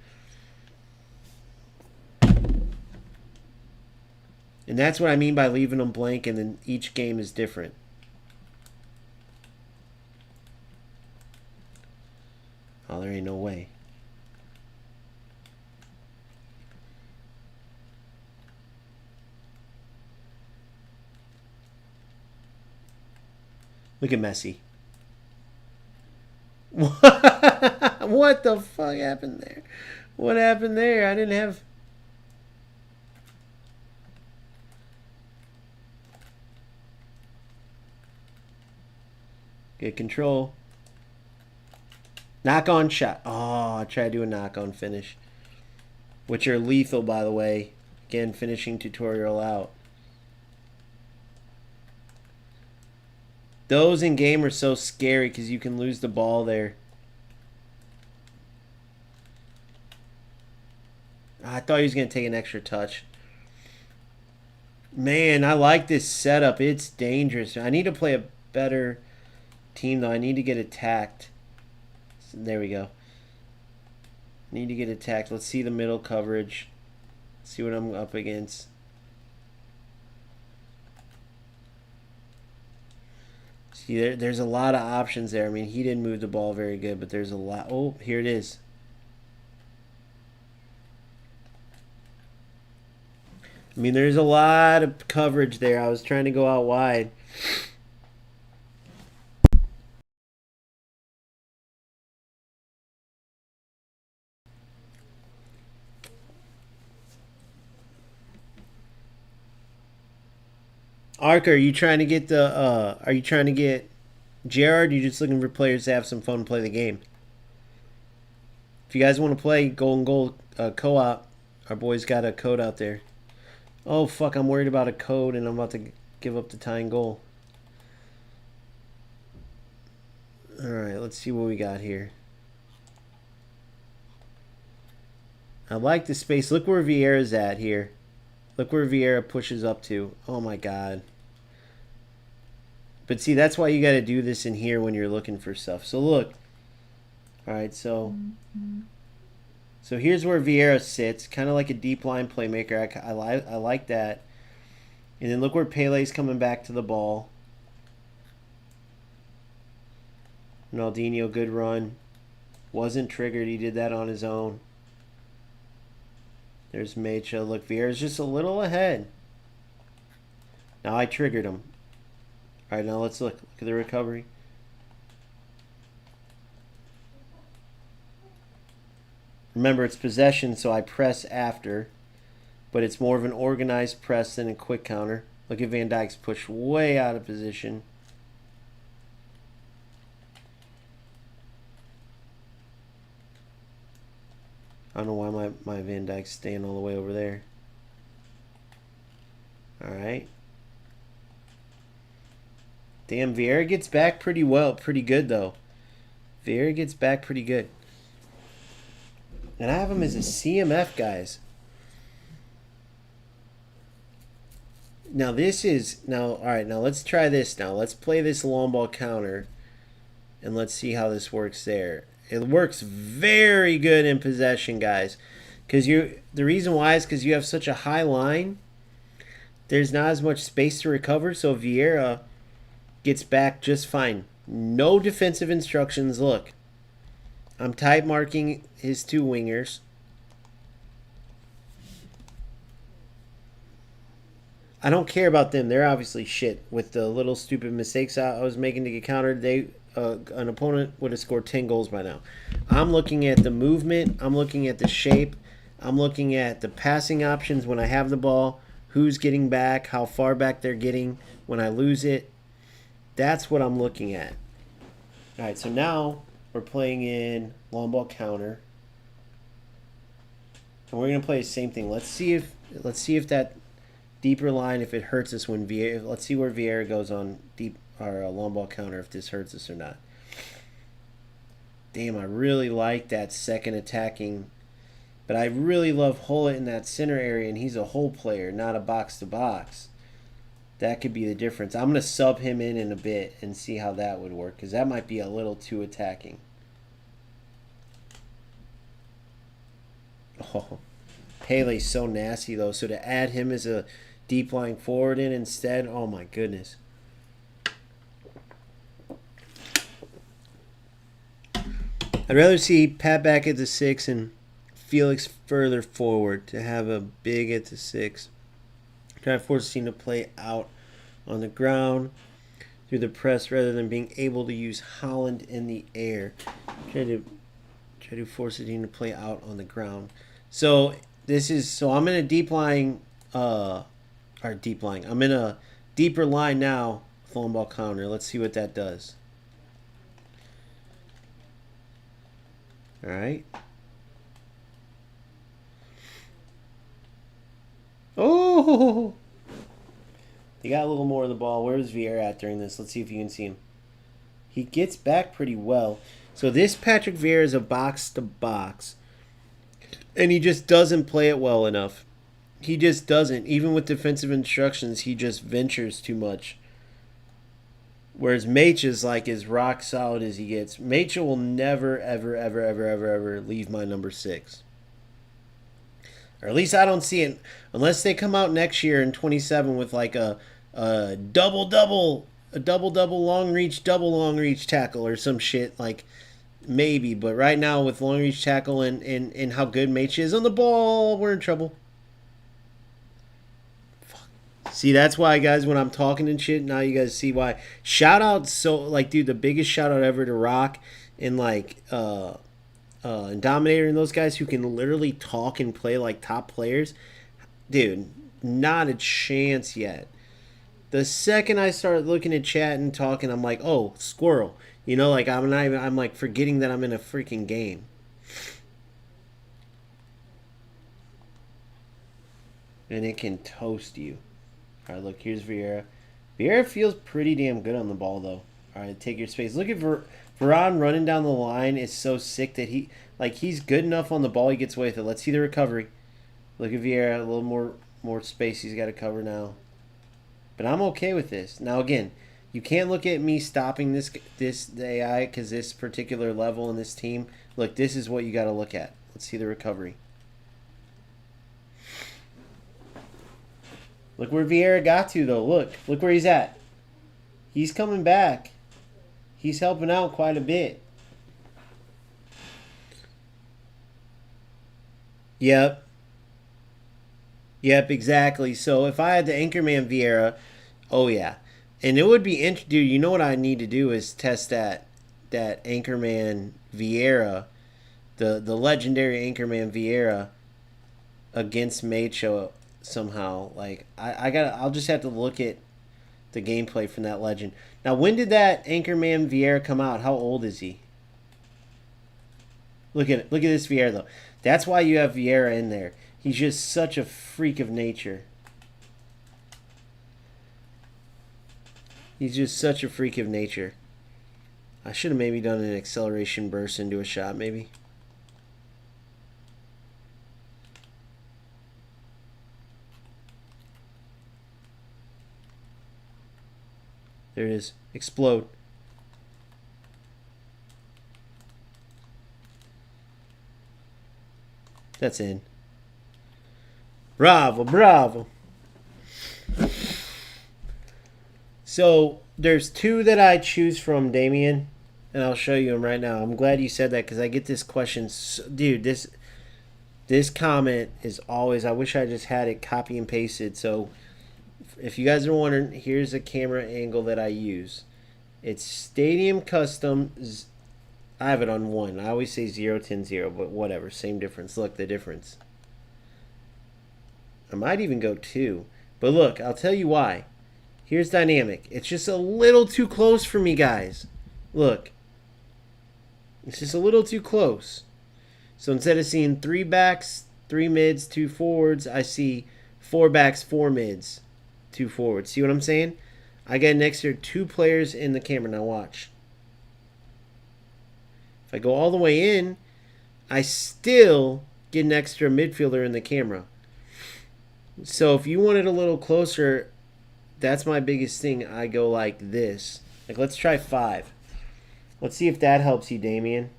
And that's what I mean by leaving them blank, and then each game is different. Oh, there ain't no way. Look at Messi. What the fuck happened there? What happened there? I didn't have... Good control. Knock on shot. Oh, I tried to do a knock on finish. Which are lethal, by the way. Again, finishing tutorial out. Those in game are so scary because you can lose the ball there. I thought he was going to take an extra touch. Man, I like this setup. It's dangerous. I need to play a better team, though. I need to get attacked. So there we go. Need to get attacked. Let's see the middle coverage. See what I'm up against. See, there's a lot of options there. I mean, he didn't move the ball very good, but there's a lot. Oh, here it is. I mean, there's a lot of coverage there. I was trying to go out wide. Ark, are you trying to get the are you trying to get Gerard? Or are you just looking for players to have some fun and play the game? If you guys want to play Golden Goal co-op, our boys got a code out there. Oh fuck, I'm worried about a code and I'm about to give up the tying goal. Alright, let's see what we got here. I like the space. Look where Vieira's at here. Look where Vieira pushes up to. Oh my god. But see, that's why you got to do this in here when you're looking for stuff. So look. Alright, so here's where Vieira sits. Kind of like a deep line playmaker. I like that. And then look where Pele's coming back to the ball. Ronaldinho, good run. Wasn't triggered. He did that on his own. There's Mecha. Look, Vieira's just a little ahead. Now I triggered him. Alright, now let's look. Look at the recovery. Remember, it's possession, so I press after. But it's more of an organized press than a quick counter. Look at Van Dijk's push way out of position. I don't know why my Van Dijk's staying all the way over there. Alright. Damn, Vieira gets back pretty well. Pretty good, though. Vieira gets back pretty good. And I have him as a CMF, guys. Now, this is... Now, alright, now let's try this now. Let's play this long ball counter. And let's see how this works there. It works very good in possession, guys. Because the reason why is because you have such a high line. There's not as much space to recover, so Vieira gets back just fine. No defensive instructions. Look, I'm type marking his two wingers. I don't care about them. They're obviously shit with the little stupid mistakes I was making to get countered. An opponent would have scored 10 goals by now. I'm looking at the movement. I'm looking at the shape. I'm looking at the passing options when I have the ball, who's getting back, how far back they're getting when I lose it. That's what I'm looking at. All right, so now we're playing in long ball counter. And we're going to play the same thing. Let's see if that deeper line, if it hurts us when Vieira. Let's see where Vieira goes on deep or long ball counter, if this hurts us or not. Damn, I really like that second attacking, but I really love Hullet in that center area, and he's a hole player, not a box to box. That could be the difference. I'm going to sub him in a bit and see how that would work, because that might be a little too attacking. Oh, Pele's so nasty, though, so to add him as a deep lying forward in instead, oh my goodness. I'd rather see Pat back at the 6 and Felix further forward to have a big at the 6. Try to force the team to play out on the ground through the press rather than being able to use Holland in the air. Try to force the team to play out on the ground. So I'm in a deep lying I'm in a deeper line now with long ball counter. Let's see what that does. All right. Oh! He got a little more of the ball. Where's Vieira at during this? Let's see if you can see him. He gets back pretty well. So this Patrick Vieira is a box-to-box. And he just doesn't play it well enough. He just doesn't. Even with defensive instructions, he just ventures too much. Whereas Mach is like as rock solid as he gets. Mach will never, ever, ever, ever, ever, ever leave my number 6. Or at least I don't see it. Unless they come out next year in 27 with like a double-double long reach tackle or some shit. Like, maybe. But right now with long reach tackle and how good Mach is on the ball, we're in trouble. See, that's why, guys, when I'm talking and shit, now you guys see why. Shout out, dude, the biggest shout out ever to Rock and, and Dominator and those guys who can literally talk and play like top players. Dude, not a chance yet. The second I start looking at chat and talking, I'm like, oh, squirrel. You know, like, I'm like forgetting that I'm in a freaking game. And it can toast you. All right, look, here's Vieira. Vieira feels pretty damn good on the ball, though. All right, take your space. Look at Varane running down the line is so sick that he's good enough on the ball. He gets away with it. Let's see the recovery. Look at Vieira, a little more space he's got to cover now. But I'm okay with this. Now, again, you can't look at me stopping the AI because this particular level in this team. Look, this is what you got to look at. Let's see the recovery. Look where Vieira got to, though. Look where he's at. He's coming back. He's helping out quite a bit. Yep. Yep, exactly. So if I had the Anchorman Vieira, oh yeah. And it would be interesting. Dude, you know what I need to do is test that Anchorman Vieira, the legendary Anchorman Vieira against Macho somehow. Like I'll just have to look at the gameplay from that legend. Now, when did that Anchorman Vieira come out? How old is he? Look at this Vieira though. That's why you have Vieira in there. He's just such a freak of nature. He's just such a freak of nature. I should have maybe done an acceleration burst into a shot, maybe. There it is. Explode. That's in. Bravo, bravo. So there's two that I choose from, Damien, and I'll show you them right now. I'm glad you said that because I get this question, dude. This comment is always. I wish I just had it copy and pasted. So if you guys are wondering, here's a camera angle that I use. It's Stadium Custom. I have it on 1. I always say 0, 10, 0, but whatever. Same difference. Look, the difference. I might even go 2. But look, I'll tell you why. Here's dynamic. It's just a little too close for me, guys. Look. It's just a little too close. So instead of seeing 3 backs, 3 mids, 2 forwards, I see 4 backs, 4 mids, 2 forwards. See what I'm saying? I got an extra 2 players in the camera. Now watch. If I go all the way in, I still get an extra midfielder in the camera. So if you want it a little closer, that's my biggest thing. I go like this. Like, let's try 5. Let's see if that helps you, Damien.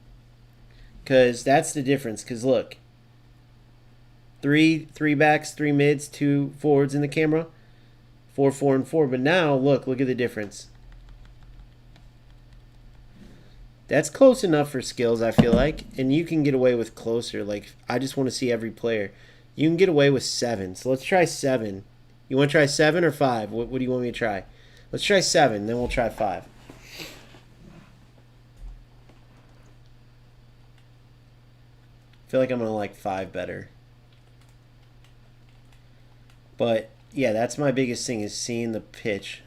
Because that's the difference. Because look. 3 backs, 3 mids, 2 forwards in the camera. 4, 4, and 4. But now, look at the difference. That's close enough for skills, I feel like. And you can get away with closer. Like, I just want to see every player. You can get away with 7. So let's try 7. You want to try 7 or 5? What do you want me to try? Let's try 7, then we'll try 5. I feel like I'm going to like 5 better. But, yeah, that's my biggest thing is seeing the pitch.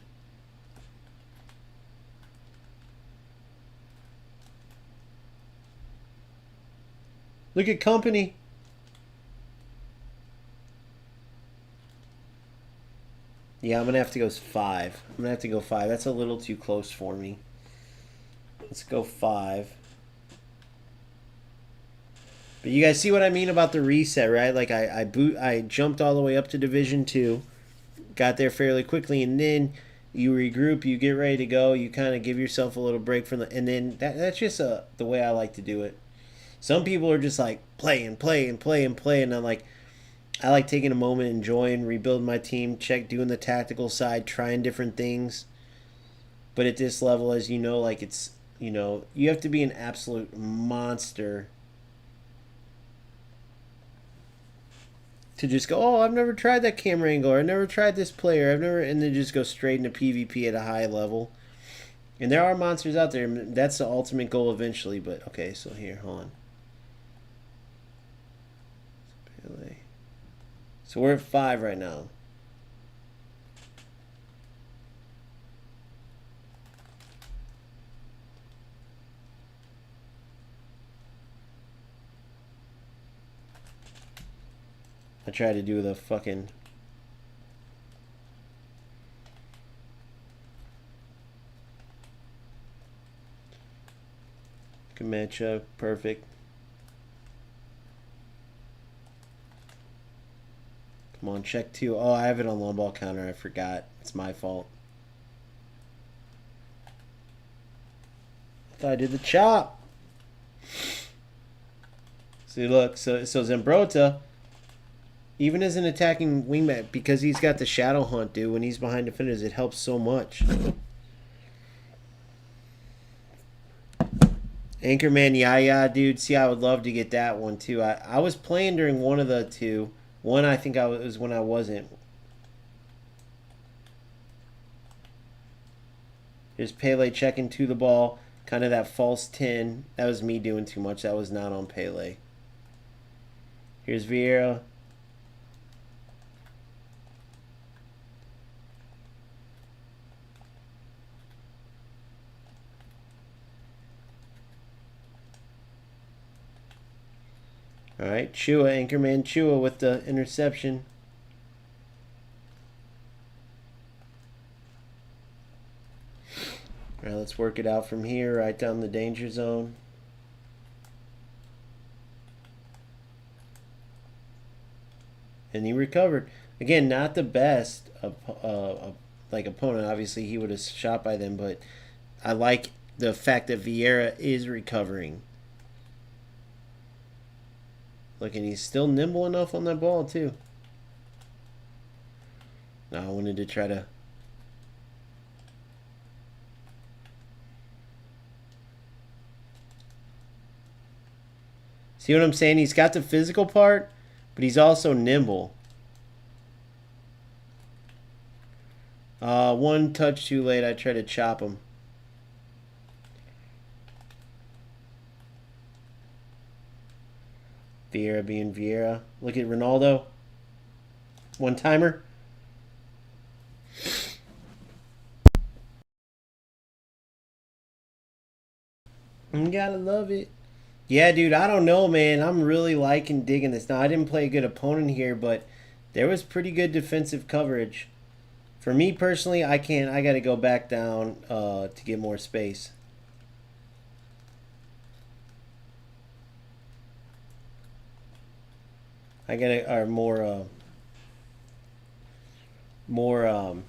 Look at company. Yeah, I'm going to have to go 5. I'm going to have to go 5. That's a little too close for me. Let's go 5. But you guys see what I mean about the reset, right? Like I jumped all the way up to Division 2. Got there fairly quickly, and then you regroup, you get ready to go, you kind of give yourself a little break from and then that's just the way I like to do it. Some people are just like play, and I'm like, I like taking a moment, enjoying, rebuilding my team, doing the tactical side, trying different things. But at this level, as you know, like it's, you have to be an absolute monster to just go, oh, I've never tried that camera angle, or I've never tried this player, and then just go straight into PvP at a high level. And there are monsters out there. That's the ultimate goal eventually. But okay, so here, hold on. So we're at 5 right now. I tried to do the fucking... Good matchup. Perfect. Come on, check 2. Oh, I have it on long ball counter. I forgot. It's my fault. I thought I did the chop. See, look. So Zimbrota, even as an attacking wingback, because he's got the shadow hunt, dude, when he's behind defenders, it helps so much. Anchorman, yeah, dude. See, I would love to get that one, too. I was playing during one of the 2. One, I think it was when I wasn't. Here's Pele checking to the ball. Kind of that false 10. That was me doing too much. That was not on Pele. Here's Vieira. All right, Chua, Anchorman Chua with the interception. All right, let's work it out from here, right down the danger zone. And he recovered. Again, not the best like opponent. Obviously, he would have shot by them, but I like the fact that Vieira is recovering. Look, and he's still nimble enough on that ball, too. Now, I wanted to try to... See what I'm saying? He's got the physical part, but he's also nimble. One touch too late. I tried to chop him. Vieira being Vieira. Look at Ronaldo. One timer. You gotta love it. Yeah, dude, I don't know, man. I'm really liking digging this. Now, I didn't play a good opponent here, but there was pretty good defensive coverage. For me personally, I can't. I got to go back down to get more space. I got to or more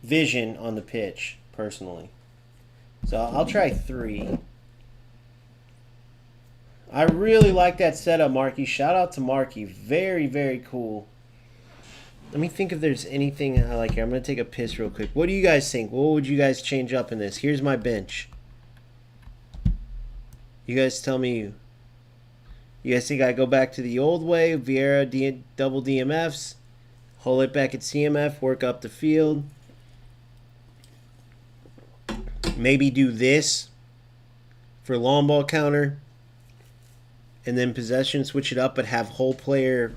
vision on the pitch personally. So I'll try 3. I really like that setup, Marky. Shout out to Marky. Very, very cool. Let me think if there's anything I like here. I'm going to take a piss real quick. What do you guys think? What would you guys change up in this? Here's my bench. You guys tell me. You guys think I go back to the old way? Vieira, double DMFs. Hold it back at CMF. Work up the field. Maybe do this for long ball counter. And then possession, switch it up, but have whole player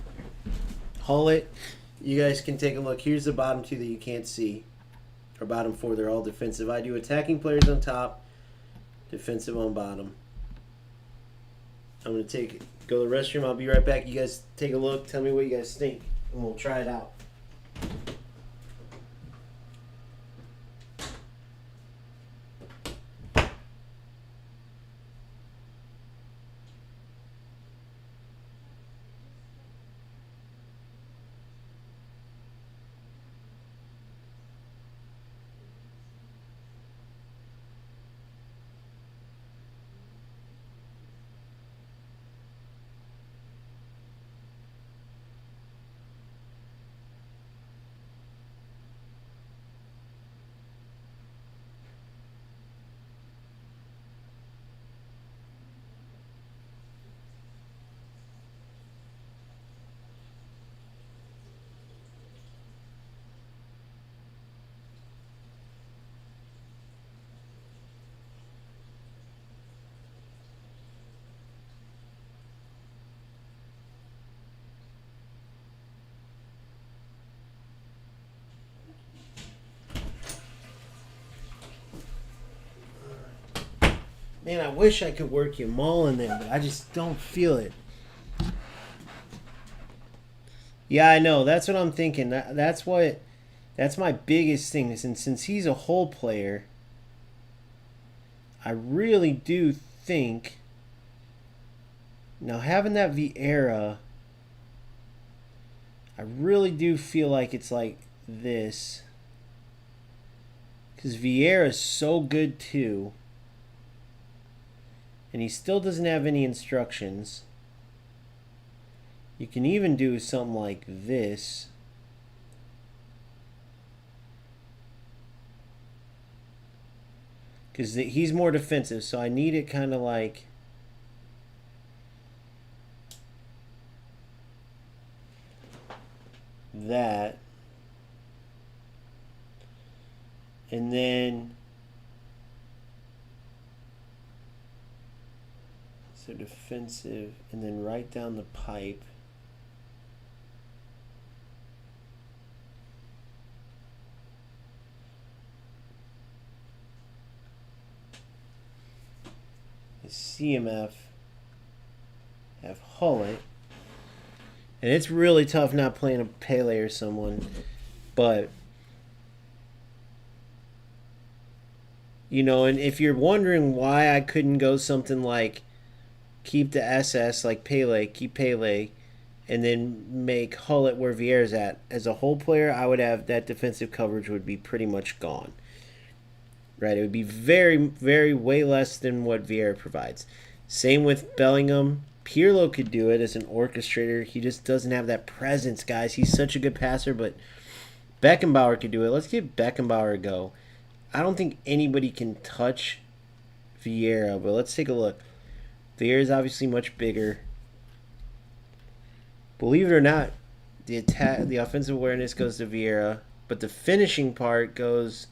haul it. You guys can take a look. Here's the bottom 2 that you can't see. Or bottom 4, they're all defensive. I do attacking players on top, defensive on bottom. I'm going to go to the restroom. I'll be right back. You guys take a look. Tell me what you guys think, and we'll try it out. Man, I wish I could work your maul in there, but I just don't feel it. Yeah, I know. That's what I'm thinking. That's my biggest thing. And since he's a whole player, I really do think. Now, having that Vieira, I really do feel like it's like this. Because Vieira is so good too. And he still doesn't have any instructions. You can even do something like this. Because he's more defensive, so I need it kind of like that. And then so defensive, and then right down the pipe. CMF, have Hullet. And it's really tough not playing a Pele or someone, but you know, and if you're wondering why I couldn't go something like keep the SS like Pele, keep Pele, and then make Hullet where Vieira's at. As a whole player, I would have that defensive coverage would be pretty much gone. Right, it would be very, very way less than what Vieira provides. Same with Bellingham. Pirlo could do it as an orchestrator. He just doesn't have that presence, guys. He's such a good passer, but Beckenbauer could do it. Let's give Beckenbauer a go. I don't think anybody can touch Vieira, but let's take a look. Vieira is obviously much bigger. Believe it or not, the offensive awareness goes to Vieira, but the finishing part goes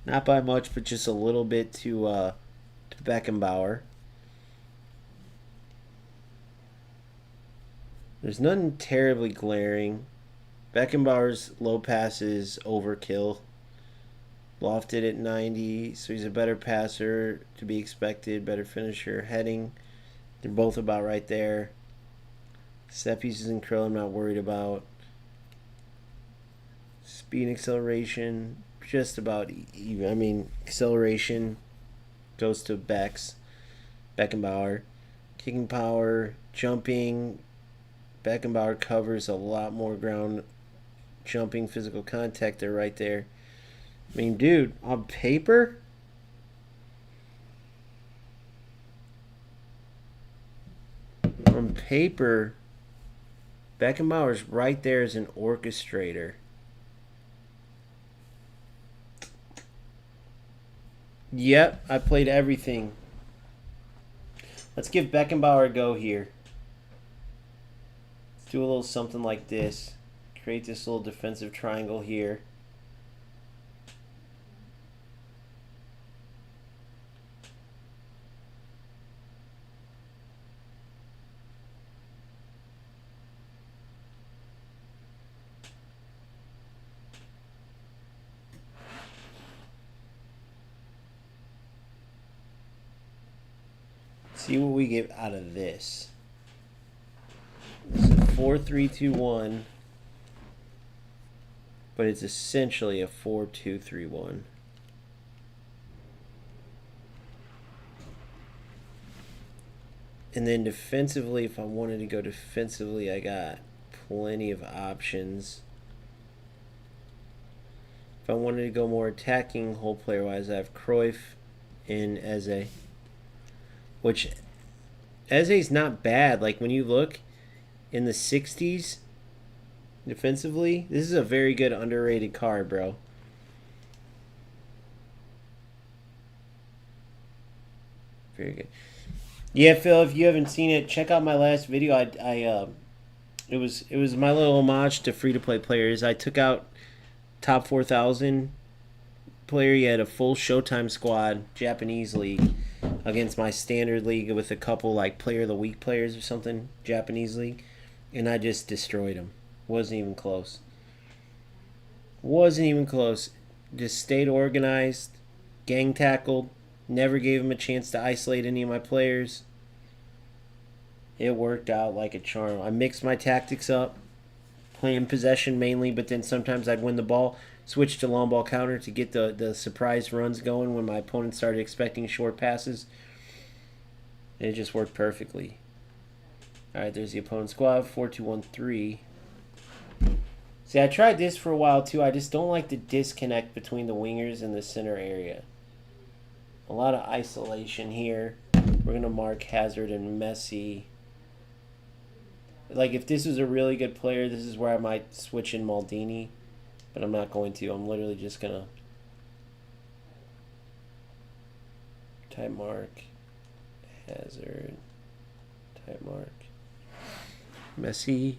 not by much, but just a little bit to Beckenbauer. There's nothing terribly glaring. Beckenbauer's low pass is overkill. Lofted at 90, so he's a better passer to be expected, better finisher. Heading, they're both about right there. Set pieces and Krill I'm not worried about. Speed and acceleration, just about even. I mean, acceleration goes to Beckenbauer. Kicking power, jumping, Beckenbauer covers a lot more ground. Jumping, physical contact, they're right there. I mean, dude, on paper, Beckenbauer's right there as an orchestrator. Yep, I played everything. Let's give Beckenbauer a go here. Let's do a little something like this. Create this little defensive triangle here. See what we get out of this. This is 4-3-2-1, but it's essentially a 4-2-3-1. And then defensively, if I wanted to go defensively, I got plenty of options. If I wanted to go more attacking, whole player wise, I have Cruyff and Eze. Which Eze's not bad. Like when you look in the 60s defensively, this is a very good underrated card, bro. Very good. Yeah, Phil, if you haven't seen it, check out my last video. It was my little homage to free-to-play players. I took out top 4,000 player. You had a full Showtime squad, Japanese league, against my standard league with a couple like player of the week players or something, Japanese league, and I just destroyed them. Wasn't even close. Just stayed organized, gang tackled, never gave him a chance to isolate any of my players. It worked out like a charm. I mixed my tactics up, playing possession mainly, but then sometimes I'd win the ball, switch to long ball counter to get the surprise runs going when my opponent started expecting short passes. And it just worked perfectly. Alright, there's the opponent's squad, 4-2-1-3. See, I tried this for a while too. I just don't like the disconnect between the wingers and the center area. A lot of isolation here. We're going to mark Hazard and Messi. Like, if this was a really good player, this is where I might switch in Maldini. But I'm not going to. I'm literally just going to type mark Hazard, type mark Messi,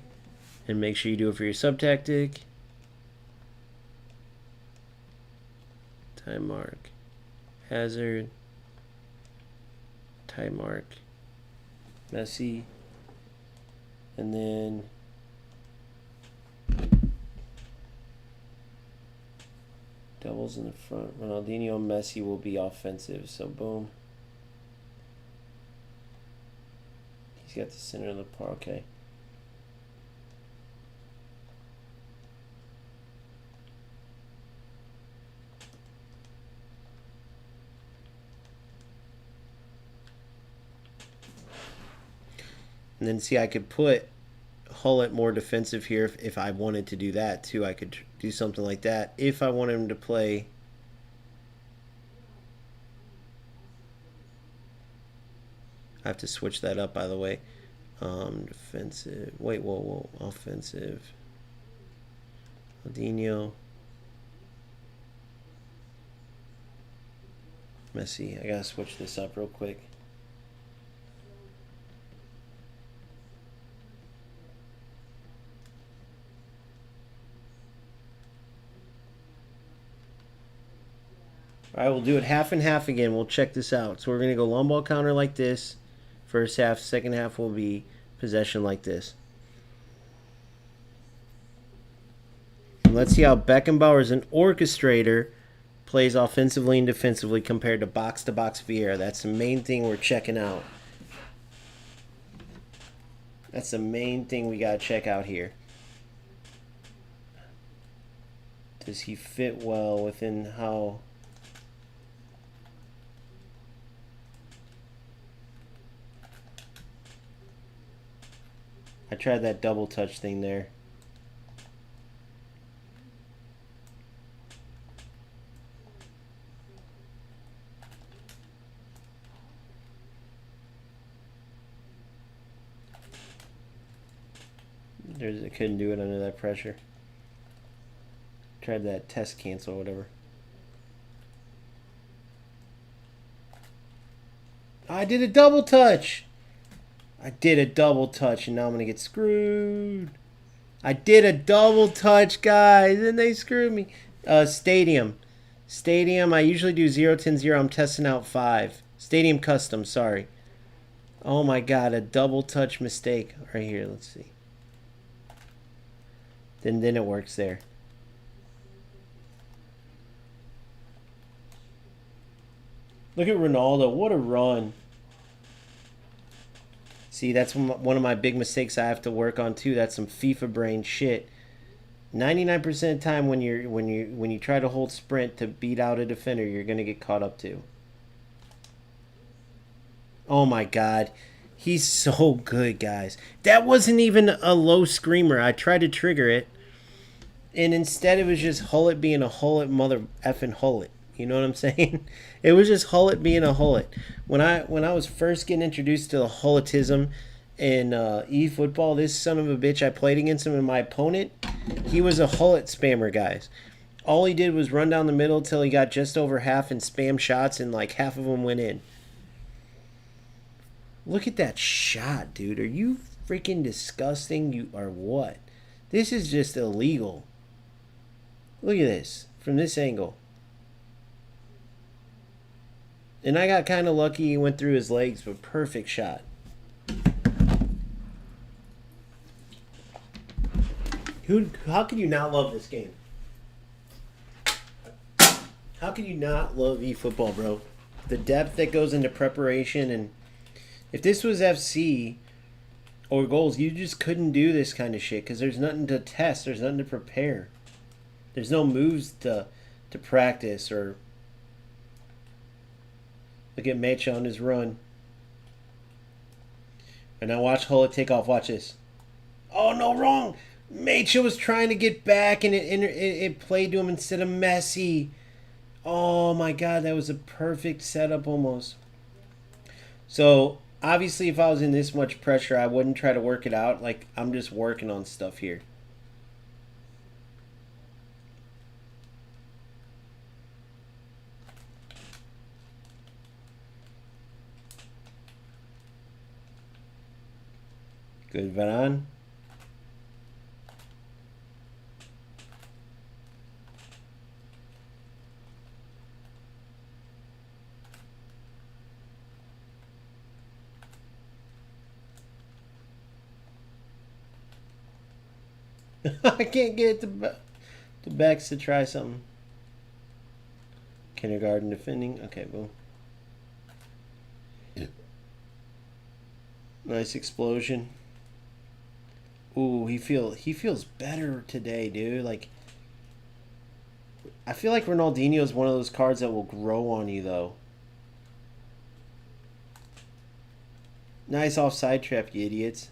and make sure you do it for your sub-tactic. Type mark Hazard, type mark Messi, and then doubles in the front. Ronaldinho, Messi will be offensive, so boom. He's got the center of the park, okay. And then see, I could put Hullet more defensive here if I wanted to do that too. I could do something like that if I wanted him to play. I have to switch that up, by the way. Defensive. Wait, whoa. Offensive. Ronaldinho. Messi. I gotta switch this up real quick. All right, we'll do it half and half again. We'll check this out. So we're going to go long ball counter like this. First half, second half will be possession like this. And let's see how Beckenbauer as an orchestrator plays offensively and defensively compared to box Vieira. That's the main thing we're checking out. That's the main thing we got to check out here. Does he fit well within how... I tried that double touch thing there. I couldn't do it under that pressure. Tried that test cancel or whatever. I did a double touch. I did a double touch and now I'm going to get screwed. I did a double touch, guys, and they screwed me. Stadium. Stadium, I usually do 0, 10, 0. I'm testing out 5. Stadium custom, sorry. Oh my god, a double touch mistake. Right here, let's see. Then it works there. Look at Ronaldo. What a run. See, that's one of my big mistakes I have to work on too. That's some FIFA brain shit. 99% of the time when you try to hold sprint to beat out a defender, you're going to get caught up too. Oh my god. He's so good, guys. That wasn't even a low screamer. I tried to trigger it. And instead it was just Hullet being a Hullet mother effing Hullet. You know what I'm saying? It was just Hullet being a Hullet. When I was first getting introduced to the Hulletism in eFootball, this son of a bitch, I played against him and my opponent, he was a Hullet spammer, guys. All he did was run down the middle till he got just over half and spam shots, and like half of them went in. Look at that shot, dude. Are you freaking disgusting? You are what? This is just illegal. Look at this from this angle. And I got kind of lucky. He went through his legs, but perfect shot. How can you not love this game? How can you not love eFootball, bro? The depth that goes into preparation, and if this was FC or goals, you just couldn't do this kind of shit because there's nothing to test. There's nothing to prepare. There's no moves to practice or... Look at Mecha on his run. And now watch Hullet take off. Watch this. Oh, no, wrong. Mecha was trying to get back, and it played to him instead of Messi. Oh, my God. That was a perfect setup almost. So, obviously, if I was in this much pressure, I wouldn't try to work it out. Like, I'm just working on stuff here. Good, Varane. I can't get the backs to try something. Kindergarten defending. Okay, boom. Yeah. Nice explosion. Ooh, he feels better today, dude. Like, I feel like Ronaldinho is one of those cards that will grow on you, though. Nice offside trap, you idiots.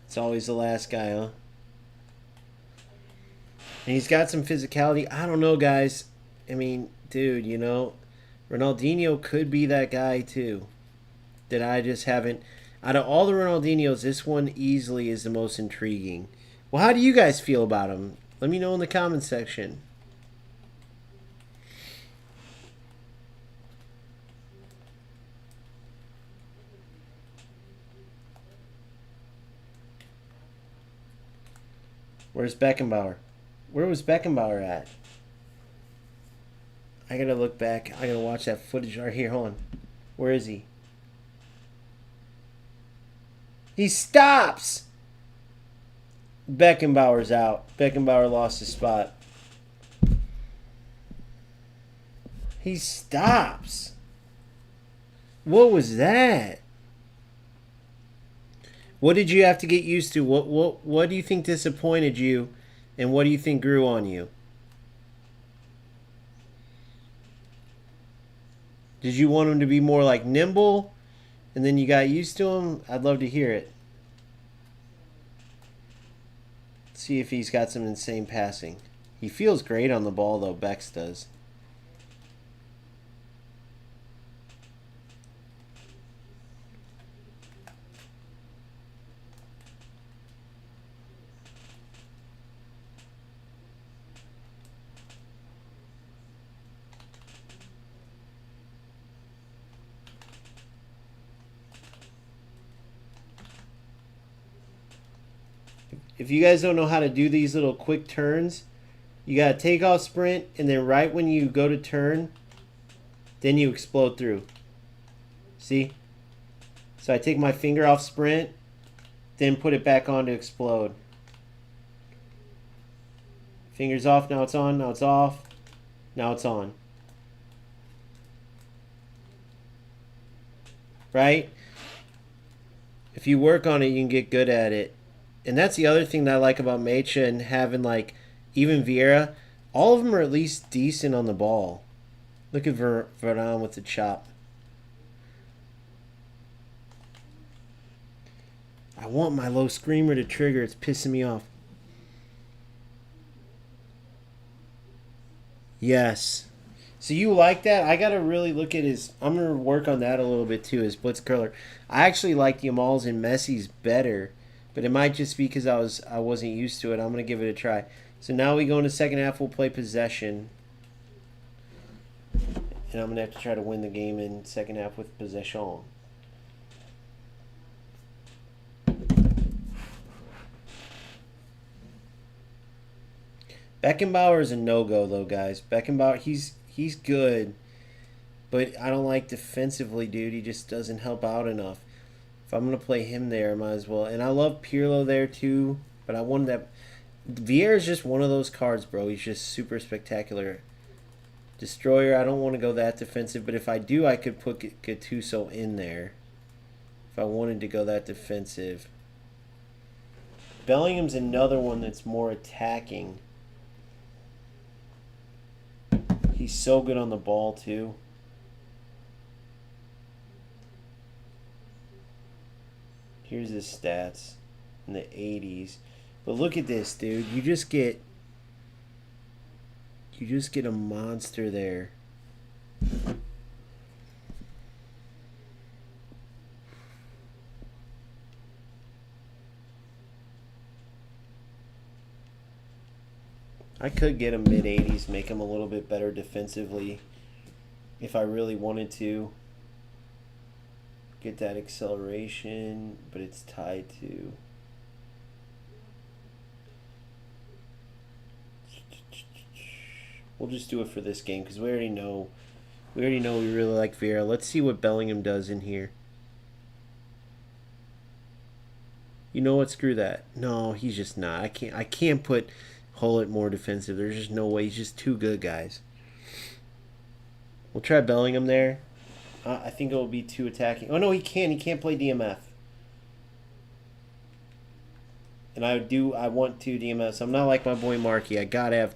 It's always the last guy, huh? And he's got some physicality. I don't know, guys. I mean, dude, you know, Ronaldinho could be that guy, too. That I just haven't... Out of all the Ronaldinhos, this one easily is the most intriguing. Well, how do you guys feel about him? Let me know in the comments section. Where's Beckenbauer? Where was Beckenbauer at? I gotta look back. I gotta watch that footage right here. Hold on. Where is he? He stops! Beckenbauer's out. Beckenbauer lost his spot. He stops. What was that? What did you have to get used to? What do you think disappointed you, and what do you think grew on you? Did you want him to be more like nimble, and then you got used to him? I'd love to hear it. See if he's got some insane passing. He feels great on the ball, though. Bex does. If you guys don't know how to do these little quick turns, you got to take off sprint, and then right when you go to turn, then you explode through. See? So I take my finger off sprint, then put it back on to explode. Fingers off, now it's on, now it's off, now it's on. Right? If you work on it, you can get good at it. And that's the other thing that I like about Mecha and having, like, even Vieira. All of them are at least decent on the ball. Look at Varane with the chop. I want my low screamer to trigger. It's pissing me off. Yes. So you like that? I got to really look at his... I'm going to work on that a little bit too, his blitz curler. I actually like Yamal's and Messi's better. But it might just be because I wasn't used to it. I'm going to give it a try. So now we go into second half. We'll play possession. And I'm going to have to try to win the game in second half with possession. Beckenbauer is a no-go, though, guys. Beckenbauer, he's good. But I don't like defensively, dude. He just doesn't help out enough. If I'm going to play him there, I might as well. And I love Pirlo there, too. But I wanted that... Vieira is just one of those cards, bro. He's just super spectacular. Destroyer, I don't want to go that defensive. But if I do, I could put Gattuso in there. If I wanted to go that defensive. Bellingham's another one that's more attacking. He's so good on the ball, too. Here's his stats in the 80s. But look at this, dude. You just get a monster there. I could get him mid-80s, make him a little bit better defensively if I really wanted to. Get that acceleration, but it's tied to... We'll just do it for this game because we already know we really like Vieira. Let's see what Bellingham does in here. You know what? Screw that. No, he's just not. I can't put Hullet more defensive. There's just no way. He's just too good, guys. We'll try Bellingham there. I think it will be too attacking. Oh, no, he can't. He can't play DMF. And I want 2 DMFs. I'm not like my boy Markey. I got to have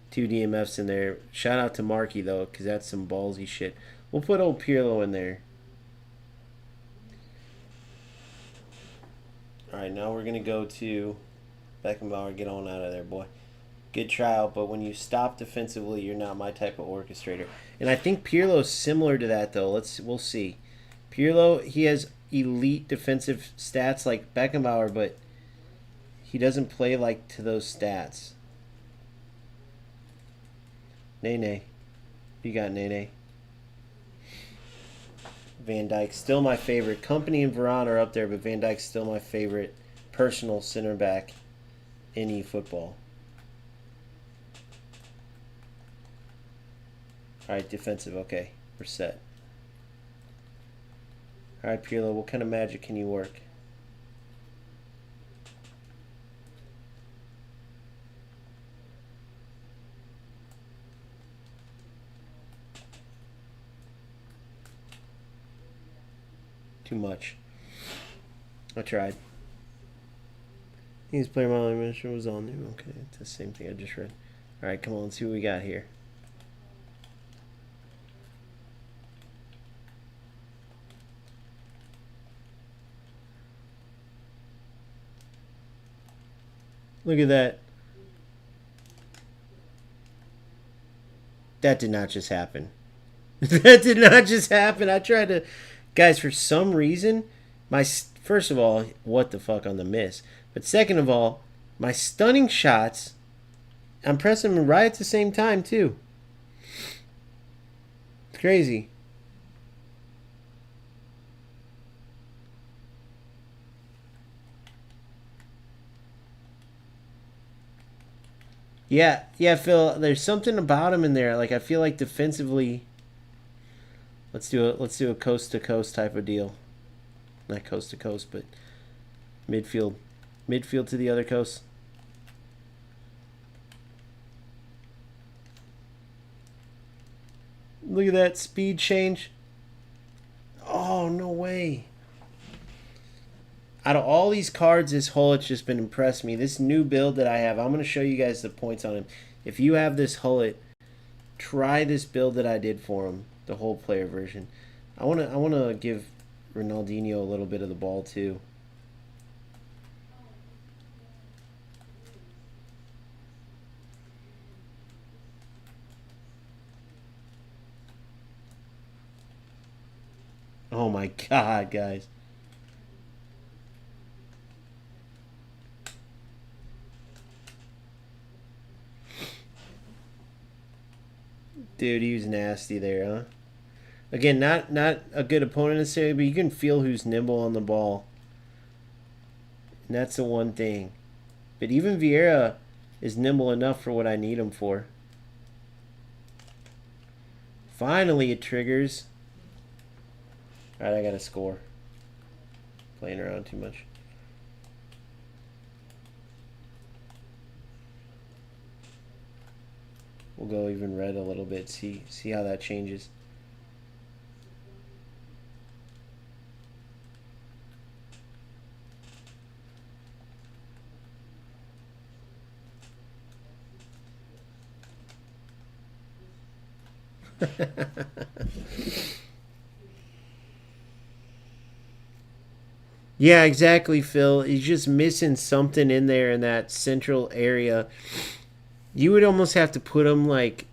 2 DMFs in there. Shout out to Markey, though, because that's some ballsy shit. We'll put old Pirlo in there. All right, now we're going to go to Beckenbauer. Get on out of there, boy. Good tryout, but when you stop defensively, you're not my type of orchestrator. And I think Pirlo's similar to that, though. We'll see. Pirlo, he has elite defensive stats like Beckenbauer, but he doesn't play like to those stats. Nene. You got Nene. Van Dijk, still my favorite. Company and Varane are up there, but Van Dijk's still my favorite personal center back in eFootball. All right, defensive. Okay, we're set. All right, Pirlo, what kind of magic can you work? Too much. I tried. He's player model mission was all new. Okay, it's the same thing I just read. All right, come on, let's see what we got here. Look at that. That did not just happen. That did not just happen. I tried to... Guys, for some reason, first of all, what the fuck on the miss? But second of all, my stunning shots, I'm pressing them right at the same time, too. It's crazy. Yeah, Phil, there's something about him in there. Like, I feel like defensively... Let's do a coast to coast type of deal. Not coast to coast, but midfield to the other coast. Look at that speed change. Oh, no way. Out of all these cards, this Hullet's just been impressed me. This new build that I have, I'm going to show you guys the points on him. If you have this Hullet, try this build that I did for him. The whole player version. I wanna give Ronaldinho a little bit of the ball too. Oh my god, guys. Dude, he was nasty there, huh? Again, not a good opponent necessarily, but you can feel who's nimble on the ball. And that's the one thing. But even Vieira is nimble enough for what I need him for. Finally, it triggers. Alright, I gotta score. Playing around too much. We'll go even red a little bit. See how that changes. Yeah, exactly, Phil. He's just missing something in there in that central area. You would almost have to put him like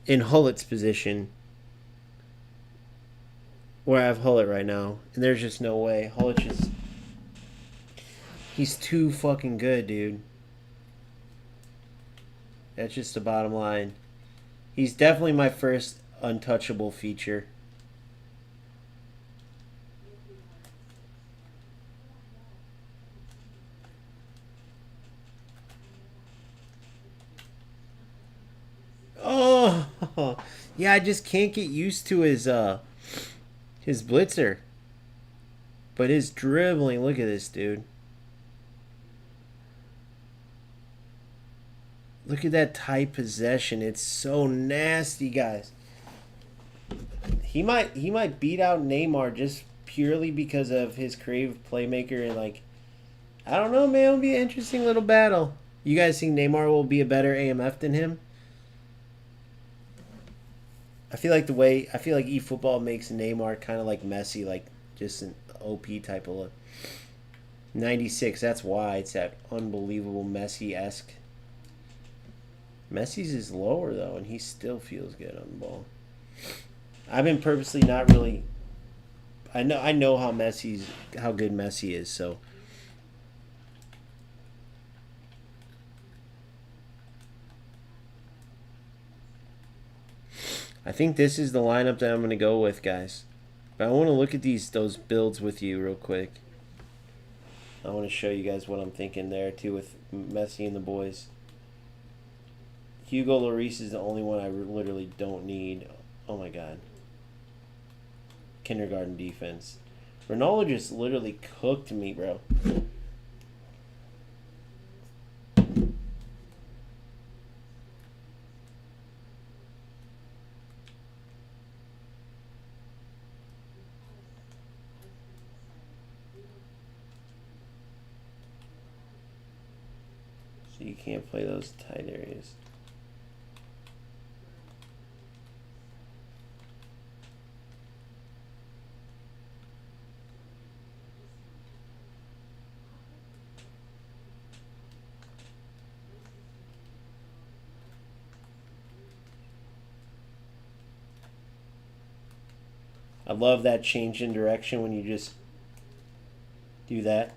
in Hullet's position, where I have Hullet right now, and there's just no way. Hullet he's too fucking good, dude. That's just the bottom line. He's definitely my first untouchable feature. Oh, yeah, I just can't get used to his blitzer. But his dribbling, look at this, dude. Look at that tight possession. It's so nasty, guys. He might beat out Neymar just purely because of his creative playmaker and like, I don't know, man. It'll be an interesting little battle. You guys think Neymar will be a better AMF than him? I feel like eFootball makes Neymar kind of like Messi, like just an OP type of look. 96, that's why it's that unbelievable Messi-esque. Messi's is lower though, and he still feels good on the ball. I've been purposely not really. I know how good Messi is, so. I think this is the lineup that I'm going to go with, guys. But I want to look at those builds with you real quick. I want to show you guys what I'm thinking there, too, with Messi and the boys. Hugo Lloris is the only one I literally don't need. Oh my god. Kindergarten defense. Ronaldo just literally cooked me, bro. So you can't play those tight areas. I love that change in direction when you just do that.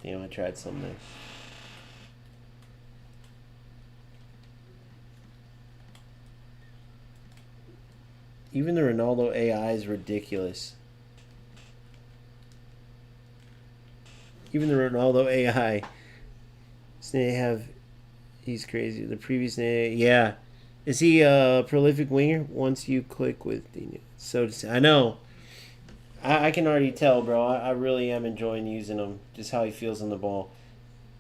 Damn, I tried something there. Even the Ronaldo AI is ridiculous. Even the Ronaldo AI. He's crazy. The previous name, yeah. Is he a prolific winger? Once you click with the, so to say, I know. I can already tell, bro. I really am enjoying using him. Just how he feels on the ball.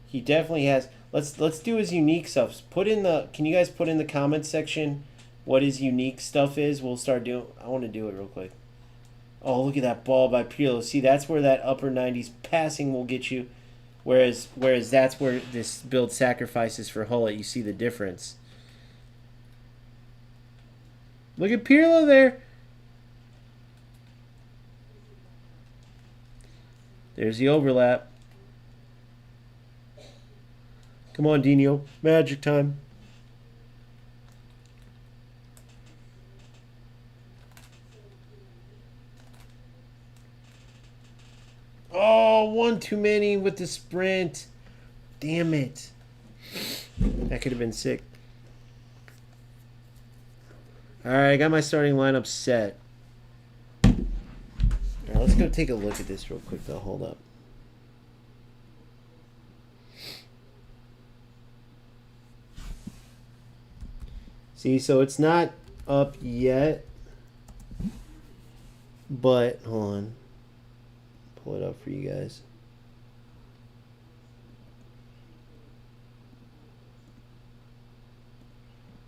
He definitely has. Let's do his unique stuff. Can you guys put in the comments section what his unique stuff is? We'll start doing. I want to do it real quick. Oh, look at that ball by Pirlo. See, that's where that upper 90s passing will get you. Whereas that's where this build sacrifices for Hullet. You see the difference. Look at Pirlo there. There's the overlap. Come on, Dino. Magic time. Oh, one too many with the sprint. Damn it. That could have been sick. Alright, I got my starting lineup set. Alright, let's go take a look at this real quick though. Hold up. See, so it's not up yet. But, hold on. Pull it up for you guys.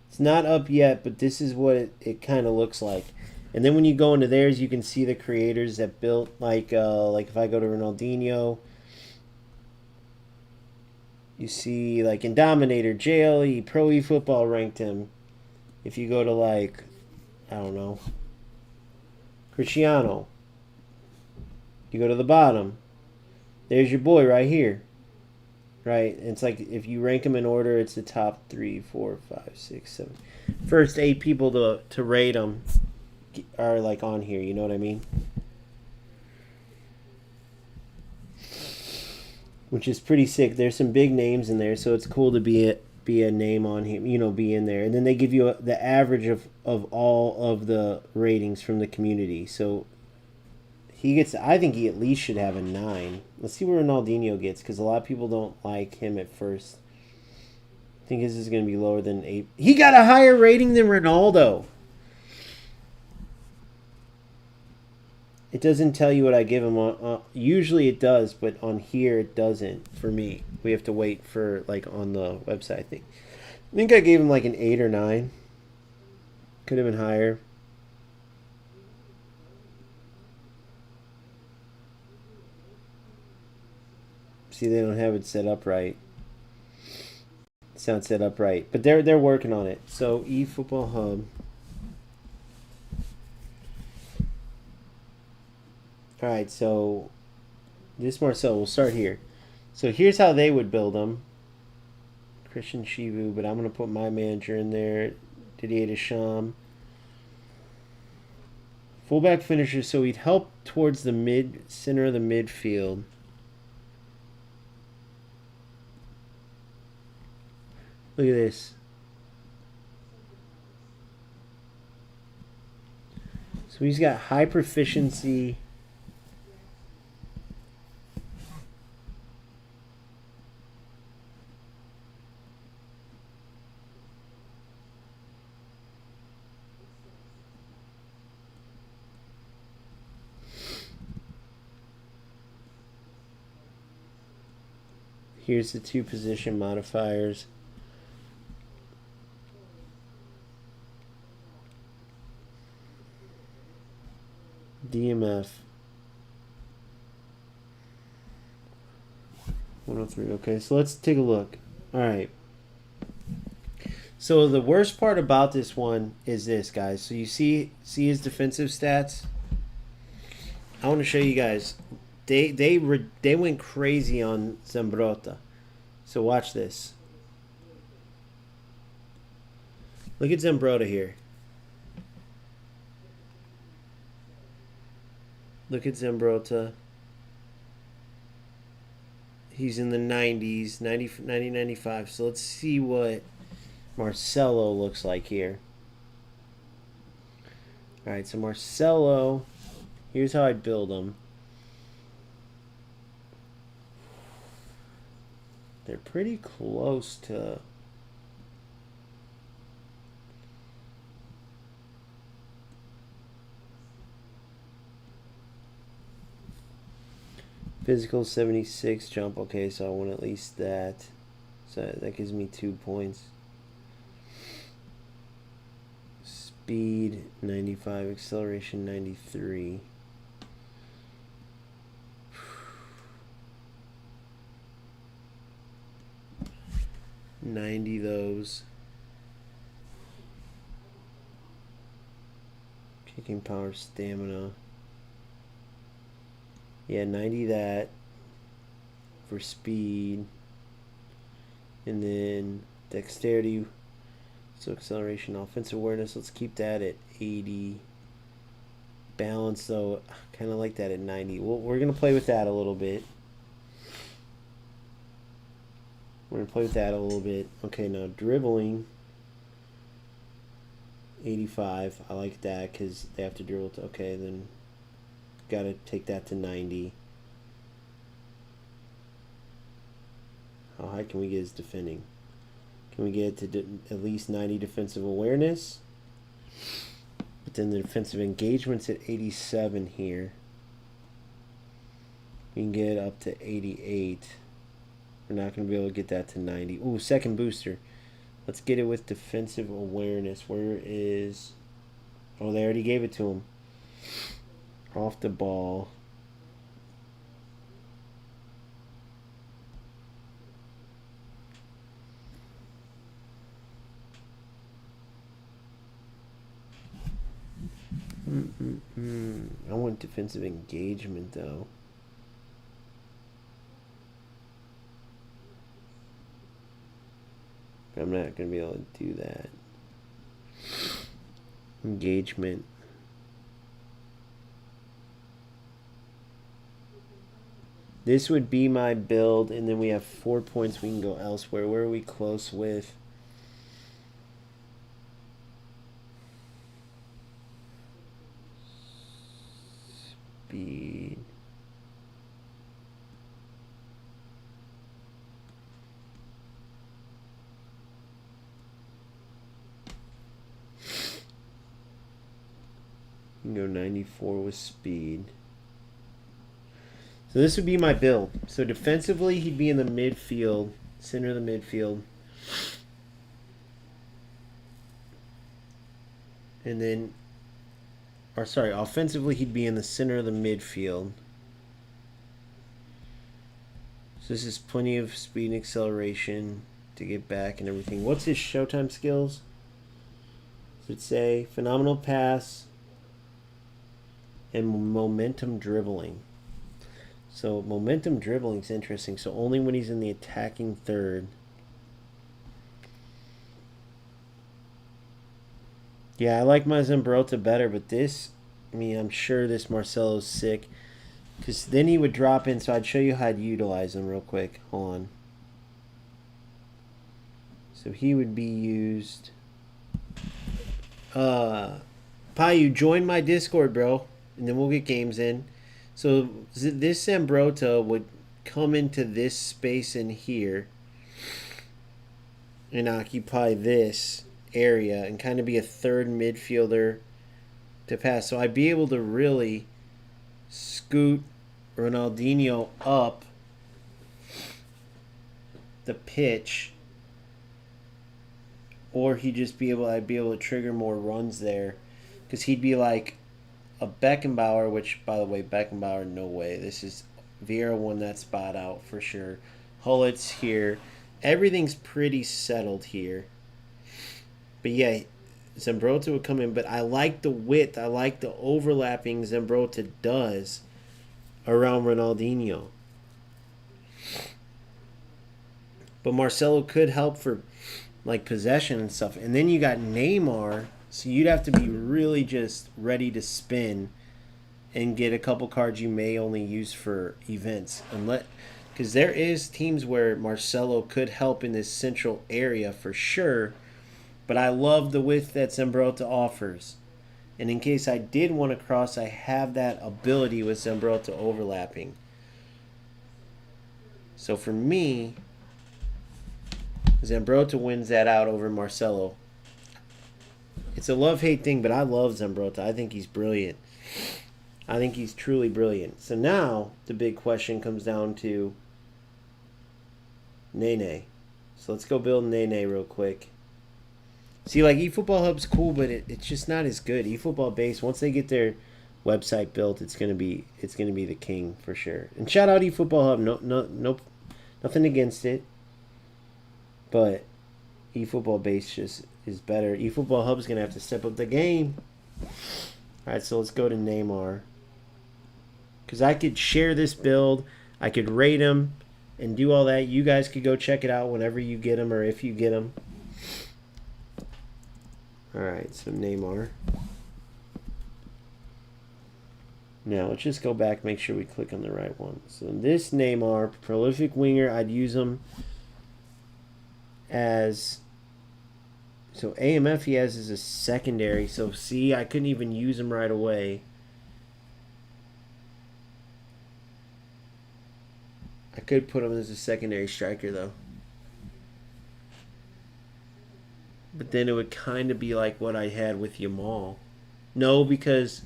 It's not up yet, but this is what it kind of looks like. And then when you go into theirs, you can see the creators that built, like if I go to Ronaldinho, you see like in Dominator, JLE, Pro eFootball ranked him. If you go to like, I don't know, Cristiano, you go to the bottom, there's your boy right here. Right? It's like if you rank them in order, it's the top 3, 4, 5, 6, 7. First 8 people to rate them are like on here. You know what I mean? Which is pretty sick. There's some big names in there, so it's cool to be a name on here. You know, be in there, and then they give you the average of all of the ratings from the community. So I think he at least should have a 9. Let's see where Ronaldinho gets, because a lot of people don't like him at first. I think this is going to be lower than 8. He got a higher rating than Ronaldo. It doesn't tell you what I give him on. Usually it does, but on here it doesn't for me. We have to wait for, like, on the website, I think I gave him like an 8 or 9. Could have been higher. See, they don't have it set up right. It's not set up right, but they're working on it. So eFootball Hub. All right, so this Marcel. We'll start here. So here's how they would build them. Christian Chivu, but I'm gonna put my manager in there. Didier Deschamps. Fullback finisher, so he'd help towards the center of the midfield. Look at this. So he's got high proficiency. Here's the 2 position modifiers. DMF 103. Okay, so let's take a look. All right. So the worst part about this one is this, guys. So you see his defensive stats. I want to show you guys. They went crazy on Zambrotta. So watch this. Look at Zambrotta here. Look at Zambrotta. He's in the 90s, 90, 95. So let's see what Marcelo looks like here. All right, so Marcelo, here's how I'd build him. They're pretty close to... Physical 76 jump. Okay, so I want at least that. So that gives me 2 points. Speed 95, acceleration 93. $90 those. Kicking power, stamina. Yeah, 90 that for speed. And then dexterity, so acceleration, offensive awareness, let's keep that at 80. Balance, though, kind of like that at 90. Well, we're going to play with that a little bit. We're going to play with that a little bit. Okay, now dribbling, 85. I like that because they have to dribble. Okay, then got to take that to 90. How high can we get his defending? Can we get it to at least 90 defensive awareness? But then the defensive engagement's at 87 here. We can get up to 88. We're not going to be able to get that to 90. Ooh, second booster. Let's get it with defensive awareness. Where is... Oh, they already gave it to him. Off the ball. I want defensive engagement, though. But I'm not going to be able to do that. Engagement. This would be my build, and then we have 4 points. We can go elsewhere. Where are we close with? Speed. You can go 94 with speed. So this would be my build. So defensively, he'd be in the midfield, center of the midfield. And then, or sorry, offensively, he'd be in the center of the midfield. So this is plenty of speed and acceleration to get back and everything. What's his Showtime skills? Does it say phenomenal pass and momentum dribbling? So momentum dribbling is interesting. So only when he's in the attacking third. Yeah, I like my Zambrotta better, but this, I mean, I'm sure this Marcelo's sick. Because then he would drop in, so I'd show you how I'd utilize him real quick. Hold on. So he would be used. Payu, join my Discord, bro. And then we'll get games in. So this Zambrotta would come into this space in here and occupy this area and kind of be a third midfielder to pass. So I'd be able to really scoot Ronaldinho up the pitch, or I'd be able to trigger more runs there, because he'd be like a Beckenbauer, which, by the way, Beckenbauer, no way. This is Vieira won that spot out for sure. Hullett's here. Everything's pretty settled here. But yeah, Zambrotta would come in, but I like the width. I like the overlapping Zambrotta does around Ronaldinho. But Marcelo could help for like possession and stuff. And then you got Neymar, so you'd have to be really just ready to spin and get a couple cards you may only use for events. Because there is teams where Marcelo could help in this central area for sure. But I love the width that Zambrotta offers. And in case I did want to cross, I have that ability with Zambrotta overlapping. So for me, Zambrotta wins that out over Marcelo. It's a love-hate thing, but I love Zambrotta. I think he's brilliant. I think he's truly brilliant. So now the big question comes down to Nene. So let's go build Nene real quick. See, like, eFootball Hub's cool, but it's just not as good. eFootball Base, once they get their website built, it's gonna be the king for sure. And shout out eFootball Hub. No, nothing against it, but eFootball Base just is better. eFootball Hub's gonna have to step up the game. All right, so let's go to Neymar, because I could share this build, I could rate him, and do all that. You guys could go check it out whenever you get him or if you get him. Alright, so Neymar. Now, let's just go back, make sure we click on the right one. So this Neymar, prolific winger, I'd use him as... So AMF he has as a secondary. So see, I couldn't even use him right away. I could put him as a secondary striker, though. But then it would kind of be like what I had with Yamal. No, because...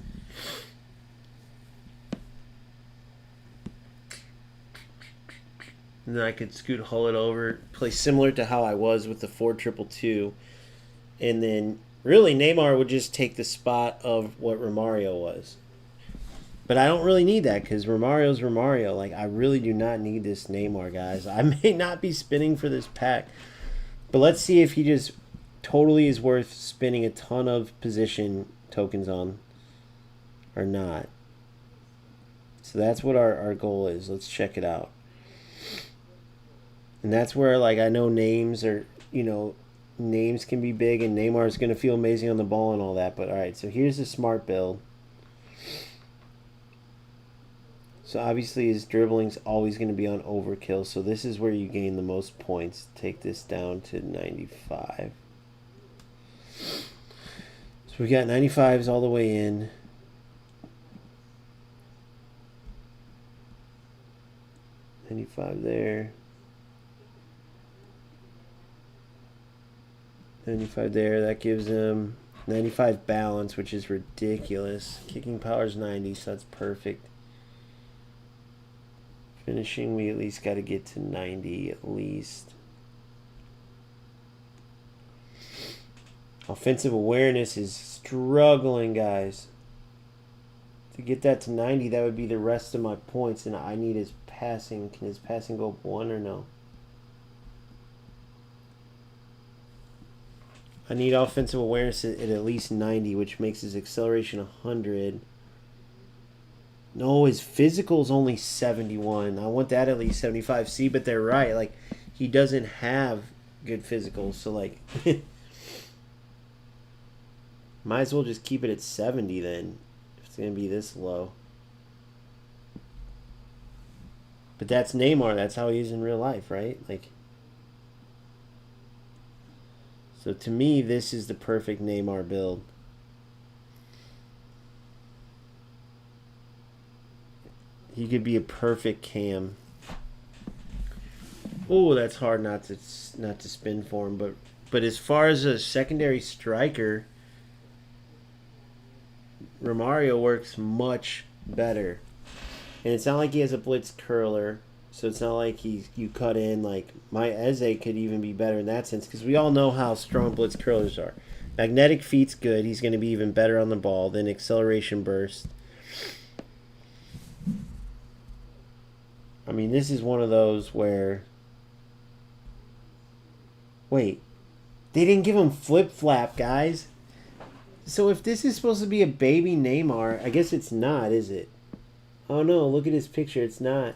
And then I could scoot Hullett over, play similar to how I was with the 4-2-2. And then, really, Neymar would just take the spot of what Romario was. But I don't really need that, because Romario's Romario. Like, I really do not need this Neymar, guys. I may not be spinning for this pack. But let's see if he just... totally is worth spending a ton of position tokens on or not. So that's what our goal is. Let's check it out. And that's where, like, I know names are, names can be big, and Neymar is going to feel amazing on the ball and all that. But all right, so here's the smart build. So obviously his dribbling's always going to be on overkill. So this is where you gain the most points. Take this down to 95. So we got 95s all the way in. $95 there. 95 there. That gives him 95 balance, which is ridiculous. Kicking power is 90, so that's perfect. Finishing, we at least got to get to 90 at least. Offensive awareness is struggling, guys. To get that to 90, that would be the rest of my points, and I need his passing. Can his passing go up 1 or no? I need offensive awareness at least 90, which makes his acceleration 100. No, his physical is only 71. I want that at least 75. See, but they're right. Like, he doesn't have good physicals, so, like... Might as well just keep it at 70 then, if it's going to be this low. But that's Neymar. That's how he is in real life, right? Like, so to me, this is the perfect Neymar build. He could be a perfect cam. Oh, that's hard not to spin for him. But as far as a secondary striker, Romario works much better. And it's not like he has a blitz curler. So it's not like you cut in like my Eze could even be better in that sense because we all know how strong blitz curlers are. Magnetic feet's good. He's going to be even better on the ball than acceleration burst. I mean, this is one of those where... Wait. They didn't give him flip-flap, guys. So if this is supposed to be a baby Neymar, I guess it's not, is it? Oh, no. Look at his picture. It's not.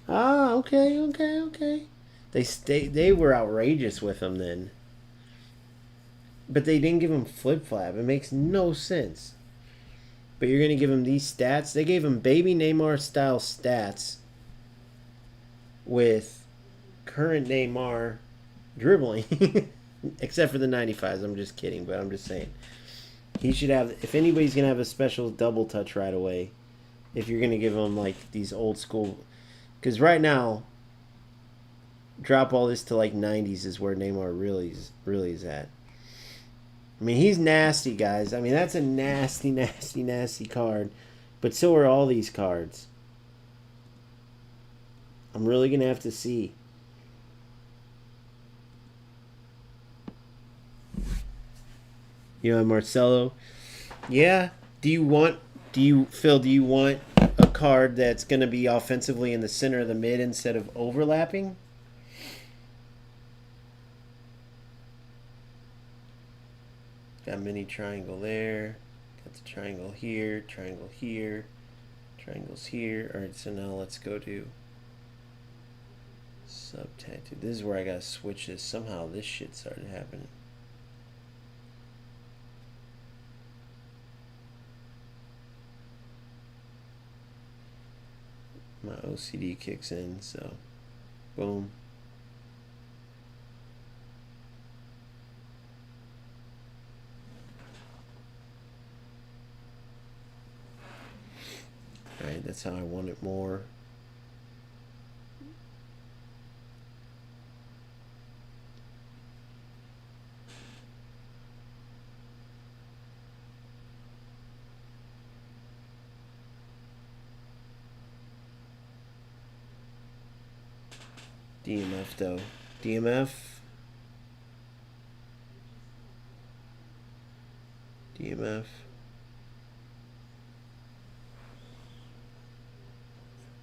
Ah, okay. They were outrageous with him then. But they didn't give him flip-flap. It makes no sense. But you're going to give him these stats? They gave him baby Neymar-style stats with current Neymar dribbling. Except for the 95s. I'm just kidding, but I'm just saying. He should have... If anybody's going to have a special double touch right away, if you're going to give him, like, these old school... Because right now, drop all this to, like, 90s is where Neymar really is at. I mean, he's nasty, guys. I mean, that's a nasty card. But so are all these cards. I'm really going to have to see. You know, Marcelo. Yeah. Do you want a card that's going to be offensively in the center of the mid instead of overlapping? Got mini triangle there. Got the triangle here, triangles here. Alright, so now let's go to subtattoo. This is where I gotta switch this. Somehow this shit started happening. My OCD kicks in, so boom. Alright, that's how I want it more. DMF though. DMF.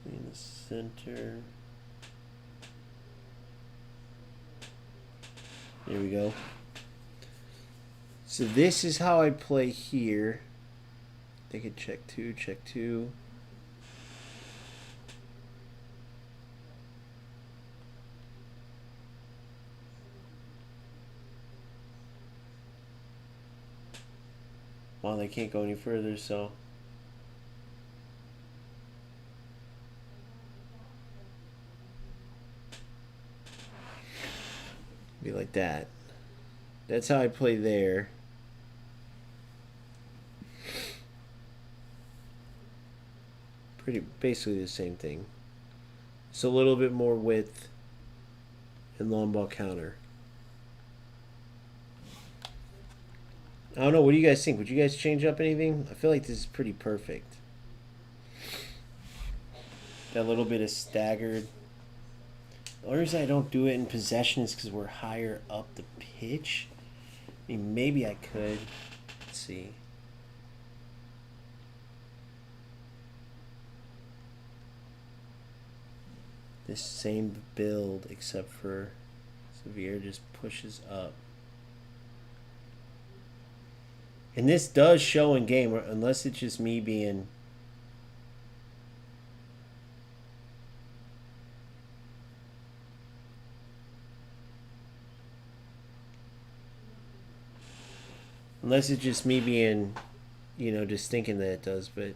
In the center. There we go. So this is how I play here. They could check two. Well, they can't go any further, so be like that. That's how I play there. Basically the same thing. It's a little bit more width and long ball counter. I don't know. What do you guys think? Would you guys change up anything? I feel like this is pretty perfect. That little bit of staggered. The only reason I don't do it in possession is because we're higher up the pitch. I mean, maybe I could. Let's see. This same build, except for Severe just pushes up. And this does show in game, unless it's just me being... Unless it's just me being, you know, just thinking that it does, but...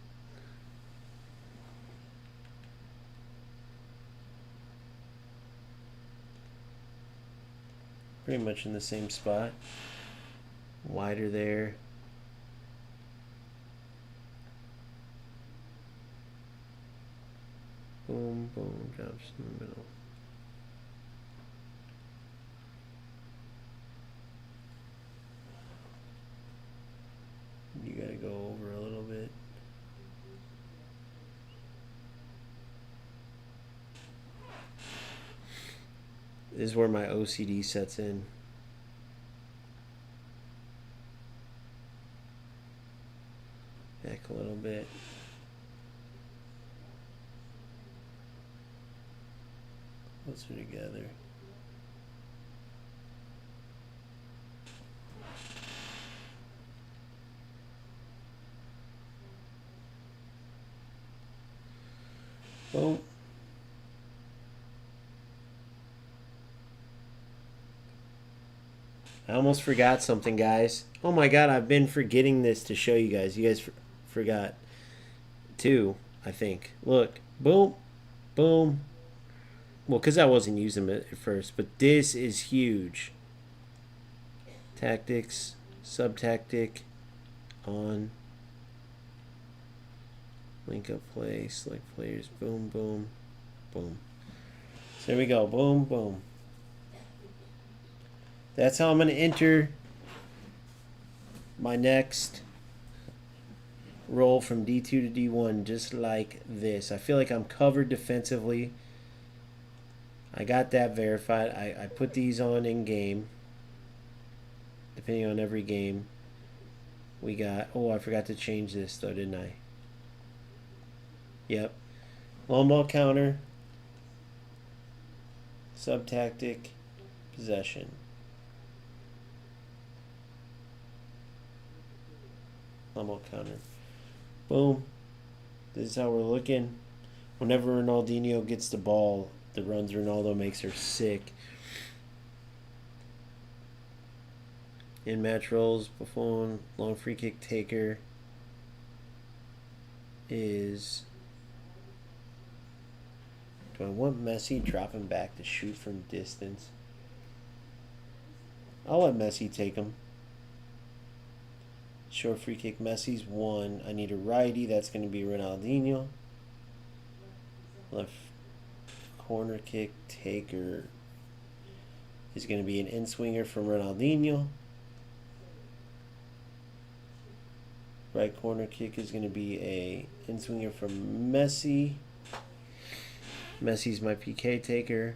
Pretty much in the same spot. Wider there. Boom, boom, drops in the middle. You gotta go over a little bit. This is where my OCD sets in. Back a little bit. Closer together. Boom. I almost forgot something, guys. Oh my god, I've been forgetting this to show you guys. You guys forgot too, I think. Look. Boom. Boom. Well, because I wasn't using it at first, but this is huge. Tactics, sub-tactic, on. Link up play, select players, boom, boom, boom. So there we go, boom, boom. That's how I'm going to enter my next roll from D2 to D1, just like this. I feel like I'm covered defensively. I got that verified. I put these on in game, depending on every game. We got, oh, I forgot to change this though, didn't I? Yep. Long ball counter, sub-tactic, possession. Long ball counter. Boom. This is how we're looking. Whenever Ronaldinho gets the ball, the runs Ronaldo makes are sick. In match rolls, Buffon, long free kick taker is. Do I want Messi dropping back to shoot from distance? I'll let Messi take him. Short free kick, Messi's 1. I need a righty. That's going to be Ronaldinho. Left corner kick taker is going to be an in-swinger from Ronaldinho. Right corner kick is going to be a in-swinger from Messi. Messi's my PK taker.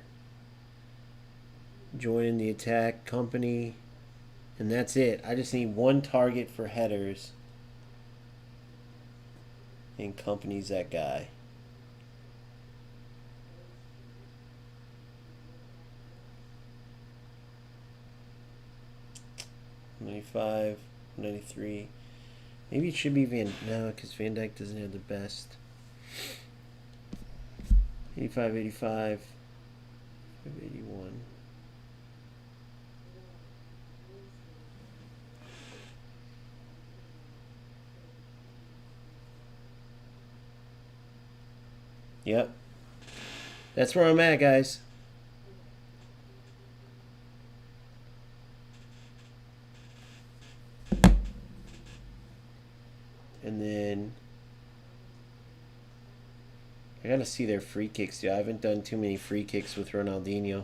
Joining the attack, company. And that's it. I just need one target for headers. And company's that guy. $95, $93. Maybe it should be no, because Van Dijk doesn't have the best. 85, 85, 81. Yep. That's where I'm at, guys. And then I gotta see their free kicks, dude. I haven't done too many free kicks with Ronaldinho.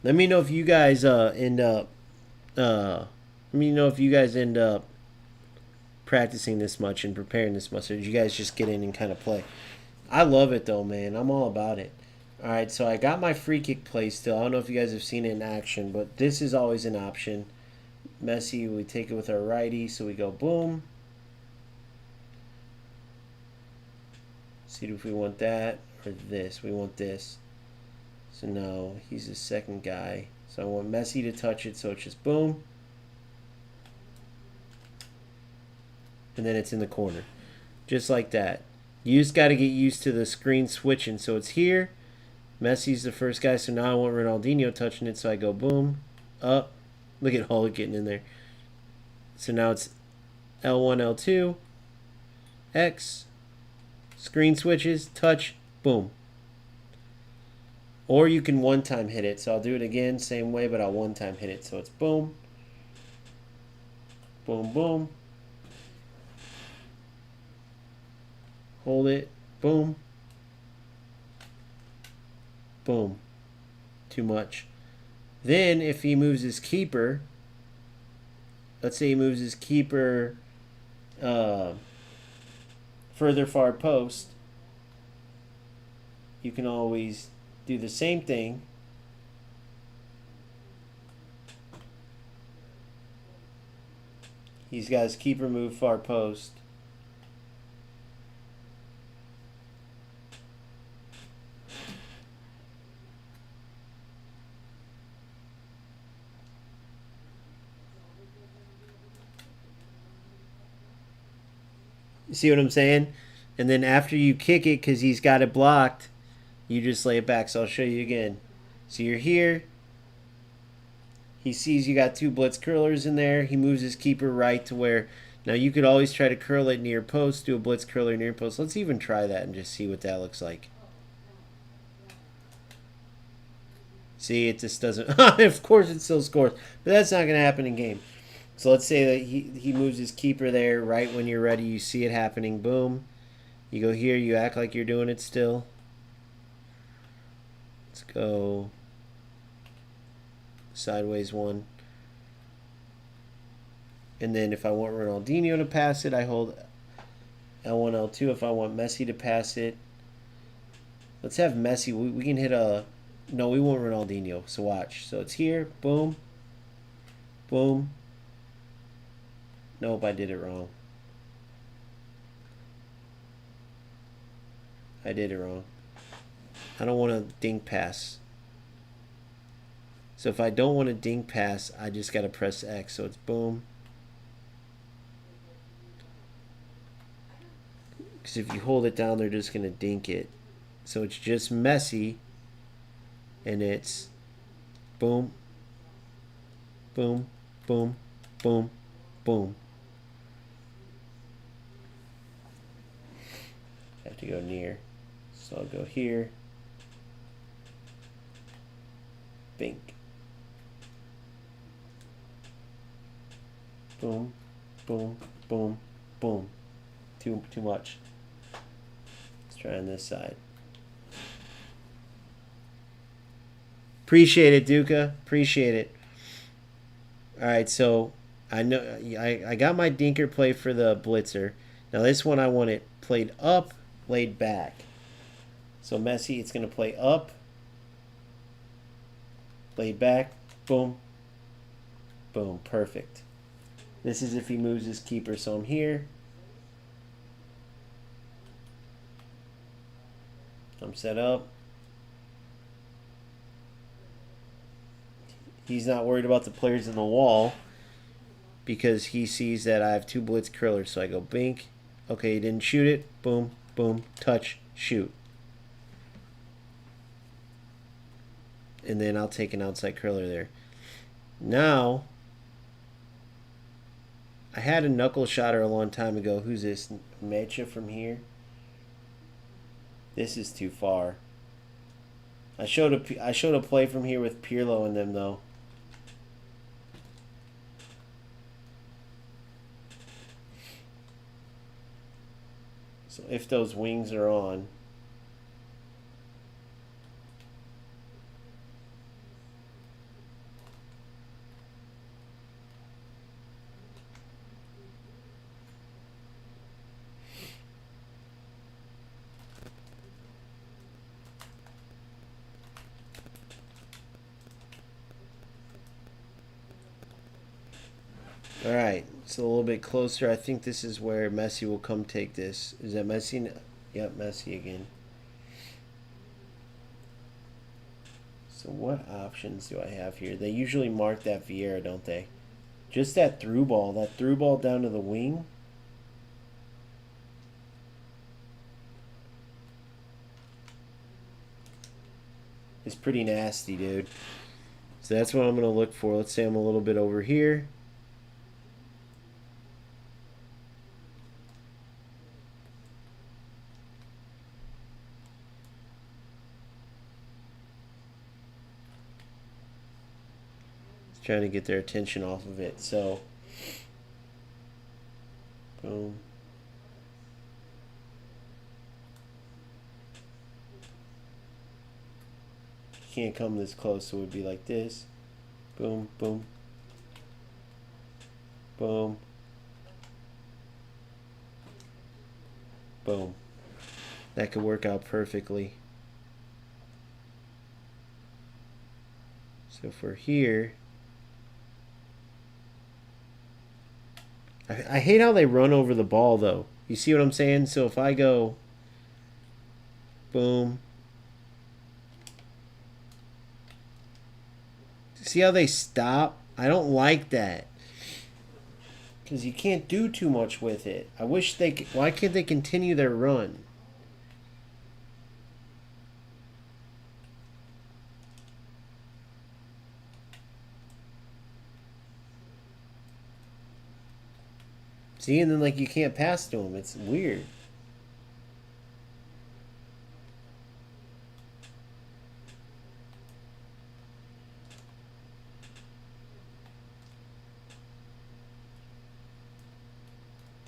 Let me know if you guys end up practicing this much and preparing this much, or did you guys just get in and kind of play? I love it though, man. I'm all about it. Alright, so I got my free kick play still. I don't know if you guys have seen it in action, but this is always an option. Messi, we take it with our righty, so we go boom. See if we want that or this. We want this. So now he's the second guy. So I want Messi to touch it, so it's just boom. And then it's in the corner. Just like that. You just got to get used to the screen switching. So it's here. Messi's the first guy, so now I want Ronaldinho touching it, so I go boom, up. Look at Hulk getting in there. So now it's L1, L2, X, screen switches, touch, boom. Or you can one-time hit it. So I'll do it again, same way, but I'll one-time hit it. So it's boom, boom, boom. Hold it, boom, boom. Too much. Then if he moves his keeper, let's say he moves his keeper further far post, you can always do the same thing. He's got his keeper move far post. You see what I'm saying? And then after you kick it, because he's got it blocked, you just lay it back. So I'll show you again. So you're here. He sees you got two blitz curlers in there. He moves his keeper right to where... Now you could always try to curl it near post, do a blitz curler near post. Let's even try that and just see what that looks like. See, it just doesn't... Of course it still scores. But that's not going to happen in game. So let's say that he moves his keeper there right when you're ready. You see it happening. Boom. You go here. You act like you're doing it still. Let's go sideways one. And then if I want Ronaldinho to pass it, I hold L1, L2. If I want Messi to pass it, let's have Messi. We can hit a... No, we want Ronaldinho. So watch. So it's here. Boom. Boom. Nope, I did it wrong. I did it wrong. I don't want to dink pass. So if I don't want to dink pass, I just got to press X. So it's boom. Because if you hold it down, they're just going to dink it. So it's just Messi. And it's boom, boom, boom, boom, boom. I have to go near. So I'll go here. Bink. Boom, boom, boom, boom. Too much. Let's try on this side. Appreciate it, Duca. Appreciate it. All right, so I know I got my dinker play for the blitzer. Now this one I want it played up, laid back. So Messi, it's going to play up, laid back, boom, boom, perfect. This is if he moves his keeper. So I'm here. I'm set up. He's not worried about the players in the wall because he sees that I have two blitz curlers. So I go bink. Okay, he didn't shoot it. Boom, boom, touch, shoot. And then I'll take an outside curler there. Now, I had a knuckle shotter a long time ago. Who's this? Mecha from here? This is too far. I showed a play from here with Pirlo in them though. So if those wings are on, all right, it's a little bit closer. I think this is where Messi will come take this. Is that Messi? Yep, Messi again. So what options do I have here? They usually mark that Vieira, don't they? Just that through ball. That through ball down to the wing. Is pretty nasty, dude. So that's what I'm going to look for. Let's say I'm a little bit over here. Trying to get their attention off of it. So, boom. Can't come this close, so it would be like this. Boom, boom. Boom. Boom. That could work out perfectly. So for here, I hate how they run over the ball though. You see what I'm saying? So if I go boom, see how they stop? I don't like that. Because you can't do too much with it. I wish they could. Why can't they continue their run? See, and then like you can't pass to them. It's weird.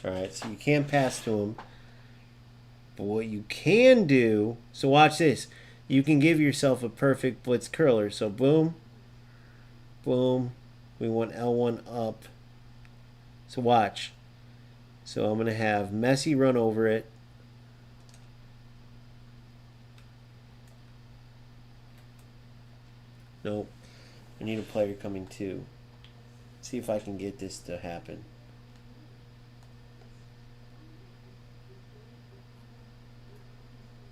Alright, so you can't pass to them. But what you can do, so watch this. You can give yourself a perfect blitz curler. So boom, boom. We want L1 up. So watch. So I'm going to have Messi run over it. Nope. I need a player coming too. See if I can get this to happen.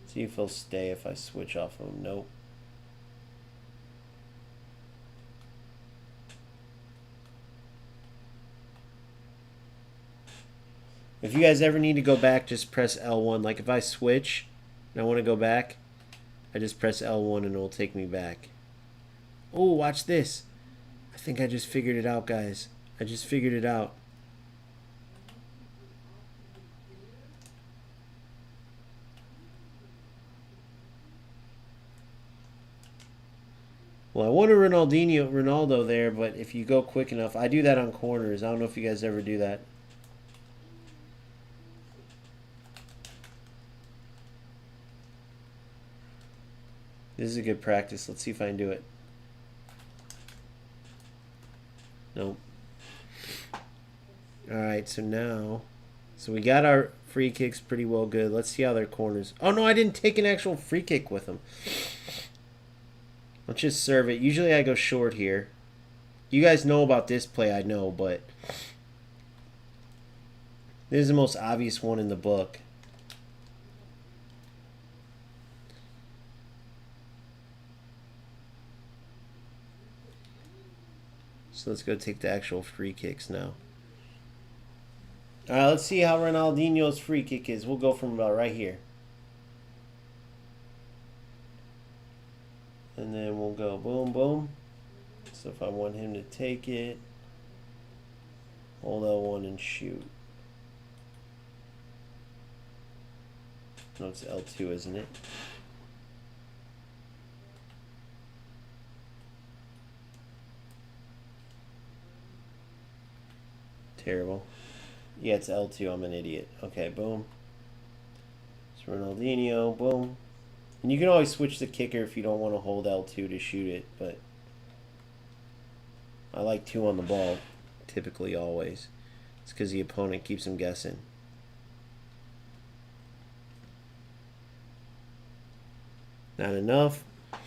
See if he'll stay if I switch off of him. Nope. If you guys ever need to go back, just press L1. Like if I switch and I want to go back, I just press L1 and it will take me back. Oh, watch this. I think I just figured it out, guys. I just figured it out. Well, I want a Ronaldo there, but if you go quick enough, I do that on corners. I don't know if you guys ever do that. This is a good practice. Let's see if I can do it. Nope. Alright, so now... So we got our free kicks pretty well good. Let's see how their corners... Oh, no, I didn't take an actual free kick with them. Let's just serve it. Usually I go short here. You guys know about this play, I know, but... This is the most obvious one in the book. So let's go take the actual free kicks now. Alright, let's see how Ronaldinho's free kick is. We'll go from about right here. And then we'll go boom, boom. So if I want him to take it, hold L1 and shoot. No, it's L2, isn't it? Terrible. Yeah, it's L2. I'm an idiot. Okay, boom. It's Ronaldinho. Boom. And you can always switch the kicker if you don't want to hold L2 to shoot it, but I like 2 on the ball, typically always. It's because the opponent keeps him guessing. Not enough. I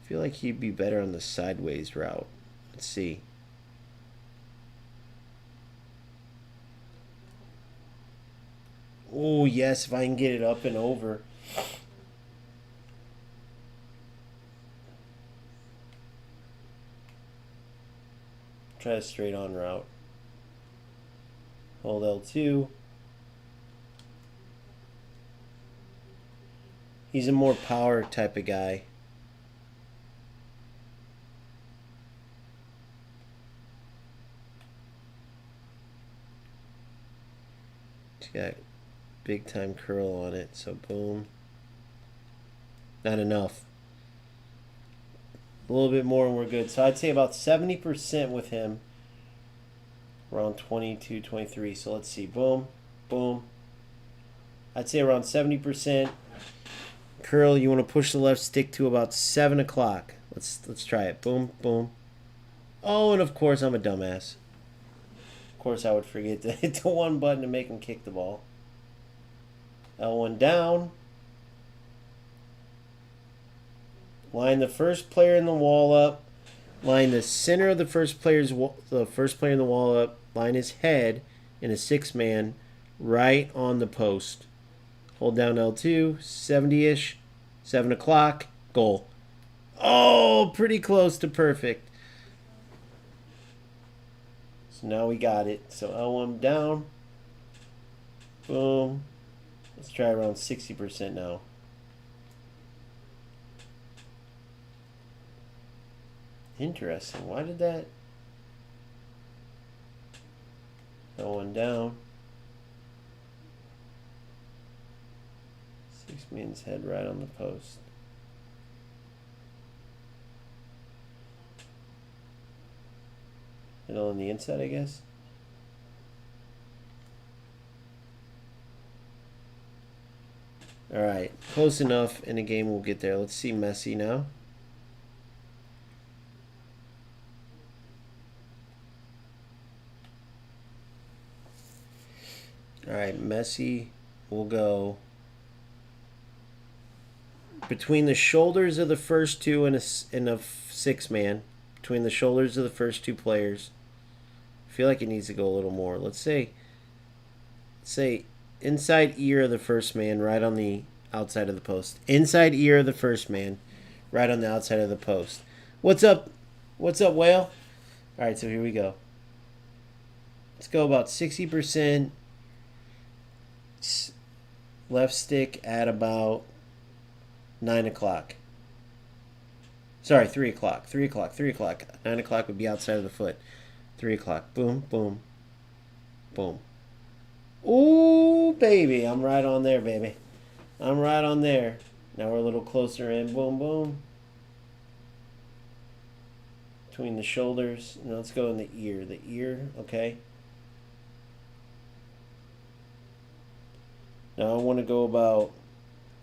feel like he'd be better on the sideways route. Let's see. Oh, yes, if I can get it up and over. Try a straight on route. Hold L2. He's a more power type of guy. He's got big time curl on it, so boom. Not enough. A little bit more and we're good. So I'd say about 70% with him. Around 22, 23. So let's see. Boom, boom. I'd say around 70%. Curl, you want to push the left stick to about 7 o'clock. Let's try it. Boom, boom. Oh, and of course I'm a dumbass. Of course, I would forget to hit the one button to make him kick the ball. L1 down. Line the first player in the wall up. Line the center of the first player in the wall up. Line his head in a 6-man right on the post. Hold down L2, 70-ish, 7 o'clock, goal. Oh, pretty close to perfect. So now we got it. So L1 down. Boom. Let's try around 60% now. Interesting. Why did that? L1 down. 6-man's head right on the post. Middle on the inside, I guess. Alright, close enough in a game we'll get there. Let's see Messi now. Alright, Messi will go between the shoulders of the first two in a 6-man. Between the shoulders of the first two players. I feel like it needs to go a little more. Let's say inside ear of the first man, right on the outside of the post. Inside ear of the first man, right on the outside of the post. What's up? What's up, Whale? All right, so here we go. Let's go about 60%. Left stick at about 9 o'clock. Sorry, 3 o'clock. 3 o'clock. 3 o'clock. 9 o'clock would be outside of the foot. 3 o'clock. Boom, boom, boom. Ooh, baby. I'm right on there, baby. I'm right on there. Now we're a little closer in. Boom, boom. Between the shoulders. Now let's go in the ear. The ear, okay. Now I want to go about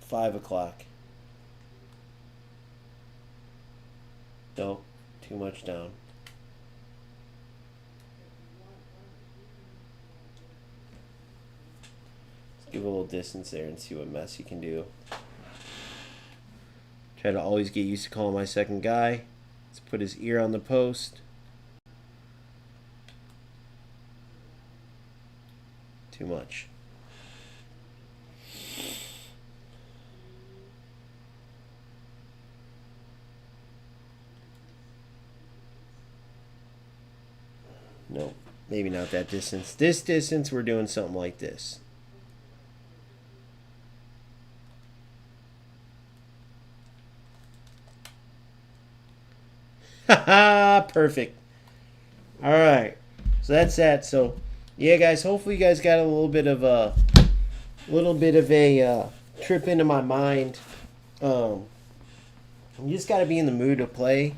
5 o'clock. No, too much down. Let's give a little distance there and see what Messi can do. Try to always get used to calling my second guy. Let's put his ear on the post. Too much. No, maybe not that distance. This distance, we're doing something like this. Haha, perfect. All right, so that's that. So, yeah, guys. Hopefully, you guys got a little bit of a trip into my mind. You just got to be in the mood to play.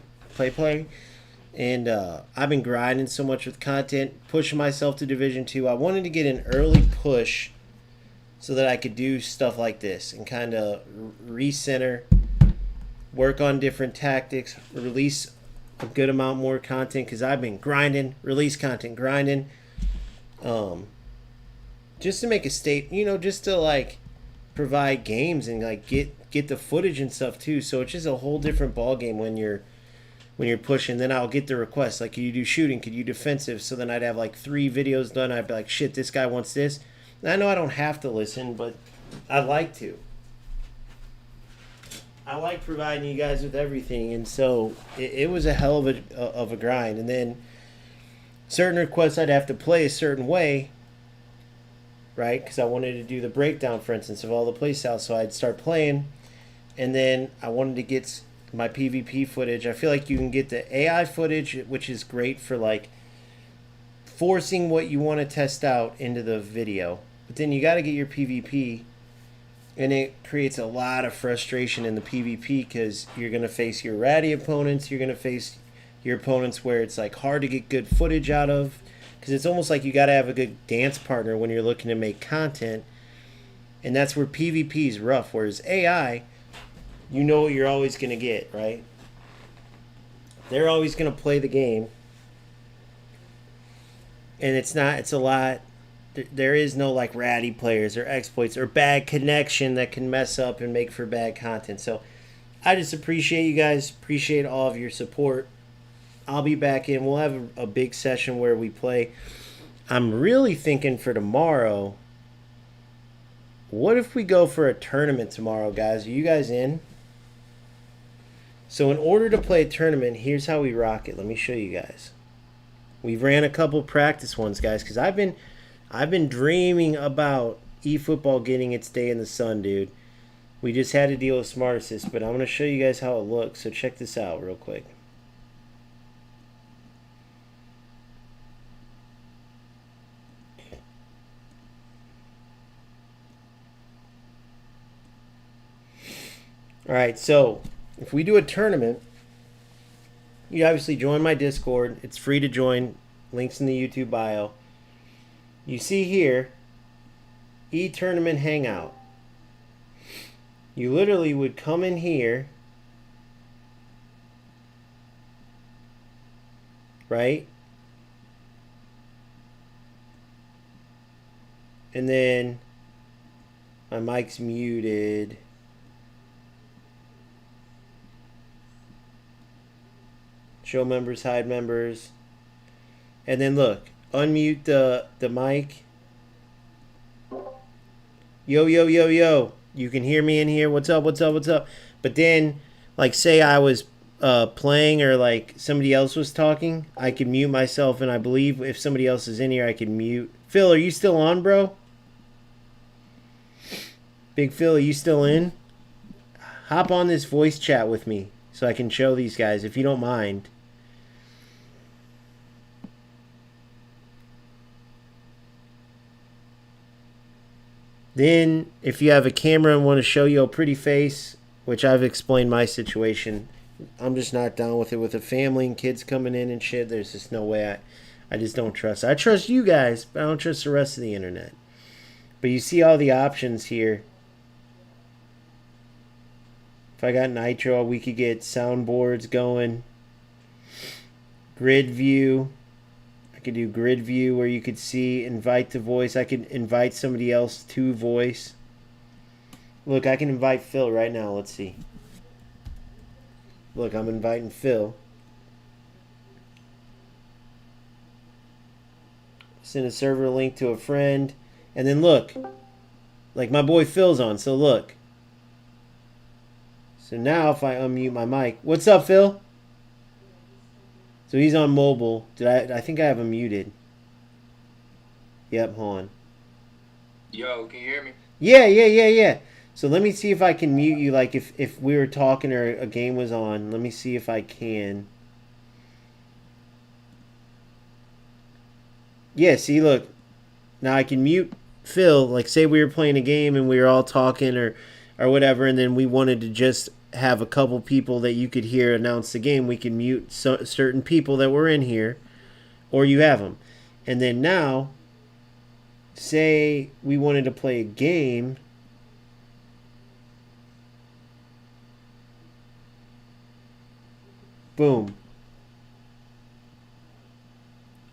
And I've been grinding so much with content, pushing myself to Division 2. I wanted to get an early push so that I could do stuff like this and kind of recenter, work on different tactics, release a good amount more content because I've been grinding, release content, grinding, just to make a state, just to like provide games and like get the footage and stuff too. So it's just a whole different ball game when you're pushing. Then I'll get the request, like, could you do shooting, could you defensive? So then I'd have like 3 videos done. I'd be like, shit, this guy wants this. And I know I don't have to listen, but I'd like to. I like providing you guys with everything, and so it was a hell of a grind. And then certain requests I'd have to play a certain way, right? Because I wanted to do the breakdown, for instance, of all the play styles. So I'd start playing, and then I wanted to get my PvP footage. I feel like you can get the AI footage, which is great for like forcing what you want to test out into the video. But then you got to get your PvP, and it creates a lot of frustration in the PvP because you're going to face your ratty opponents. You're going to face your opponents where it's like hard to get good footage out of, because it's almost like you got to have a good dance partner when you're looking to make content. And that's where PvP is rough, whereas AI, you know what you're always going to get, right? They're always going to play the game. and it's not. It's a lot. There is no like ratty players or exploits or bad connection that can mess up and make for bad content. So I just appreciate you guys. Appreciate all of your support. I'll be back in. We'll have a big session where we play. I'm really thinking for tomorrow. What if we go for a tournament tomorrow, guys? Are you guys in? So in order to play a tournament, here's how we rock it. Let me show you guys. We've ran a couple practice ones, guys, because I've been dreaming about eFootball getting its day in the sun, dude. We just had to deal with Smart Assist, but I'm going to show you guys how it looks. So check this out real quick. All right, so if we do a tournament, you obviously join my Discord. It's free to join. Links in the YouTube bio. You see here, e-tournament hangout. You literally would come in here, right? And then my mic's muted. Show members, hide members. And then look, unmute the mic. Yo, yo, yo, yo. You can hear me in here. What's up, what's up, what's up? But then, like, say I was playing or, like, somebody else was talking, I could mute myself. And I believe if somebody else is in here, I can mute. Phil, are you still on, bro? Big Phil, are you still in? Hop on this voice chat with me so I can show these guys, if you don't mind. Then, if you have a camera and want to show your pretty face, which I've explained my situation, I'm just not down with it with a family and kids coming in and shit. There's just no way. I just don't trust. I trust you guys, but I don't trust the rest of the internet. But you see all the options here. If I got Nitro, we could get soundboards going. Grid view. I could do grid view where you could see invite to voice. I could invite somebody else to voice. Look, I can invite Phil right now. Let's see. Look, I'm inviting Phil. Send a server link to a friend. And then look. Like my boy Phil's on. So look. So now if I unmute my mic. What's up, Phil? So he's on mobile. I think I have him muted. Yep, hold on. Yo, can you hear me? Yeah. So let me see if I can mute you, like if we were talking or a game was on. Let me see if I can. Yeah, see, look. Now I can mute Phil. Like, say we were playing a game and we were all talking or whatever, and then we wanted to just have a couple people that you could hear announce the game. We can mute certain people that were in here, or you have them. And then now, say we wanted to play a game. Boom.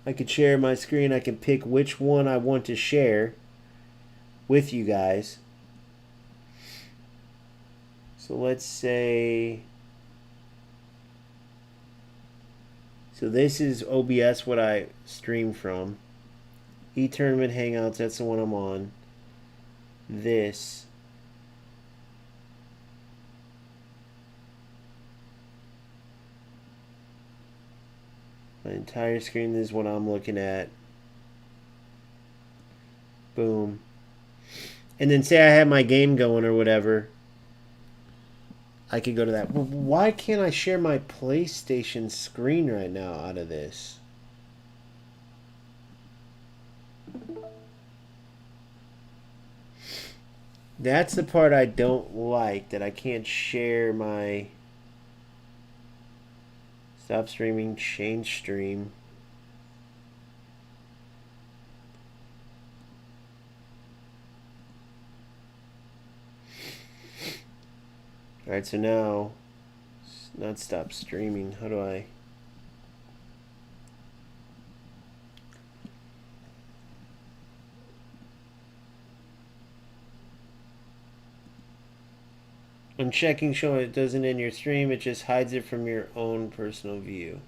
I could share my screen. I can pick which one I want to share with you guys. So let's say, so this is OBS, what I stream from. E-Tournament Hangouts, that's the one I'm on. This. My entire screen, this is what I'm looking at. Boom. And then say I have my game going or whatever. I could go to that. Well, why can't I share my PlayStation screen right now out of this? That's the part I don't like, that I can't share my... Stop streaming, change stream. Alright, so now, not stop streaming. How do I... When checking showing it doesn't end your stream, it just hides it from your own personal view.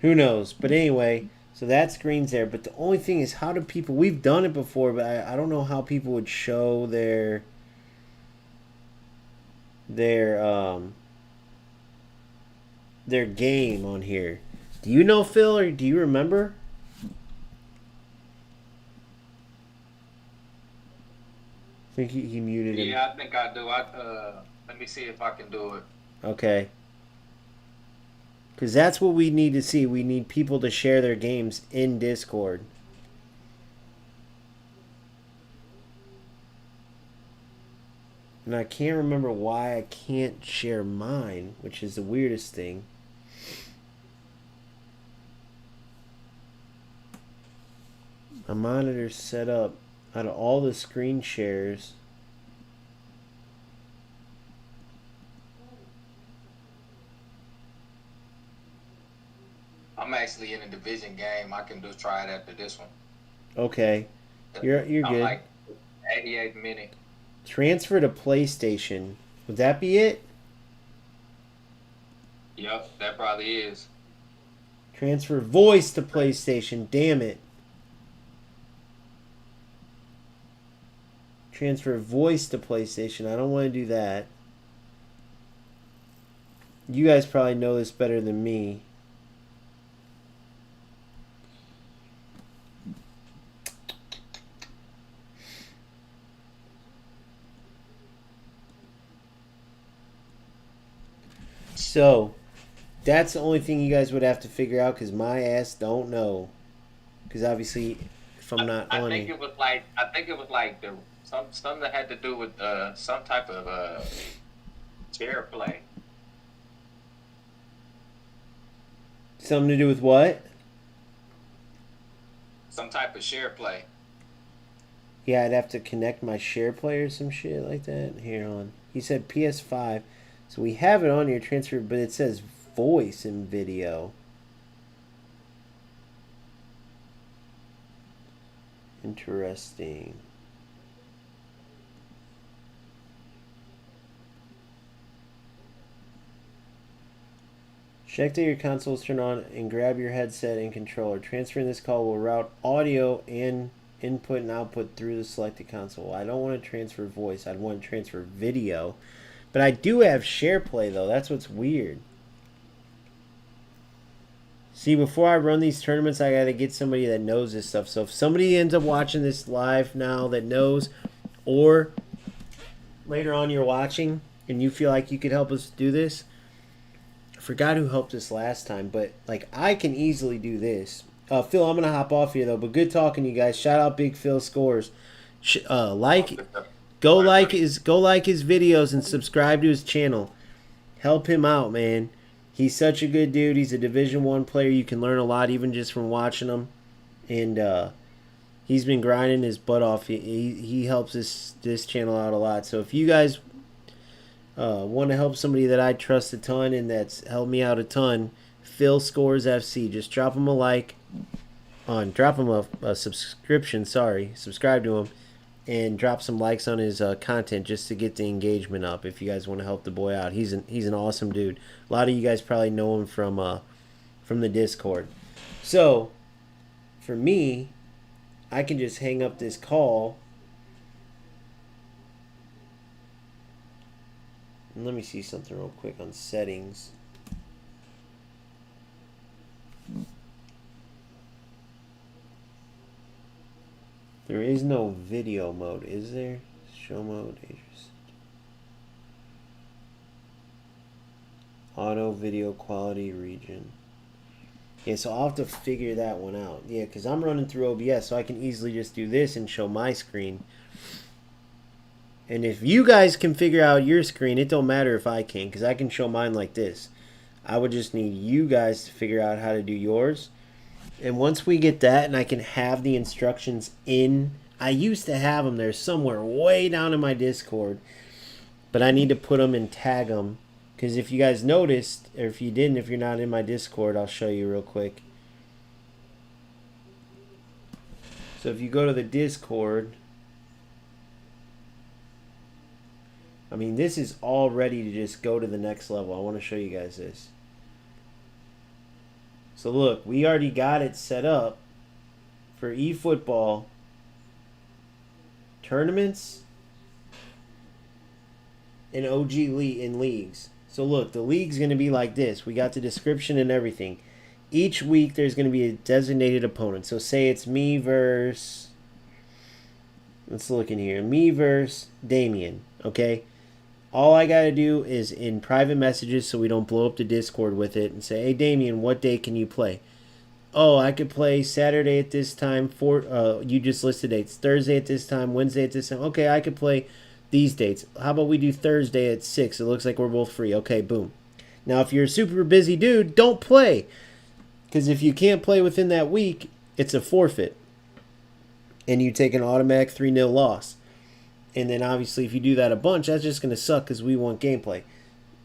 Who knows? But anyway, so that screen's there. But the only thing is, how do people... We've done it before, but I don't know how people would show their game on here. Do you know, Phil, or do you remember? I think he muted him. Yeah, I think I do. Let me see if I can do it. Okay. Because that's what we need to see. We need people to share their games in Discord. And I can't remember why I can't share mine, which is the weirdest thing. My monitor's set up out of all the screen shares. I'm actually in a division game. I can just try it after this one. Okay. You're good. I'm like 88 minute. Transfer to PlayStation. Would that be it? Yep, that probably is. Transfer voice to PlayStation. Damn it. Transfer voice to PlayStation. I don't want to do that. You guys probably know this better than me. So, that's the only thing you guys would have to figure out, because my ass don't know. Because obviously, if I'm not on I think it was like the something that had to do with some type of chair play. Something to do with what? Some type of share play. Yeah, I'd have to connect my share play or some shit like that. Here on. He said PS5. So we have it on your transfer, but it says voice and video. Interesting. Check that your console is turned on and grab your headset and controller. Transferring this call will route audio and input and output through the selected console. I don't want to transfer voice. I'd want to transfer video. But I do have SharePlay, though. That's what's weird. See, before I run these tournaments, I got to get somebody that knows this stuff. So if somebody ends up watching this live now that knows, or later on you're watching and you feel like you could help us do this, I forgot who helped us last time, but like I can easily do this. Phil, I'm going to hop off here, though. But good talking to you guys. Shout out Big Phil Scores. Go like his videos and subscribe to his channel. Help him out, man. He's such a good dude. He's a Division I player. You can learn a lot even just from watching him. And he's been grinding his butt off. He helps this channel out a lot. So if you guys want to help somebody that I trust a ton and that's helped me out a ton, Phil Scores FC. Just drop him a like. Drop him a subscription. Subscribe to him. And drop some likes on his content just to get the engagement up. If you guys want to help the boy out, he's an awesome dude. A lot of you guys probably know him from the Discord. So, for me, I can just hang up this call. And let me see something real quick on settings. There is no video mode, is there? Show mode, auto video quality region. Yeah, so I'll have to figure that one out. Yeah, because I'm running through OBS, so I can easily just do this and show my screen. And if you guys can figure out your screen, it don't matter if I can, because I can show mine like this. I would just need you guys to figure out how to do yours. And once we get that and I can have the instructions in, I used to have them there somewhere way down in my Discord, but I need to put them and tag them. Because if you guys noticed, or if you didn't, if you're not in my Discord, I'll show you real quick. So if you go to the Discord, I mean, this is all ready to just go to the next level. I want to show you guys this. So look, we already got it set up for eFootball tournaments and OG in leagues. So look, the league's going to be like this. We got the description and everything. Each week there's going to be a designated opponent. So say it's me versus, let's look in here, me versus Damien, okay? All I got to do is in private messages, so we don't blow up the Discord with it, and say, hey, Damien, what day can you play? Oh, I could play Saturday at this time. You just listed dates. Thursday at this time, Wednesday at this time. Okay, I could play these dates. How about we do Thursday at 6? It looks like we're both free. Okay, boom. Now, if you're a super busy dude, don't play. Because if you can't play within that week, it's a forfeit. And you take an automatic 3-0 loss. And then obviously if you do that a bunch, that's just going to suck because we want gameplay.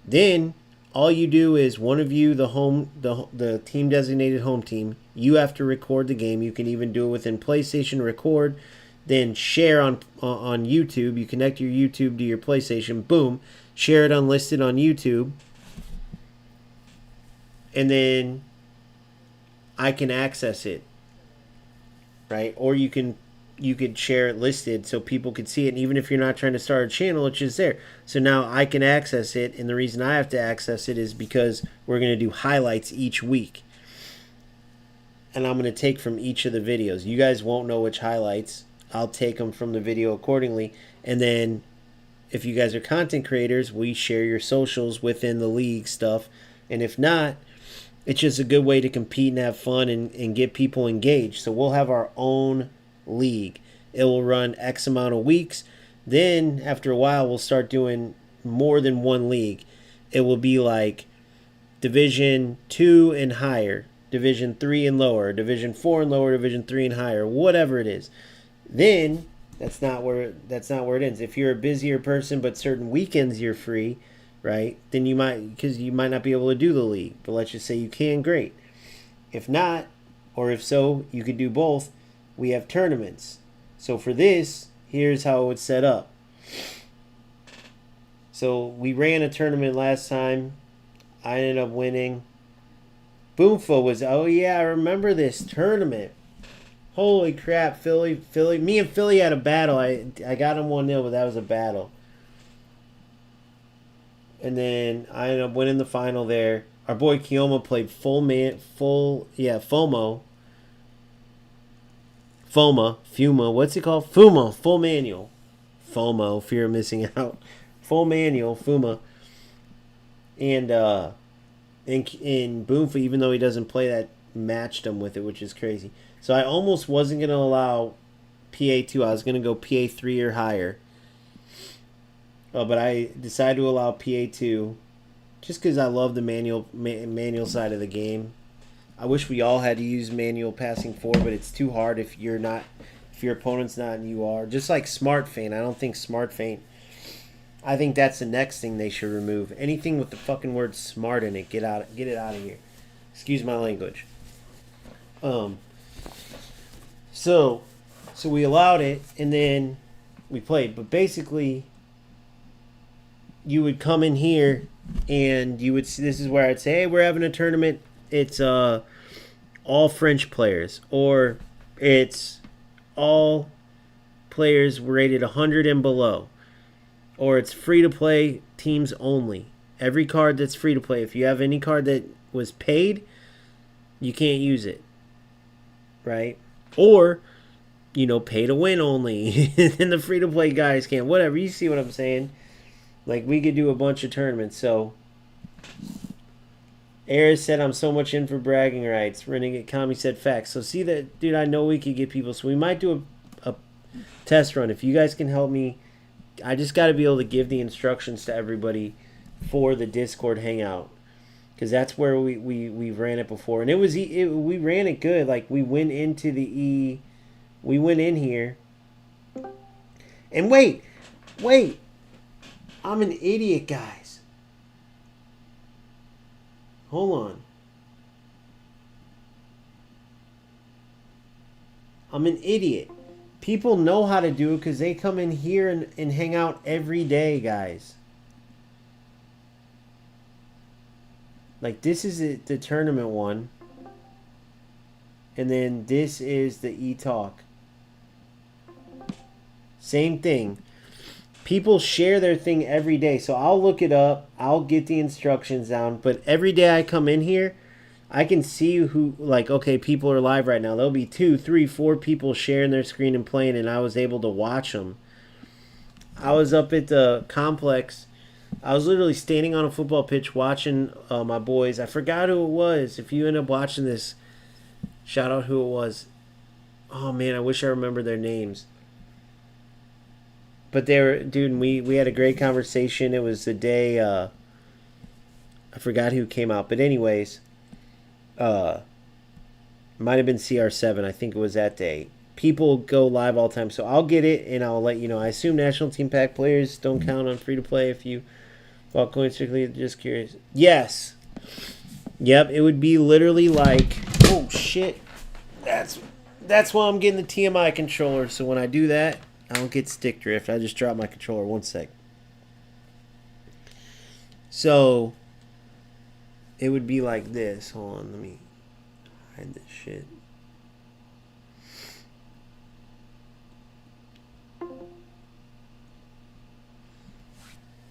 Then all you do is one of you, the team designated home team, you have to record the game. You can even do it within PlayStation, record, then share on YouTube. You connect your YouTube to your PlayStation, boom, share it unlisted on YouTube. And then I can access it, right? Or you could share it listed so people could see it. And even if you're not trying to start a channel, it's just there. So now I can access it. And the reason I have to access it is because we're going to do highlights each week. And I'm going to take from each of the videos. You guys won't know which highlights. I'll take them from the video accordingly. And then if you guys are content creators, we share your socials within the league stuff. And if not, it's just a good way to compete and have fun and get people engaged. So we'll have our own league. It will run X amount of weeks. Then after a while we'll start doing more than one league. It will be like Division 2 and higher, Division 3 and lower, Division 4 and lower, Division 3 and higher, whatever it is. Then that's not where it ends. If you're a busier person but certain weekends you're free, right? Then you might not be able to do the league. But let's just say you can, great. If not, or if so, you could do both. We have tournaments. So for this, here's how it would set up. So we ran a tournament last time. I ended up winning. Boomfo was, oh yeah, I remember this tournament. Holy crap, Philly. Me and Philly had a battle. I got him 1-0, but that was a battle. And then I ended up winning the final there. Our boy Kioma played Fuma, what's it called? Fuma, full manual. FOMO, fear of missing out. Full manual, Fuma. And in Boomfa, even though he doesn't play that, matched him with it, which is crazy. So I almost wasn't going to allow PA2. I was going to go PA3 or higher. But I decided to allow PA2 just because I love the manual side of the game. I wish we all had to use manual passing forward, but it's too hard if your opponent's not and you are. Just like smart feint. I don't think smart feint. I think that's the next thing they should remove. Anything with the fucking word smart in it, get it out of here. Excuse my language. So we allowed it and then we played. But basically, you would come in here and you would see, this is where I'd say, hey, we're having a tournament. It's all French players, or it's all players rated 100 and below, or it's free to play teams only. Every card that's free to play, if you have any card that was paid, you can't use it, right? Or, pay to win only, and the free to play guys can't. Whatever, you see what I'm saying? Like, we could do a bunch of tournaments. So Ares said, I'm so much in for bragging rights. Renegade Kami said facts. So see that, dude, I know we could get people. So we might do a test run. If you guys can help me, I just got to be able to give the instructions to everybody for the Discord hangout. Because that's where we ran it before. And we ran it good. Like, we went into we went in here. And wait. I'm an idiot, guys. Hold on. I'm an idiot. People know how to do it because they come in here and hang out every day, guys. Like, this is the tournament one. And then this is the e-talk. Same thing. People share their thing every day. So I'll look it up. I'll get the instructions down. But every day I come in here, I can see who, like, okay, people are live right now. There'll be 2, 3, 4 people sharing their screen and playing, and I was able to watch them. I was up at the complex. I was literally standing on a football pitch watching my boys. I forgot who it was. If you end up watching this, shout out who it was. Oh, man, I wish I remember their names. But they were, dude, we had a great conversation. It was the day, I forgot who came out. But anyways, might have been CR7. I think it was that day. People go live all the time. So I'll get it and I'll let you know. I assume National Team Pack players don't count on free to play if you bought coins strictly. Just curious. Yes. Yep, it would be literally like, oh shit. That's why I'm getting the TMI controller. So when I do that, I don't get stick drift. I just drop my controller. One sec. So it would be like this. Hold on, let me hide this shit.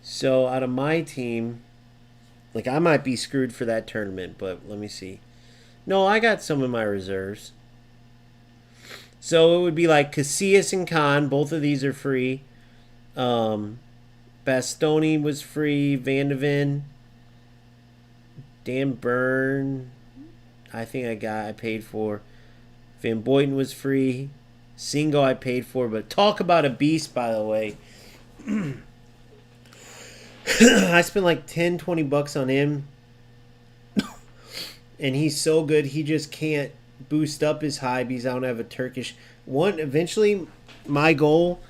So out of my team, like, I might be screwed for that tournament, but let me see. No, I got some of my reserves. So it would be like Casillas and Khan. Both of these are free. Bastoni was free. Vandeven. Dan Byrne. I think I paid for. Van Boyten was free. Singo I paid for. But talk about a beast, by the way. I spent like 10, 20 bucks on him. And he's so good, he just can't boost up his high because I don't have a Turkish one. Eventually, my goal,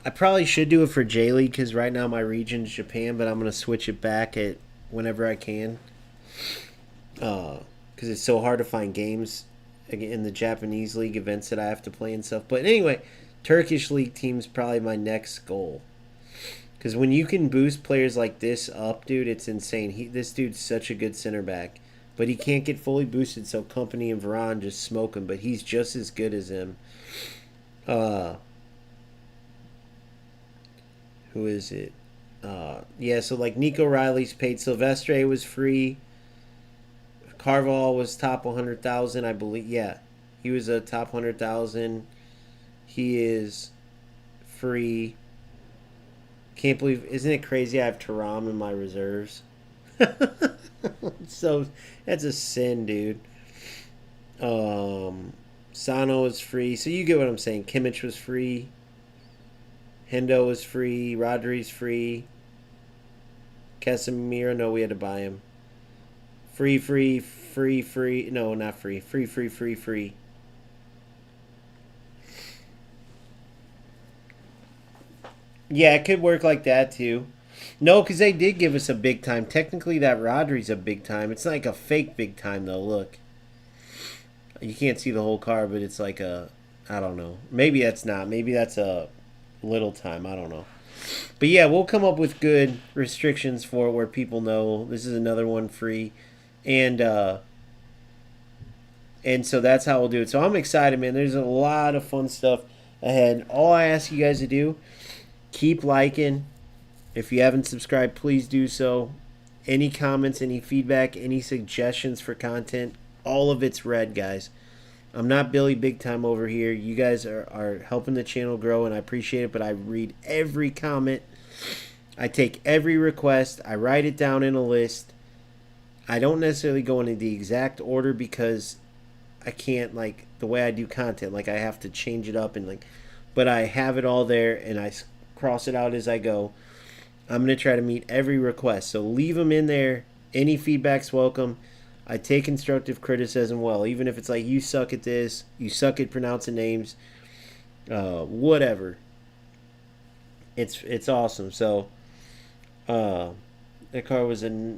I probably should do it for J League because right now my region is Japan, but I'm going to switch it back at whenever I can because it's so hard to find games in the Japanese league events that I have to play and stuff. But anyway, Turkish league team's probably my next goal. Because when you can boost players like this up, dude, it's insane. This dude's such a good center back. But he can't get fully boosted, so Company and Varane just smoke him. But he's just as good as him. Who is it? Yeah, so like Nico Riley's paid. Silvestre was free. Carval was top 100,000, I believe. Yeah, he was a top 100,000. He is free. Can't believe, isn't it crazy I have Taram in my reserves? So that's a sin, dude. Sano is free. So you get what I'm saying. Kimmich was free. Hendo was free. Rodri's free. Casemiro, no, we had to buy him. Free. No, not free. Free. Yeah, it could work like that too. No, because they did give us a big time. Technically, that Rodri's a big time. It's like a fake big time, though. Look. You can't see the whole car, but it's like a... I don't know. Maybe that's not. Maybe that's a little time. I don't know. But yeah, we'll come up with good restrictions for it where people know this is another one free. And so that's how we'll do it. So I'm excited, man. There's a lot of fun stuff ahead. All I ask you guys to do, keep liking. If you haven't subscribed, please do so. Any comments, any feedback, any suggestions for content, all of it's read, guys. I'm not Billy Big Time over here. You guys are helping the channel grow, and I appreciate it, but I read every comment. I take every request. I write it down in a list. I don't necessarily go into the exact order because I can't, like, the way I do content. Like, I have to change it up, and like, but I have it all there, and I cross it out as I go. I'm going to try to meet every request. So leave them in there. Any feedback's welcome. I take constructive criticism well. Even if it's like, you suck at this. You suck at pronouncing names. Whatever. It's awesome. So, that car was a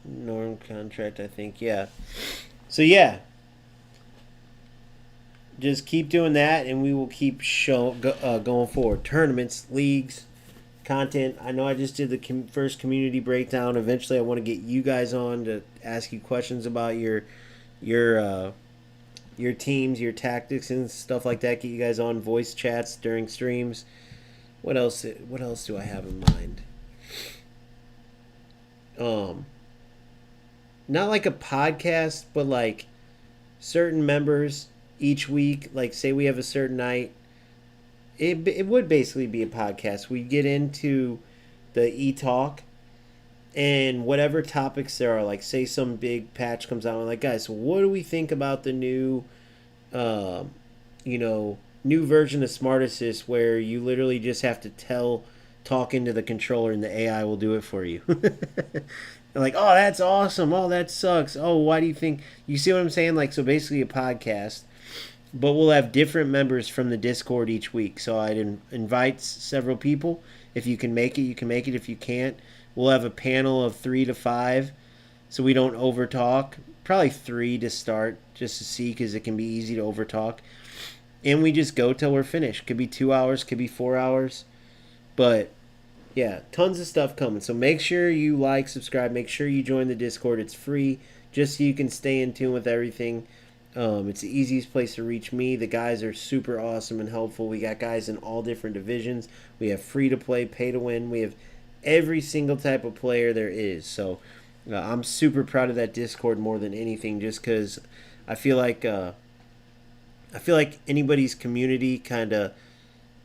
norm contract, I think. Yeah. So, yeah. just keep doing that, and we will keep going forward. Tournaments, leagues, content. I know I just did the first community breakdown. Eventually, I want to get you guys on to ask you questions about your your teams, your tactics, and stuff like that. Get you guys on voice chats during streams. What else? What else do I have in mind? Not like a podcast, but like certain members each week. Like, say we have a certain night. It would basically be a podcast. We get into the e-talk and whatever topics there are. Like, say some big patch comes out. I'm like, guys, so what do we think about the new, you know, new version of Smart Assist where you literally just have to talk into the controller and the AI will do it for you. They're like, oh, that's awesome. Oh, that sucks. Oh, why do you think? You see what I'm saying? Like, so basically a podcast, but we'll have different members from the Discord each week. So I'd invite several people. If you can make it, you can make it. If you can't, we'll have a panel of 3 to 5, so we don't overtalk. Probably 3 to start, just to see, because it can be easy to overtalk. And we just go till we're finished. Could be 2 hours, could be 4 hours, but yeah, tons of stuff coming. So make sure you like, subscribe. Make sure you join the Discord. It's free, just so you can stay in tune with everything. It's the easiest place to reach me. The guys are super awesome and helpful. We got guys in all different divisions. We have free to play, pay to win. We have every single type of player there is. So I'm super proud of that Discord more than anything, just because I feel like anybody's community kind of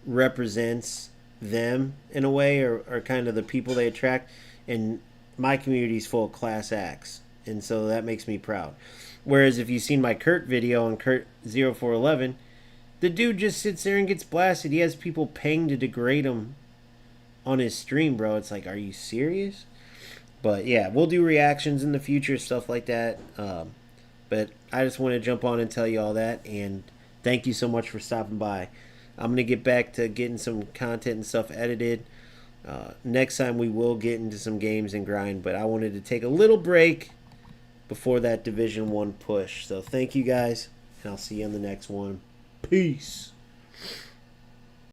represents them in a way, or kind of the people they attract. And my community is full of class acts, and so that makes me proud. Whereas if you've seen my Kurt video on Kurt0411, the dude just sits there and gets blasted. He has people paying to degrade him on his stream, bro. It's like, are you serious? But yeah, we'll do reactions in the future, stuff like that. But I just want to jump on and tell you all that, and thank you so much for stopping by. I'm going to get back to getting some content and stuff edited. Next time we will get into some games and grind, but I wanted to take a little break before that Division 1 push. So thank you guys, and I'll see you on the next one. Peace.